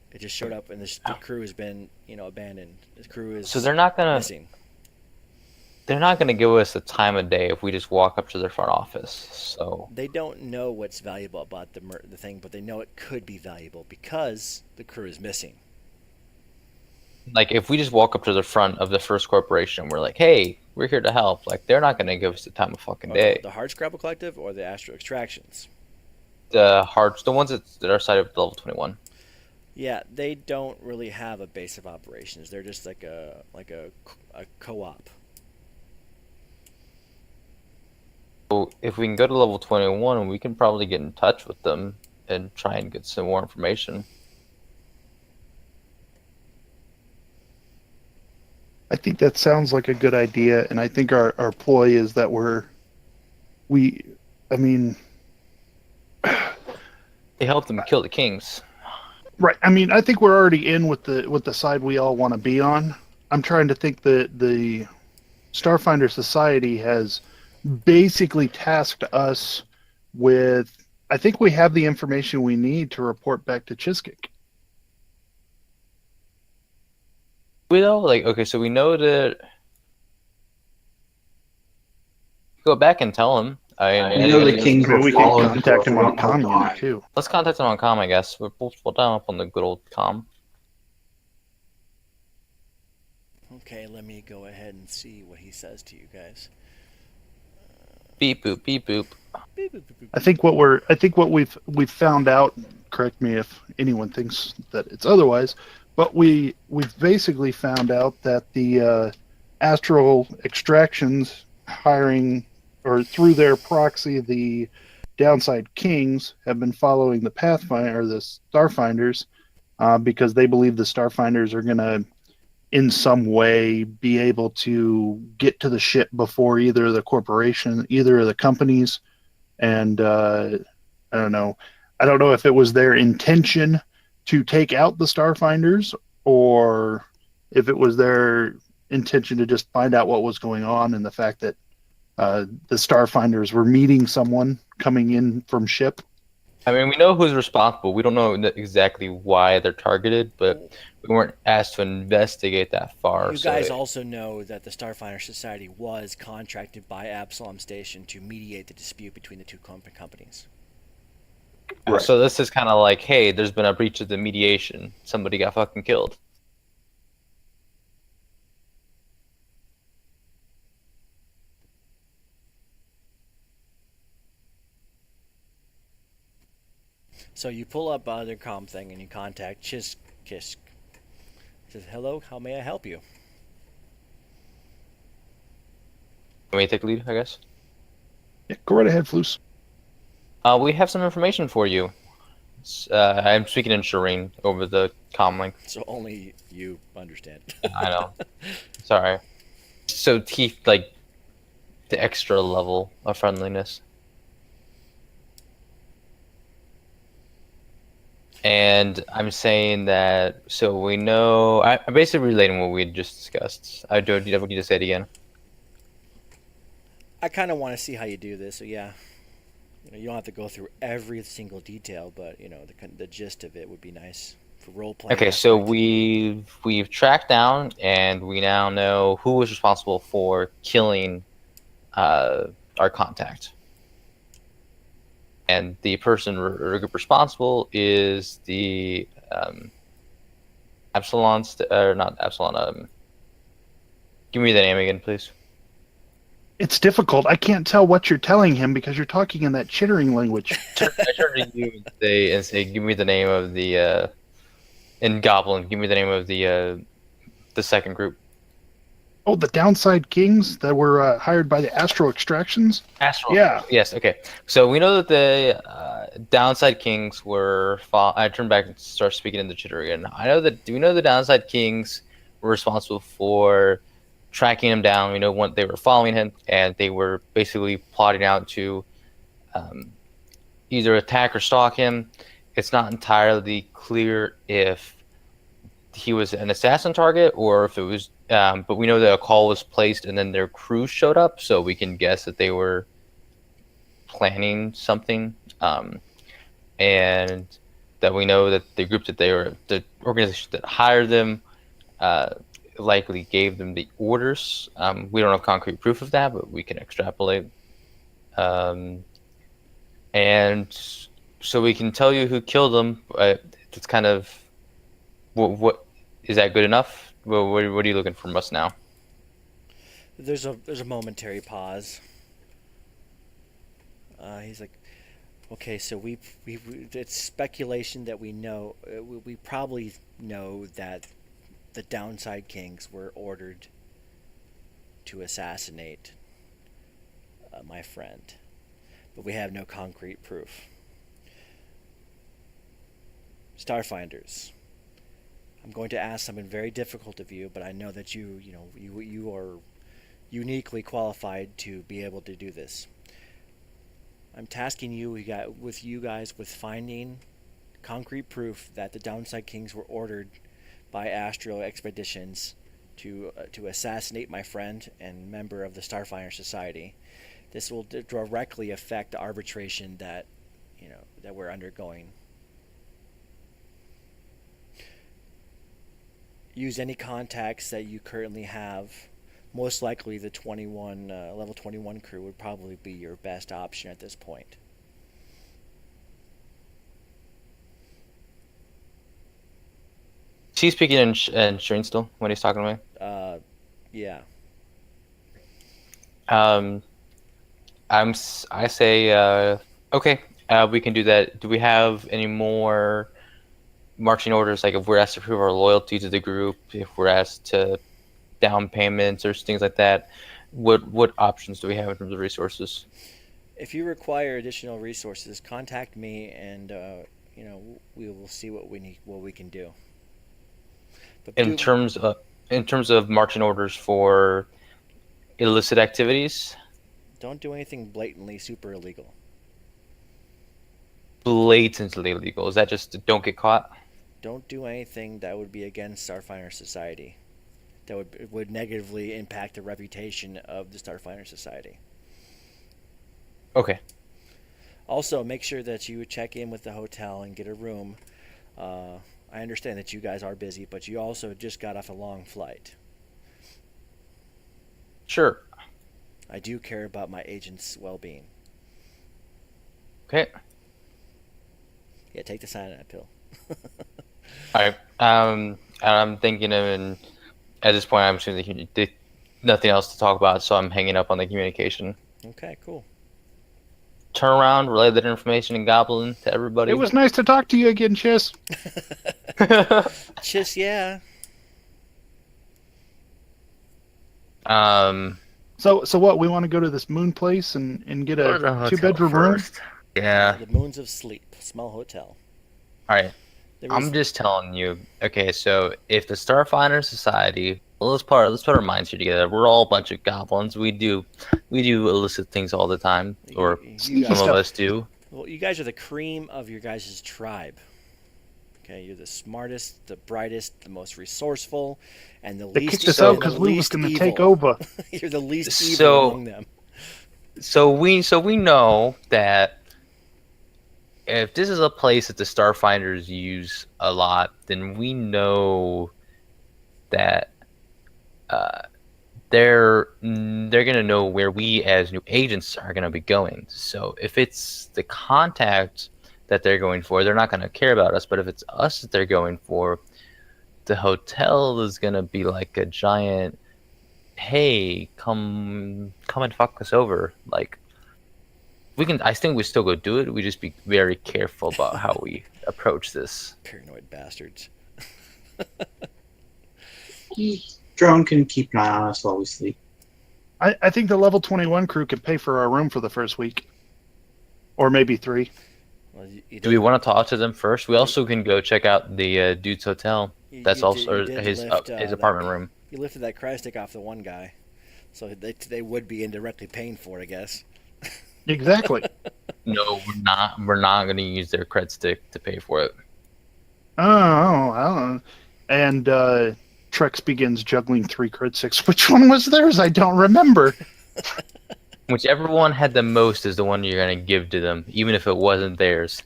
It just showed up, and the crew has been, abandoned. The crew is so they're not gonna missing. They're not gonna give us a time of day if we just walk up to their front office. So they don't know what's valuable about the thing, but they know it could be valuable because the crew is missing. Like, if we just walk up to the front of the first corporation, we're like, "Hey, we're here to help." Like, they're not gonna give us the time of fucking day. The Hardscrabble Collective or the Astro Extractions? the hearts, the ones that are cited with level 21. Yeah, they don't really have a base of operations. They're just like a co-op. So if we can go to level 21, we can probably get in touch with them and try and get some more information. I think that sounds like a good idea, and I think our ploy is that I mean, They helped them kill the kings. right. I mean, I think we're already in with the side we all want to be on. I'm trying to think that the Starfinder Society has basically tasked us with. I think we have the information we need to report back to Chiskik. We know, like, okay, so we know that. Go back and tell him. You know the kings I mean, were we can following contact for him we on don't know commune why. too. Let's contact him on comm, I guess. We'll dial up on the good old comm. Okay, let me go ahead and see what he says to you guys. Beep boop, beep boop. Beep, boop, boop, boop, I think what we've found out. Correct me if anyone thinks that it's otherwise, but we've basically found out that the astral extractions hiring or through their proxy the downside kings have been following the Pathfinder or the Starfinders because they believe the Starfinders are going to in some way be able to get to the ship before either the corporation, either of the companies, and I don't know. I don't know if it was their intention to take out the Starfinders or if it was their intention to just find out what was going on and the fact that the Starfinders were meeting someone coming in from ship. I mean, we know who's responsible. We don't know exactly why they're targeted, but we weren't asked to investigate that far. You so guys also know that the Starfinder Society was contracted by Absalom Station to mediate the dispute between the two companies. Right. So this is kind of like, hey, there's been a breach of the mediation. Somebody got fucking killed. So you pull up their comm thing and you contact Chisk. Says, hello, how may I help you? Can we take the lead, I guess? Yeah, go right ahead, Floos. We have some information for you. I'm speaking in Shireen over the comm link. So only you understand. I know. Sorry. So he, like, the extra level of friendliness. And I'm saying that, so we know, I'm basically relating what we had just discussed. I don't, you need to say it again. I kind of want to see how you do this, so yeah. You don't have to go through every single detail, but the gist of it would be nice for role playing. Okay, so we've tracked down, and we now know who was responsible for killing our contact. And the person or group responsible is the Absalon, or not Absalon. Give me the name again, please. It's difficult. I can't tell what you're telling him because you're talking in that chittering language. I turn to you and say, give me the name of the in Goblin. Give me the name of the second group. Oh, the downside kings that were hired by the Astro Extractions? Astral. Yeah. Yes. Okay. So we know that the downside kings were. I turn back and start speaking in the chitter again. Do we know the downside kings were responsible for tracking him down? We know they were following him, and they were basically plotting out to either attack or stalk him. It's not entirely clear if he was an assassin target or if it was. But we know that a call was placed and then their crew showed up, so we can guess that they were planning something. And that we know that the group that the organization that hired them, likely gave them the orders. We don't have concrete proof of that, but we can extrapolate. And so we can tell you who killed them. It's kind of what is that good enough? What are you looking from us now? There's a momentary pause. He's like, Okay, so it's speculation that we know. We probably know that the Downside Kings were ordered to assassinate my friend, but we have no concrete proof. Starfinders, I'm going to ask something very difficult of you, but I know that you are uniquely qualified to be able to do this. I'm tasking you guys with finding concrete proof that the Downside Kings were ordered by Astro Expeditions to assassinate my friend and member of the Starfinder Society. This will directly affect the arbitration that we're undergoing. Use any contacts that you currently have. Most likely, the level 21 crew would probably be your best option at this point. Is he speaking in Shireen still when he's talking to me? Yeah. I say, okay, we can do that. Do we have any more marching orders? Like if we're asked to prove our loyalty to the group, if we're asked to down payments or things like that, what options do we have in terms of resources? If you require additional resources, contact me, and we will see what we can do. But In terms of marching orders for illicit activities, don't do anything blatantly super illegal. blatantly illegal. Is that just don't get caught? Don't do anything that would be against Starfinder Society. That would negatively impact the reputation of the Starfinder Society. Okay. Also, make sure that you check in with the hotel and get a room. I understand that you guys are busy, but you also just got off a long flight. Sure. I do care about my agent's well-being. Okay. Yeah, take the cyanide pill. All right. I'm thinking of, and at this point, I'm assuming nothing else to talk about, so I'm hanging up on the communication. Okay, cool. Turn around, relay that information in Goblin to everybody. It was nice to talk to you again, Chiss. Chiss, yeah. So what? We want to go to this moon place and get a 2-bedroom room? Yeah. The Moons of Sleep, small hotel. All right. I'm just telling you. Okay, so if the Starfinder Society, let's put our minds here together. We're all a bunch of goblins. We do illicit things all the time, or You some guys, of us do. well, you guys are the cream of your guys' tribe. Okay, you're the smartest, the brightest, the most resourceful, and the They least. kicked us out because we was going to take over. You're the least evil among them. So we know that if this is a place that the Starfinders use a lot, then we know that they're gonna know where we as new agents are gonna be going. So if it's the contact that they're going for, they're not gonna care about us. But if it's us that they're going for, the hotel is gonna be like a giant, hey, come and fuck us over. Like I think we still go do it. We just be very careful about how we approach this. Paranoid bastards. Drone can keep an eye on us while we sleep. I think the level 21 crew can pay for our room for the first week. Or maybe 3. Well, Do we want to talk to them first? We also can go check out the dude's hotel. That's also his apartment room. You lifted that cry stick off the one guy, so they would be indirectly paying for it, I guess. Exactly. No, we're not. We're not going to use their cred stick to pay for it. Oh, I don't know. And Trex begins juggling 3 crit sticks. Which one was theirs? I don't remember. Whichever one had the most is the one you're going to give to them, even if it wasn't theirs.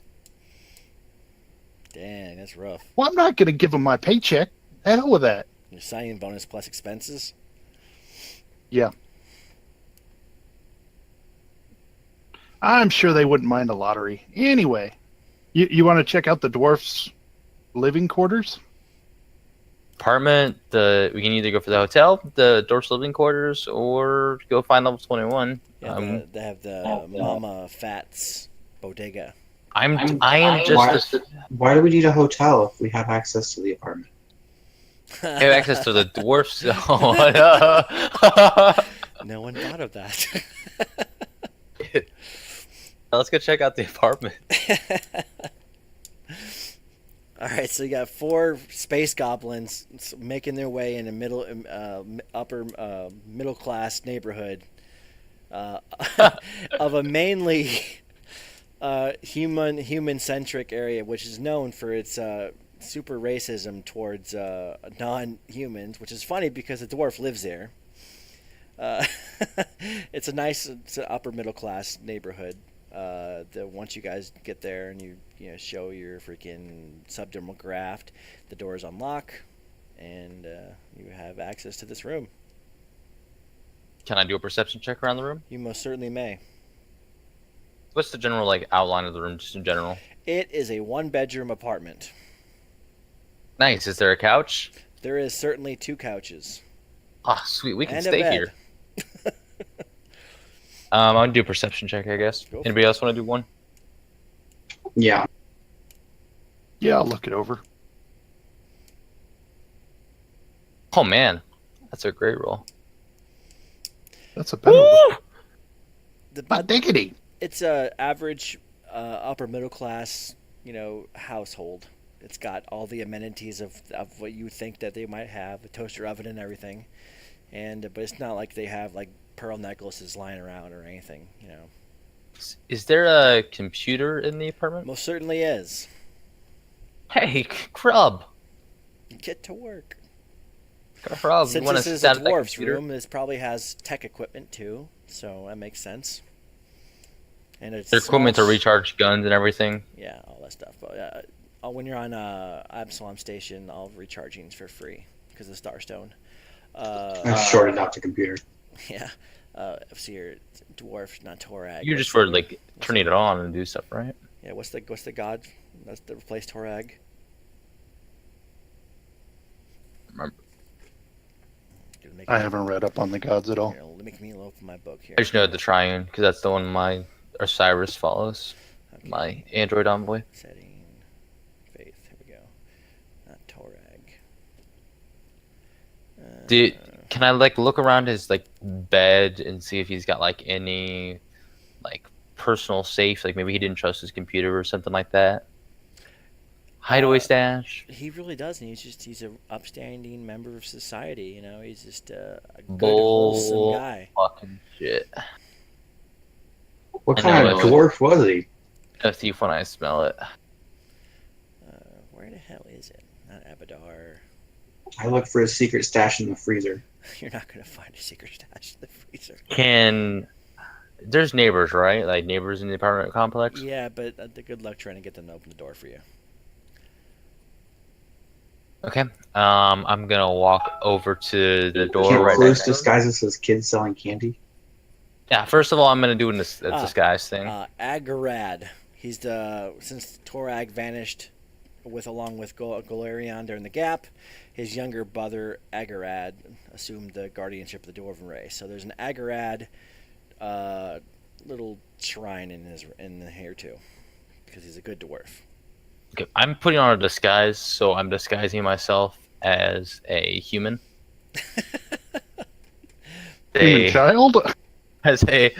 Dang, that's rough. Well, I'm not going to give them my paycheck. The hell with that. Your signing bonus plus expenses? Yeah. I'm sure they wouldn't mind a lottery. Anyway, you want to check out the dwarf's living quarters? Apartment, we can either go for the hotel, the dwarf's living quarters, or go find level 21. Yeah, they have the Mama Fats bodega. I am just Why do we need a hotel if we have access to the apartment? have access to the dwarfs. No one thought of that. Let's go check out the apartment. All right, so you got 4 space goblins making their way in a upper middle class neighborhood of a mainly human centric area, which is known for its super racism towards non-humans, which is funny because the dwarf lives there. It's an upper middle class neighborhood. Once you guys get there and you show your freaking subdermal graft, the doors unlock, and you have access to this room. Can I do a perception check around the room? You most certainly may. What's the general like outline of the room, just in general? It is a 1-bedroom apartment. Nice. Is there a couch? There is certainly 2 couches. Oh, sweet. We can And a stay bed. here. I'm gonna do a perception check, I guess. Go for Anybody else want to do one? Yeah. Yeah, I'll look it over. Oh man, that's a great roll. That's a better one. The Hot diggity. It's a average upper middle class, household. It's got all the amenities of what you would think that they might have, a toaster oven and everything, but it's not like they have like pearl necklaces lying around or anything. Is there a computer in the apartment? Most certainly is. Hey, Grub. Get to work. Grub, you Since want this to is stand a at that dwarf's computer? room, this probably has tech equipment too, so that makes sense. And it's Their equipment to small- recharge guns and everything. Yeah, all that stuff. But when you're on Absalom Station, all recharging's for free because of Starstone. I've shorted out the computer. Yeah. So you're dwarf, not Torag. You What's just were the- like turning it on and do stuff, right? Yeah. What's the god that's to replace Torag? Remember. I haven't read up on the gods at all. Here, let me open my book here. I just know the Triune because that's the one my Osiris follows. Okay. My android envoy. Setting faith. Here we go. Not Torag. Can I like look around his like bed and see if he's got like any like personal safe? Like maybe he didn't trust his computer or something like that. Hideaway stash. He really doesn't. He's an upstanding member of society. He's just a good, Bull wholesome guy. fucking shit. What I kind know of it. dwarf was he? A thief when I smell it. Where the hell is it? Not Abadar. I looked for his secret stash in the freezer. You're not gonna find a secret stash in the freezer. There's neighbors, right? Like neighbors in the apartment complex? Yeah, but good luck trying to get them to open the door for you. Okay. I'm gonna walk over to the door Can't right Close next to him. disguises as kids selling candy. Yeah, first of all, I'm gonna do a disguise thing. Agarad. He's since Torag vanished along with Golarion during the gap, his younger brother Agarad assumed the guardianship of the Dwarven race. So there's an Agarad little shrine in here too, because he's a good dwarf. Okay, I'm putting on a disguise, so I'm disguising myself as a human. Human child? As a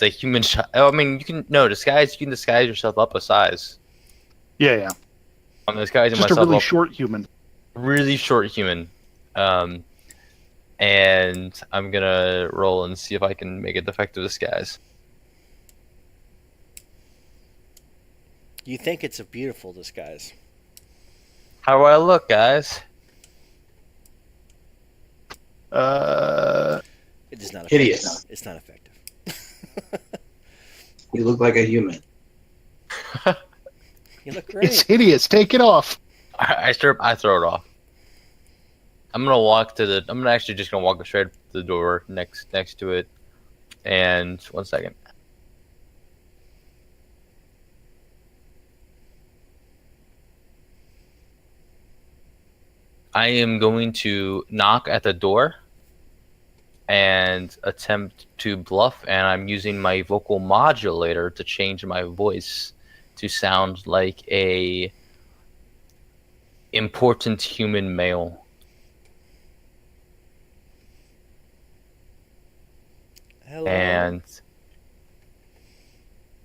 human child. I mean, you can disguise yourself up a size. Yeah. I'm disguising Just a myself really up, short human. really short human. And I'm gonna roll and see if I can make a defective disguise. You think it's a beautiful disguise. How do I look, guys? It is not Hideous. effective. It's not effective. You look like a human. You look great. It's hideous. Take it off. I throw it off. I'm actually just gonna walk straight to the door next to it. And 1 second. I am going to knock at the door and attempt to bluff, and I'm using my vocal modulator to change my voice to sound like a important human male. Hello. And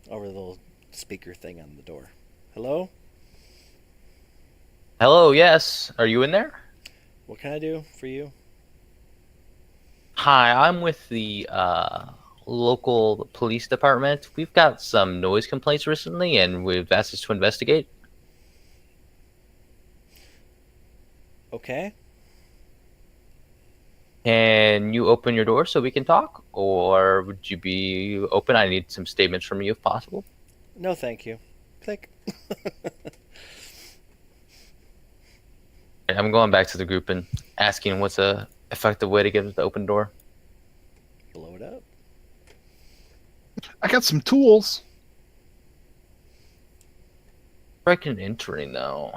Over the little speaker thing on the door. Hello? hello, yes, are you in there? What can I do for you? Hi, I'm with the local police department. We've got some noise complaints recently, and we've asked us to investigate. Okay. Can you open your door so we can talk? Or would you be open? I need some statements from you if possible. No, thank you. Click. I'm going back to the group and asking what's a effective way to get the open door. Blow it up. I got some tools. Breaking and entering though.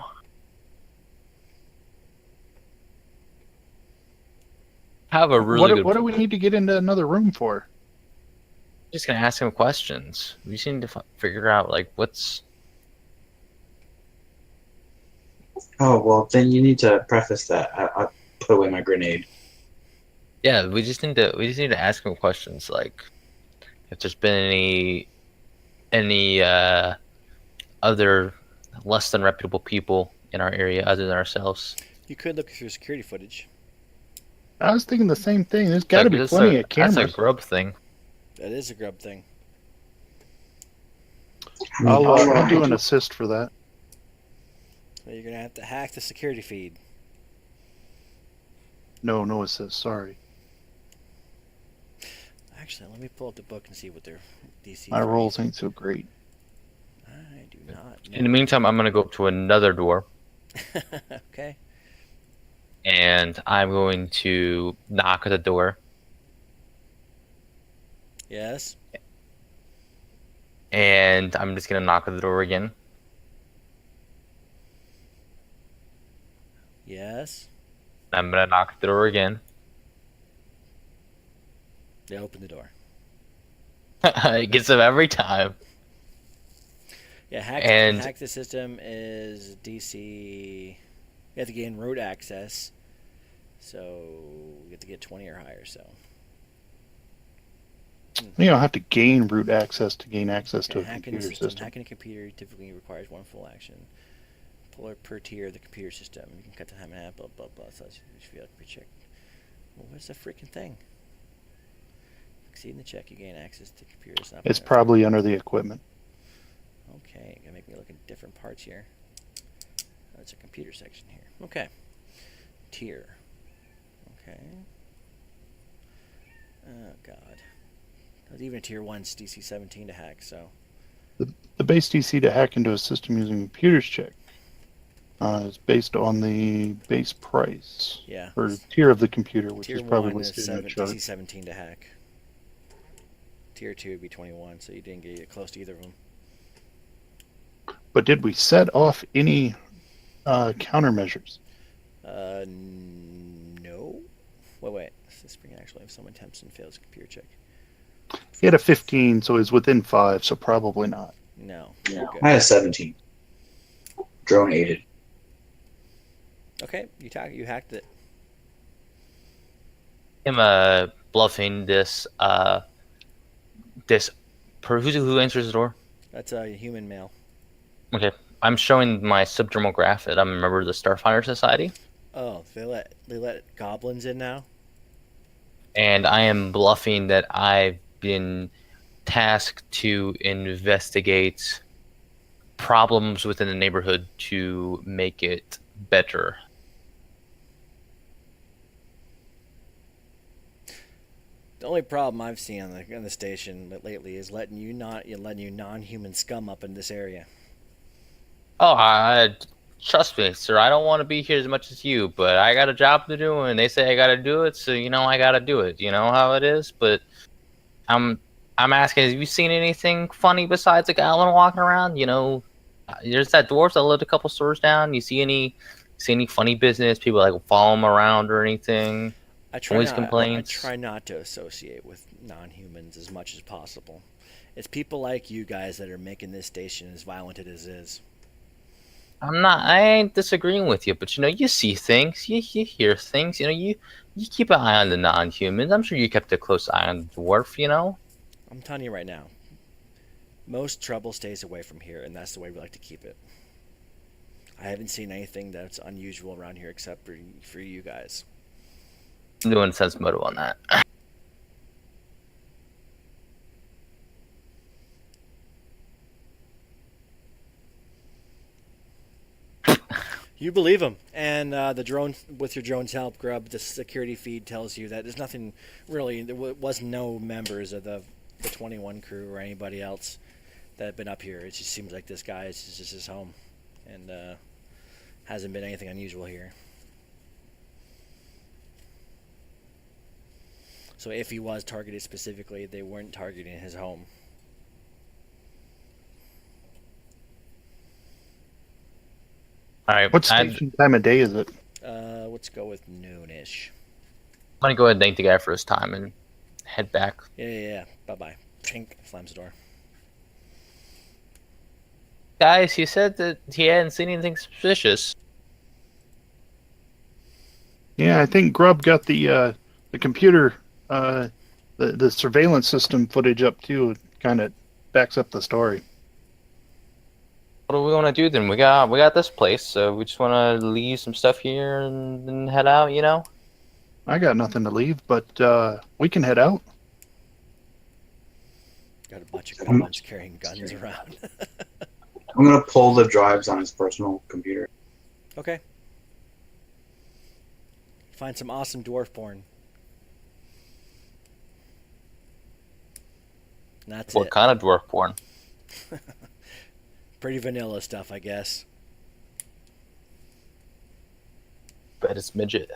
Have a really good. What do we need to get into another room for? Just gonna ask him questions. We just need to figure out like what's. Oh well, then you need to preface that. I put away my grenade. Yeah, we just need to ask him questions like if there's been any other less than reputable people in our area other than ourselves. You could look through security footage. I was thinking the same thing. There's got to be That's plenty of cameras. That's a grub thing. That is a grub thing. I'll do an assist for that. So you're going to have to hack the security feed. No assist. Sorry. Actually, let me pull up the book and see what their DC My is. rolls ain't so great. I do not know. In the meantime, I'm gonna go up to another door Okay. and I'm going to knock at the door. Yes. And I'm just gonna knock at the door again. Yes. I'm gonna knock at the door again. They open the door. It gets them every time. Yeah, hack the system is DC. You have to gain road access. So you have to get 20 or higher. So You don't have to gain root access to gain access to a hacking the computer system. system. Hacking a computer typically requires one full action. Pull per tier of the computer system. You can cut the time in half. Blah blah blah. So you should be able to check. Well, what's the freaking thing? Succeed in the check, you gain access to computers. It's probably under the equipment. Okay, gonna make me look at different parts here. That's a computer section here. Okay. Tier. Okay. Oh god. Even a tier 1's DC 17 to hack, so. The base DC to hack into a system using computers check is based on the base price. Yeah. Or tier of the computer, which Tier is probably 1 is listed in the chart. DC 17 to hack. Tier 2 would be 21, so you didn't get close to either of them. But did we set off any countermeasures? No. Wait. This spring actually, if someone attempts and fails a computer check. He had a 15, so he's within 5, so probably not. No. I had a 17. Drone aided. Okay, you hacked it. I'm bluffing this who answers the door? That's a human male. Okay. I'm showing my subdermal graph that I'm a member of the Starfinder Society. Oh, they let goblins in now? And I am bluffing that I've been tasked to investigate problems within the neighborhood to make it better. The only problem I've seen on the station lately is letting you non-human scum up in this area. Oh, trust me, sir. I don't want to be here as much as you, but I got a job to do, and they say I got to do it, so I got to do it. You know how it is. But I'm asking, have you seen anything funny besides a goblin walking around? There's that dwarf that lived a couple stores down. You see any funny business? People like follow him around or anything? Always complaints. I try not to associate with non-humans as much as possible. It's people like you guys that are making this station as violent as it is. I ain't disagreeing with you, but you see things, you hear things, you keep an eye on the non-humans. I'm sure you kept a close eye on the dwarf. I'm telling you right now, most trouble stays away from here, and that's the way we like to keep it. I haven't seen anything that's unusual around here except for you guys. I'm doing sense moto on that. You believe him, and the drone with your drone's help, Grub. The security feed tells you that there's nothing really. There was no members of the 21 crew or anybody else that had been up here. It just seems like this guy is just his home, and hasn't been anything unusual here. So if he was targeted specifically, they weren't targeting his home. All right, What I'm station time of day is it? Let's go with noonish. gonna go ahead and thank the guy for his time and head back. Yeah. Bye-bye. Chink. Slams the door. Guys, he said that he hadn't seen anything suspicious. Yeah, I think Grub got the computer, the surveillance system footage up too. It kind of backs up the story. What do we want to do then? We got this place, so we just want to leave some stuff here and then head out. I got nothing to leave, but we can head out. Got a bunch of goblins carrying guns around. I'm gonna pull the drives on his personal computer. Okay. Find some awesome dwarf porn. And that's What it. kind of dwarf porn? Pretty vanilla stuff, I guess. Bet it's midget.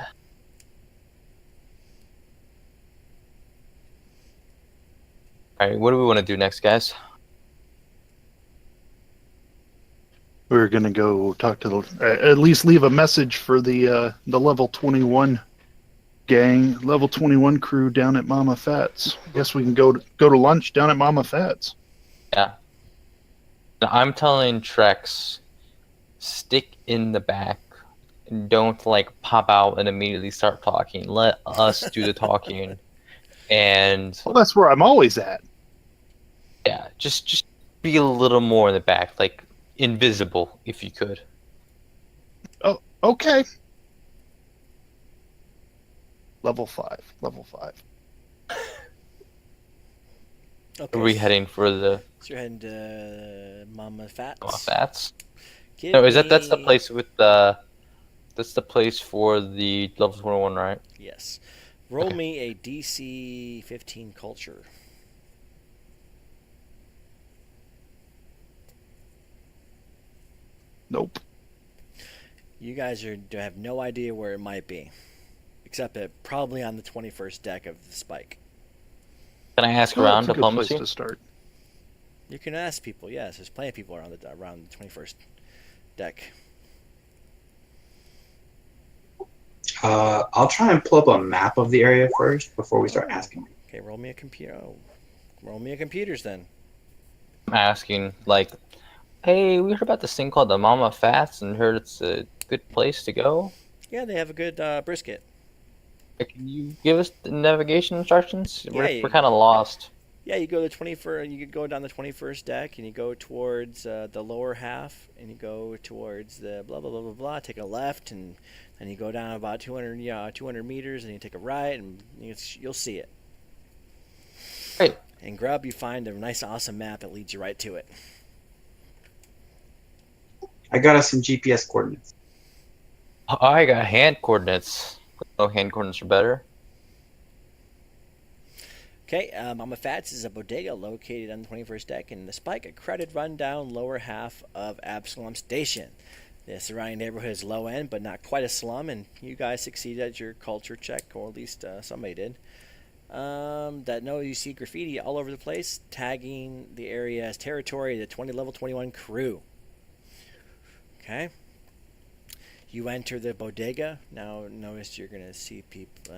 All right, what do we want to do next, guys? We're gonna go talk to at least leave a message for the level 21 gang, level 21 crew down at Mama Fat's. Guess we can go to lunch down at Mama Fat's. Yeah. I'm telling Trex, stick in the back and don't pop out and immediately start talking. Let us do the talking. And Well, that's where I'm always at. yeah, just be a little more in the back, invisible if you could. Oh, okay. Level 5. Okay. Are we heading for the So you're heading to Mama Fats? Fats? Give No, that's the me- place with that's the place for the level 21, right? Yes. Roll Okay. me a DC 15 culture. Nope. You guys have no idea where it might be, except that probably on the 21st deck of the Spike. Can I ask Well, around that's a good place diplomacy? to start. You can ask people. Yes, there's plenty of people around the 21st deck. I'll try and pull up a map of the area first before we start asking. Okay, roll me a computer. Oh, roll me a computers then. I'm asking, hey, we heard about this thing called the Mama Fats and heard it's a good place to go. Yeah, they have a good brisket. Can you give us the navigation instructions? Yeah, We're kind of lost. Yeah, you go to the 21st. You could go down the 21st deck, and you go towards the lower half, and you go towards the blah blah blah blah blah. Take a left, and you go down about 200 meters, and you take a right, and you'll see it. Great. And Grub, you find a nice, awesome map that leads you right to it. I got us some GPS coordinates. I got hand coordinates. Oh, hand coordinates are better. Okay, Mama Fats is a bodega located on the 21st deck in the Spike, a crowded, rundown lower half of Absalom Station. The surrounding neighborhood is low end, but not quite a slum, and you guys succeeded at your culture check, or at least somebody did. You see graffiti all over the place, tagging the area as territory of the level 21 crew. Okay. You enter the bodega. Now, notice you're going to see people.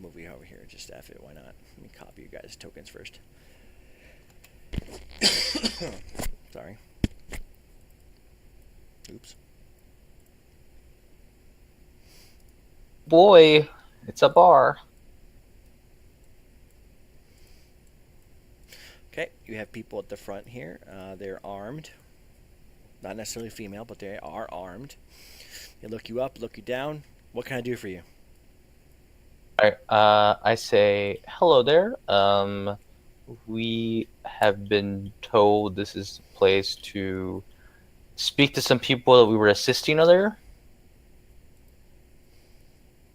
Move you over here. Just F it. Why not? Let me copy you guys' tokens first. Sorry. Oops. Boy, it's a bar. Okay, you have people at the front here. They're armed. Not necessarily female, but they are armed. They look you up, look you down. What can I do for you? Alright, I say, hello there. We have been told this is the place to speak to some people that we were assisting earlier.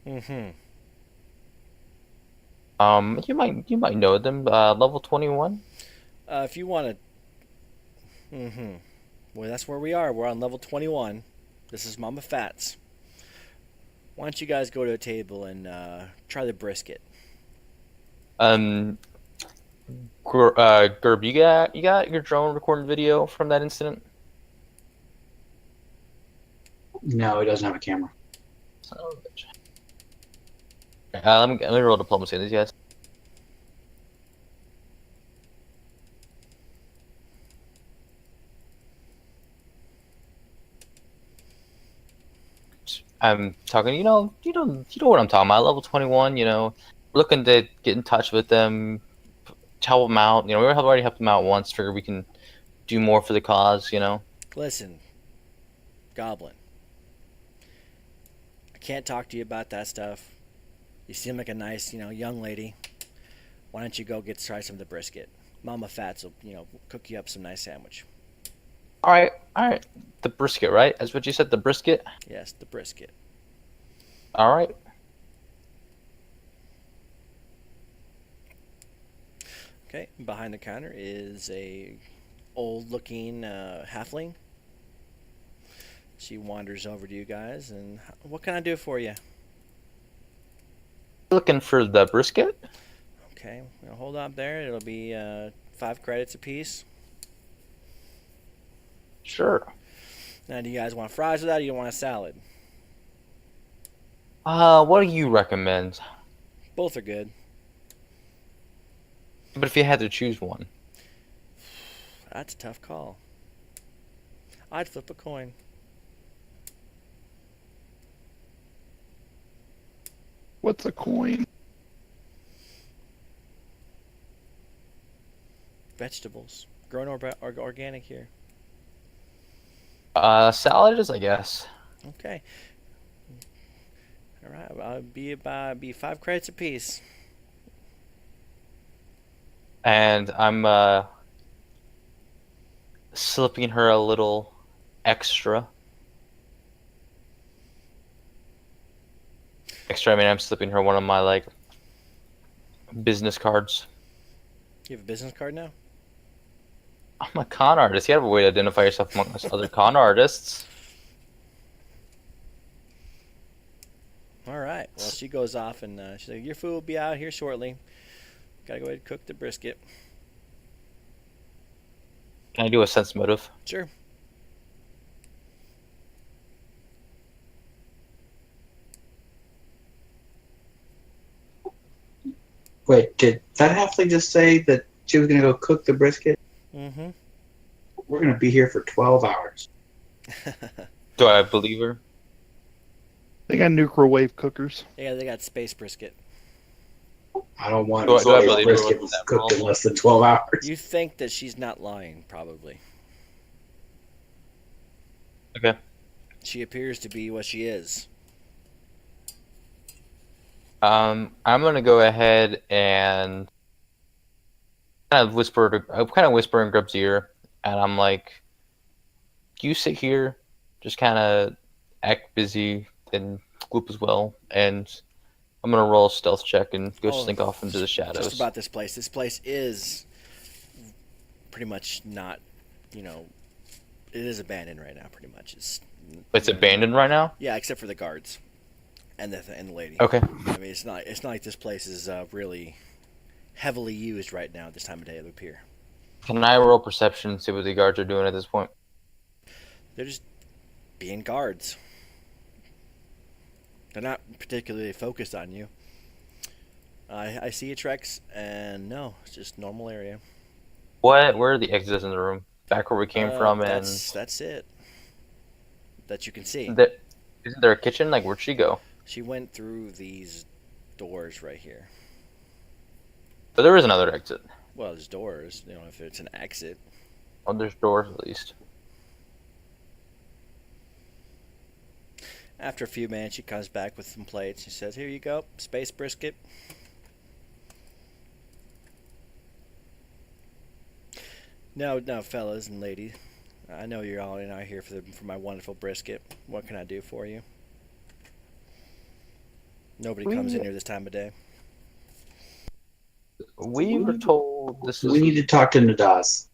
Mm-hmm. You might know them. Level 21. If you want to... Mm-hmm. Well, that's where we are. We're on level 21. This is Mama Fats. Why don't you guys go to a table and try the brisket? Gerb, you got your drone recording video from that incident? No, he doesn't have a camera. Son of a bitch. Let me roll diplomacy on these guys. I'm talking, you know what I'm talking about. Level 21, looking to get in touch with them, help them out. We have already helped them out once. Figure we can do more for the cause. Listen, Goblin. I can't talk to you about that stuff. You seem like a nice, young lady. Why don't you go try some of the brisket? Mama Fats will, cook you up some nice sandwich. All right. The brisket, right? That's what you said. The brisket. Yes, the brisket. All right. Okay, behind the counter is a old-looking halfling. She wanders over to you guys, and what can I do for you? Looking for the brisket. Okay, hold up there. It'll be 5 credits apiece. Sure. Now, do you guys want fries with that, or do you want a salad? What do you recommend? Both are good. But if you had to choose one. That's a tough call. I'd flip a coin. What's a coin? Vegetables. Grown or organic here. Salad is, I guess. Okay. All right. I'll be 5 credits apiece. And I'm slipping her a little extra. I mean, I'm slipping her one of my business cards. You have a business card now? I'm a con artist. You have a way to identify yourself amongst other con artists. All right. Well, she goes off and she's like, "Your food will be out here shortly. Gotta go ahead and cook the brisket." Can I do a sense motive? Sure. Wait, did that halfling just say that she was going to go cook the brisket? Mm-hmm. We're going to be here for 12 hours. Do I believe her? They got microwave cookers. Yeah, they got space brisket. I don't want Do I space believe her brisket with that cooked in roll? less than 12 hours. You think that she's not lying, probably. Okay. She appears to be what she is. I'm gonna go ahead and kind of whisper in Grub's ear, and I'm like, "You sit here, just kind of act busy, and Gloop as well, and I'm gonna roll a stealth check and go slink off into the shadows." Just about this place. This place is pretty much not, it is abandoned right now, pretty much. It's abandoned right now. Yeah, except for the guards and the lady. Okay. I mean, it's not like this place is really heavily used right now at this time of day. It would appear. Can I roll perception and see what the guards are doing at this point? They're just being guards. They're not particularly focused on you. I see you, Trex, and no, it's just normal area. Where are the exits in the room? Back where we came from, and That's it. That you can see. isn't there a kitchen? Like, where'd she go? She went through these doors right here. But there is another exit. Well, there's doors. You know, if it's an exit. Oh, there's doors at least. After a few minutes, she comes back with some plates. She says, "Here you go, space brisket." Now, fellas and ladies, I know you're all in out here for my wonderful brisket. What can I do for you? Nobody comes in here this time of day. We were told this is. We need to talk to Nadas.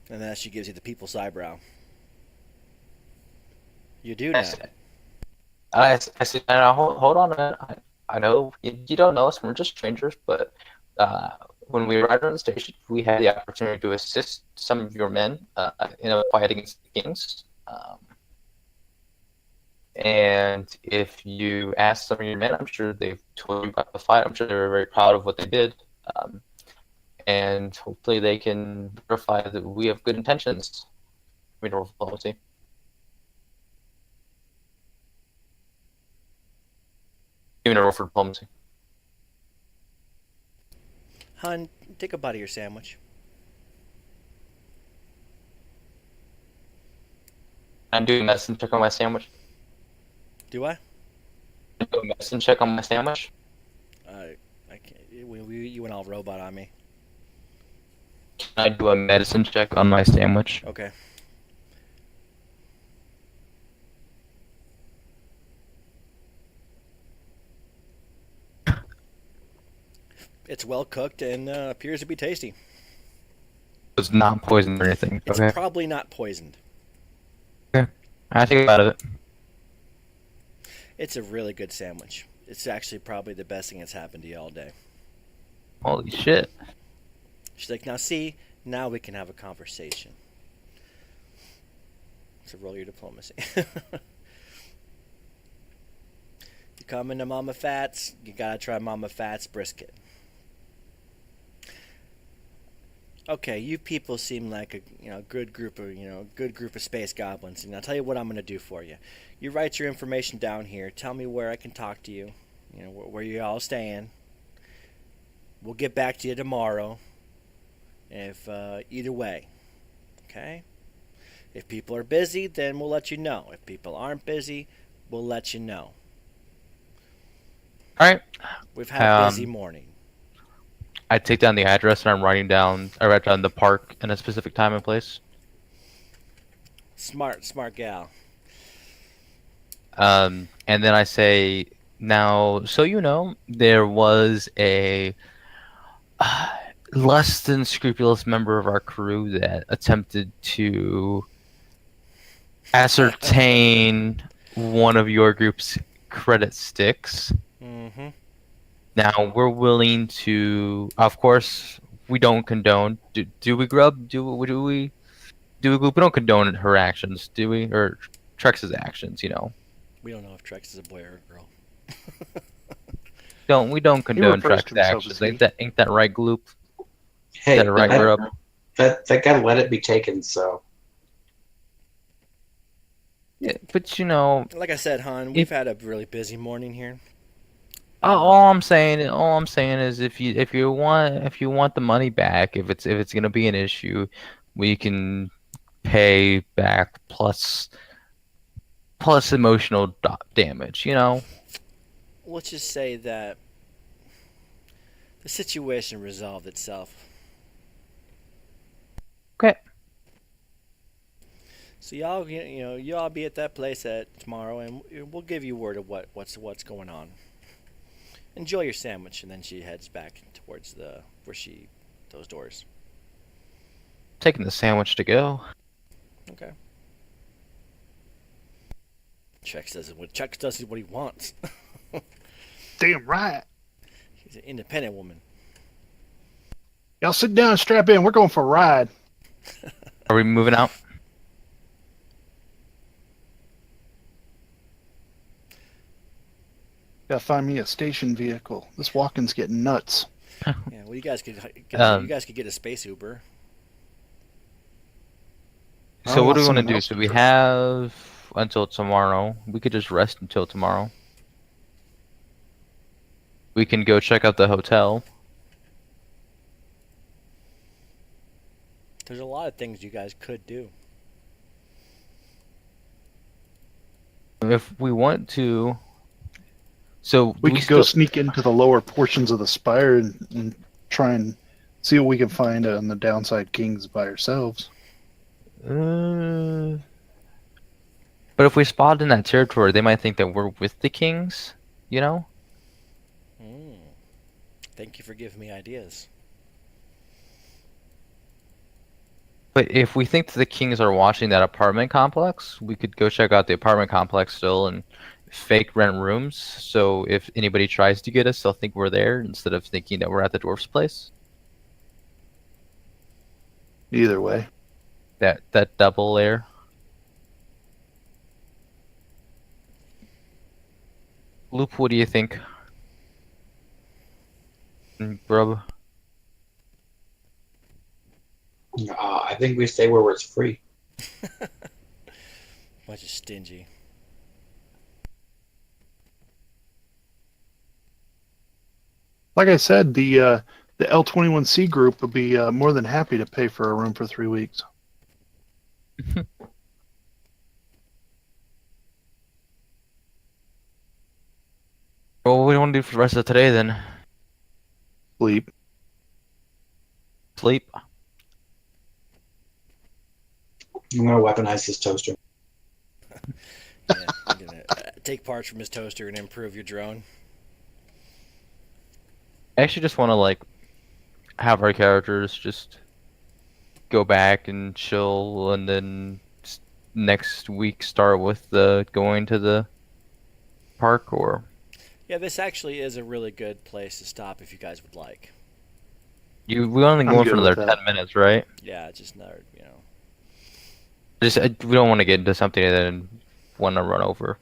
And then she gives you the people's eyebrow. You do now. I said, now, hold on a minute. I know you don't know us. We're just strangers, but when we arrived on the station, we had the opportunity to assist some of your men in a fight against the kings. And if you ask some of your men, I'm sure they've told you about the fight. I'm sure they were very proud of what they did. And hopefully they can verify that we have good intentions. We don't diplomacy. Even a roll for diplomacy. Hun, take a bite of your sandwich. I'm doing a medicine check on my sandwich. Do I? Do a medicine check on my sandwich. I can't. You went all robot on me. Can I do a medicine check on my sandwich? Okay. It's well cooked and appears to be tasty. It's not poisoned or anything. It's Okay. probably not poisoned. I think about it. It's a really good sandwich. It's actually probably the best thing that's happened to you all day. Holy shit. She's like, now we can have a conversation. So roll your diplomacy. You come into Mama Fat's, you gotta try Mama Fat's brisket. Okay, you people seem like a good group of space goblins. And I'll tell you what I'm gonna do for you. You write your information down here. Tell me where I can talk to you. You know where you all staying. We'll get back to you tomorrow. If either way, okay. If people are busy, then we'll let you know. If people aren't busy, we'll let you know. All right. We've had a busy morning. I take down the address and I write down the park and a specific time and place. Smart gal. And then I say, now, so you know, there was a less than scrupulous member of our crew that attempted to ascertain one of your group's credit sticks. Mm-hmm. Now, we're willing to, of course, we don't condone. Do we, Grub? Do we? We don't condone her actions, do we? Or Trex's actions, you know. We don't know if Trex is a boy or a girl. We don't condone refers to Trex's himself as actions. he. Ain't that right, Gloop? Hey, Is that right, Grub? that guy let it be taken. So Yeah, but you know, Like I said, hon, we've had a really busy morning here. all I'm saying is if you want the money back, if it's gonna be an issue, we can pay back plus emotional damage. You know. Let's just say that the situation resolved itself. Okay. So you all be at that place tomorrow, and we'll give you word of what's going on. Enjoy your sandwich, and then she heads back towards those doors. Taking the sandwich to go. Okay. Chex does what he wants. Damn right. She's an independent woman. Y'all sit down and strap in. We're going for a ride. Are we moving out? Gotta find me a station vehicle. This walking's getting nuts. Yeah, well, you guys could Um, get a space Uber. I so what want do we want to someone do? else So to we drive. have until tomorrow. We could just rest until tomorrow. We can go check out the hotel. There's a lot of things you guys could do. If we want to. So We do we could go still. sneak into the lower portions of the spire and try and see what we can find on the downside kings by ourselves. Uh, but if we spot in that territory, they might think that we're with the kings, you know? Mm. Thank you for giving me ideas. But if we think that the kings are watching that apartment complex, we could go check out the apartment complex still and fake rent rooms. So if anybody tries to get us, they'll think we're there instead of thinking that we're at the dwarf's place. Either way. That double layer. Loop, what do you think? Grub? I think we stay where it's free. Bunch of stingy. Like I said, the L21C group would be more than happy to pay for a room for 3 weeks. Well, what do you want to do for the rest of today then? Sleep. Sleep? I'm gonna weaponize this toaster. Yeah, you're gonna take parts from his toaster and improve your drone. I actually just want to like have our characters just go back and chill, and then next week start with the going to the park. Or Yeah, this actually is a really good place to stop if you guys would like. we only I'm going good for with another that. 10 minutes, right? Yeah, it's just another, you know. We don't want to get into something and then want to run over.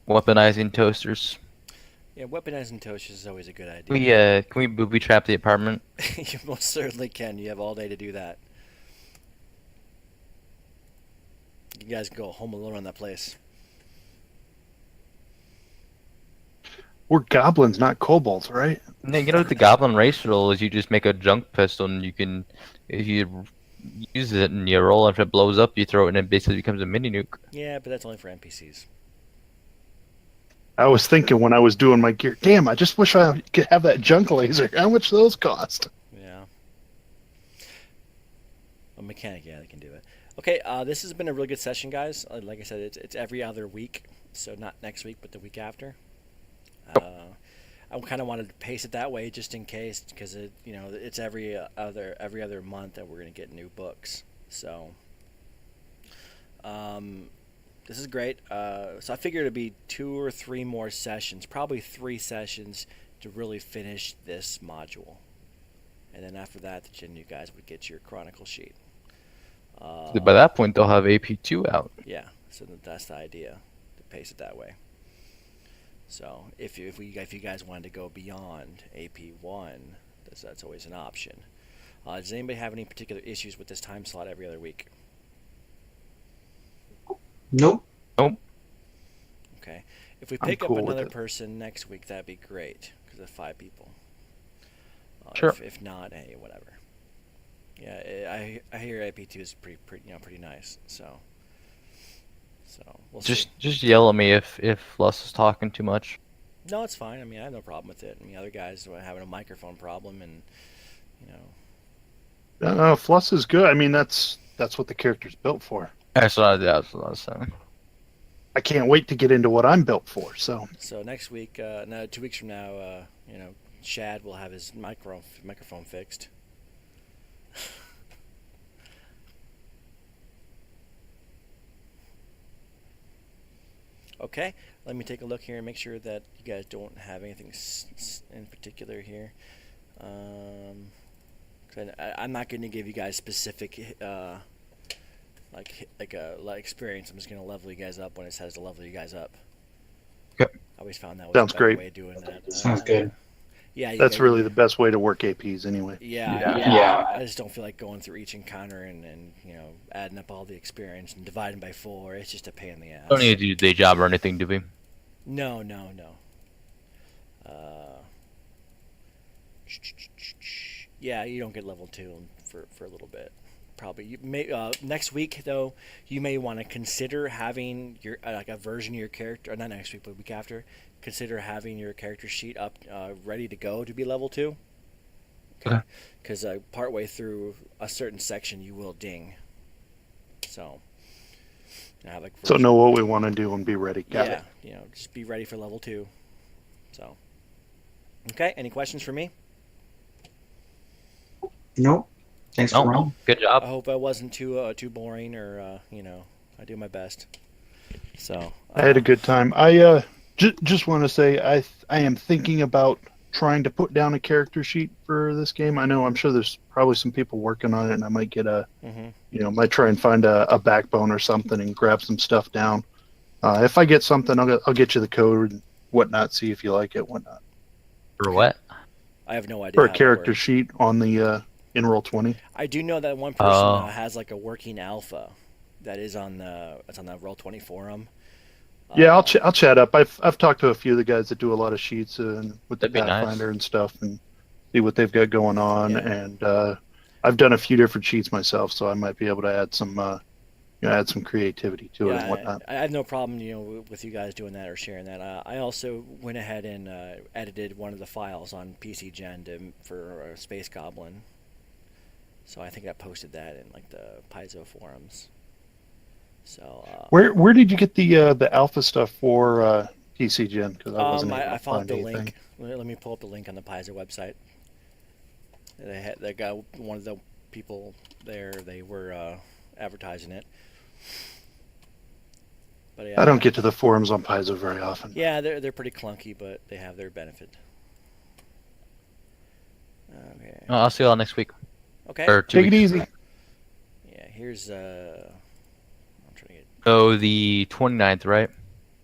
Weaponizing toasters. Yeah, weaponizing toasters is always a good idea. We can we booby trap the apartment? You most certainly can. You have all day to do that. You guys can go home alone on that place. We're goblins, not kobolds, right? No, you know what the goblin race rule is? You just make a junk pistol, and you can, if you use it and you roll, if it blows up, you throw it, and it basically becomes a mini nuke. Yeah, but that's only for NPCs. I was thinking when I was doing my gear, damn, I just wish I could have that junk laser. How much do those cost? Yeah. A mechanic, yeah, they can do it. Okay, this has been a really good session, guys. Like I said, it's every other week, so not next week, but the week after. I kind of wanted to pace it that way, just in case, because it's every other month that we're gonna get new books. So, this is great. So I figured it'd be 2 or 3 more sessions, probably 3 sessions to really finish this module, and then after that, then you guys would get your chronicle sheet. By that point, they'll have AP2 out. Yeah, so that's the idea, to pace it that way. So if you guys wanted to go beyond AP1, that's always an option. Does anybody have any particular issues with this time slot every other week? Nope. Nope. Okay. If we I'm pick up cool with another it. person next week, that'd be great, because of 5 people. Sure. If not, hey, whatever. Yeah, I hear AP2 is pretty nice. So we'll see. Just yell at me if Les is talking too much. No, it's fine. I mean, I have no problem with it. I mean, other guys are having a microphone problem, and Fluss is good. I mean, that's what the character's built for. That's what I was saying. I can't wait to get into what I'm built for. So So next week, no, 2 weeks from now, Shad will have his microphone fixed. Okay, let me take a look here and make sure that you guys don't have anything in particular here. 'Cause I'm not going to give you guys specific like experience. I'm just gonna level you guys up when it says to level you guys up. Okay. I always found that was Sounds a better great. way of doing that. Sounds good. Yeah, That's really the best way to work APs anyway. Yeah. I just don't feel like going through each encounter and adding up all the experience and dividing by 4. It's just a pain in the ass. Don't need to do day job or anything, do we? No. Yeah, you don't get level 2 for a little bit. Probably you may next week though. You may want to consider having your like a version of your character, or not next week, but the week after. Consider having your character sheet up, ready to go to be level 2. Okay. Because partway through a certain section, you will ding. So. Have like So know what we want to do and be ready. Got it. Just be ready for level 2. So. Okay. Any questions for me? Nope. Thanks for running. Good job. I hope I wasn't too boring, or I do my best. So I had a good time. I just want to say I am thinking about trying to put down a character sheet for this game. I'm sure there's probably some people working on it, and I might get might try and find a backbone or something and grab some stuff down. If I get something, I'll get you the code and whatnot. See if you like it, whatnot. For what? I have no idea. For a how character sheet on the in Roll20. I do know that one person has like a working alpha that is on the Roll20 forum. Yeah, I'll chat up. I've talked to a few of the guys that do a lot of sheets and with the That'd be Pathfinder nice. and stuff, and see what they've got going on. Yeah. And I've done a few different sheets myself, so I might be able to add some creativity to it and whatnot. I have no problem, with you guys doing that or sharing that. I also went ahead and edited one of the files on PC Gen for Space Goblin. So I think I posted that in like the Paizo forums. So where did you get the alpha stuff for PC Gen? Because I wasn't able to I followed find the anything. link. Let me pull up the link on the Paizo website. They got one of the people there. They were advertising it. But yeah, I don't get to the forums on Paizo very often. Yeah, they're pretty clunky, but they have their benefit. Okay. I'll see you all next week. Okay. Or 2 Take it weeks. easy. Yeah, here's I'm trying to get. Oh, the 29th, right?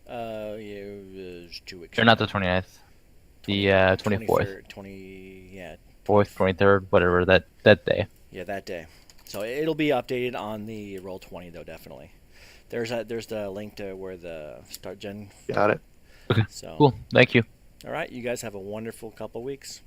Yeah, it was 2 weeks. Or not the 29th. The 24th. 4th, 23rd, whatever, that day. Yeah, that day. So it'll be updated on the Roll20 though, definitely. There's the link to where the Start Gen. Got it. Okay. So Cool. Thank you. all right, you guys have a wonderful couple weeks.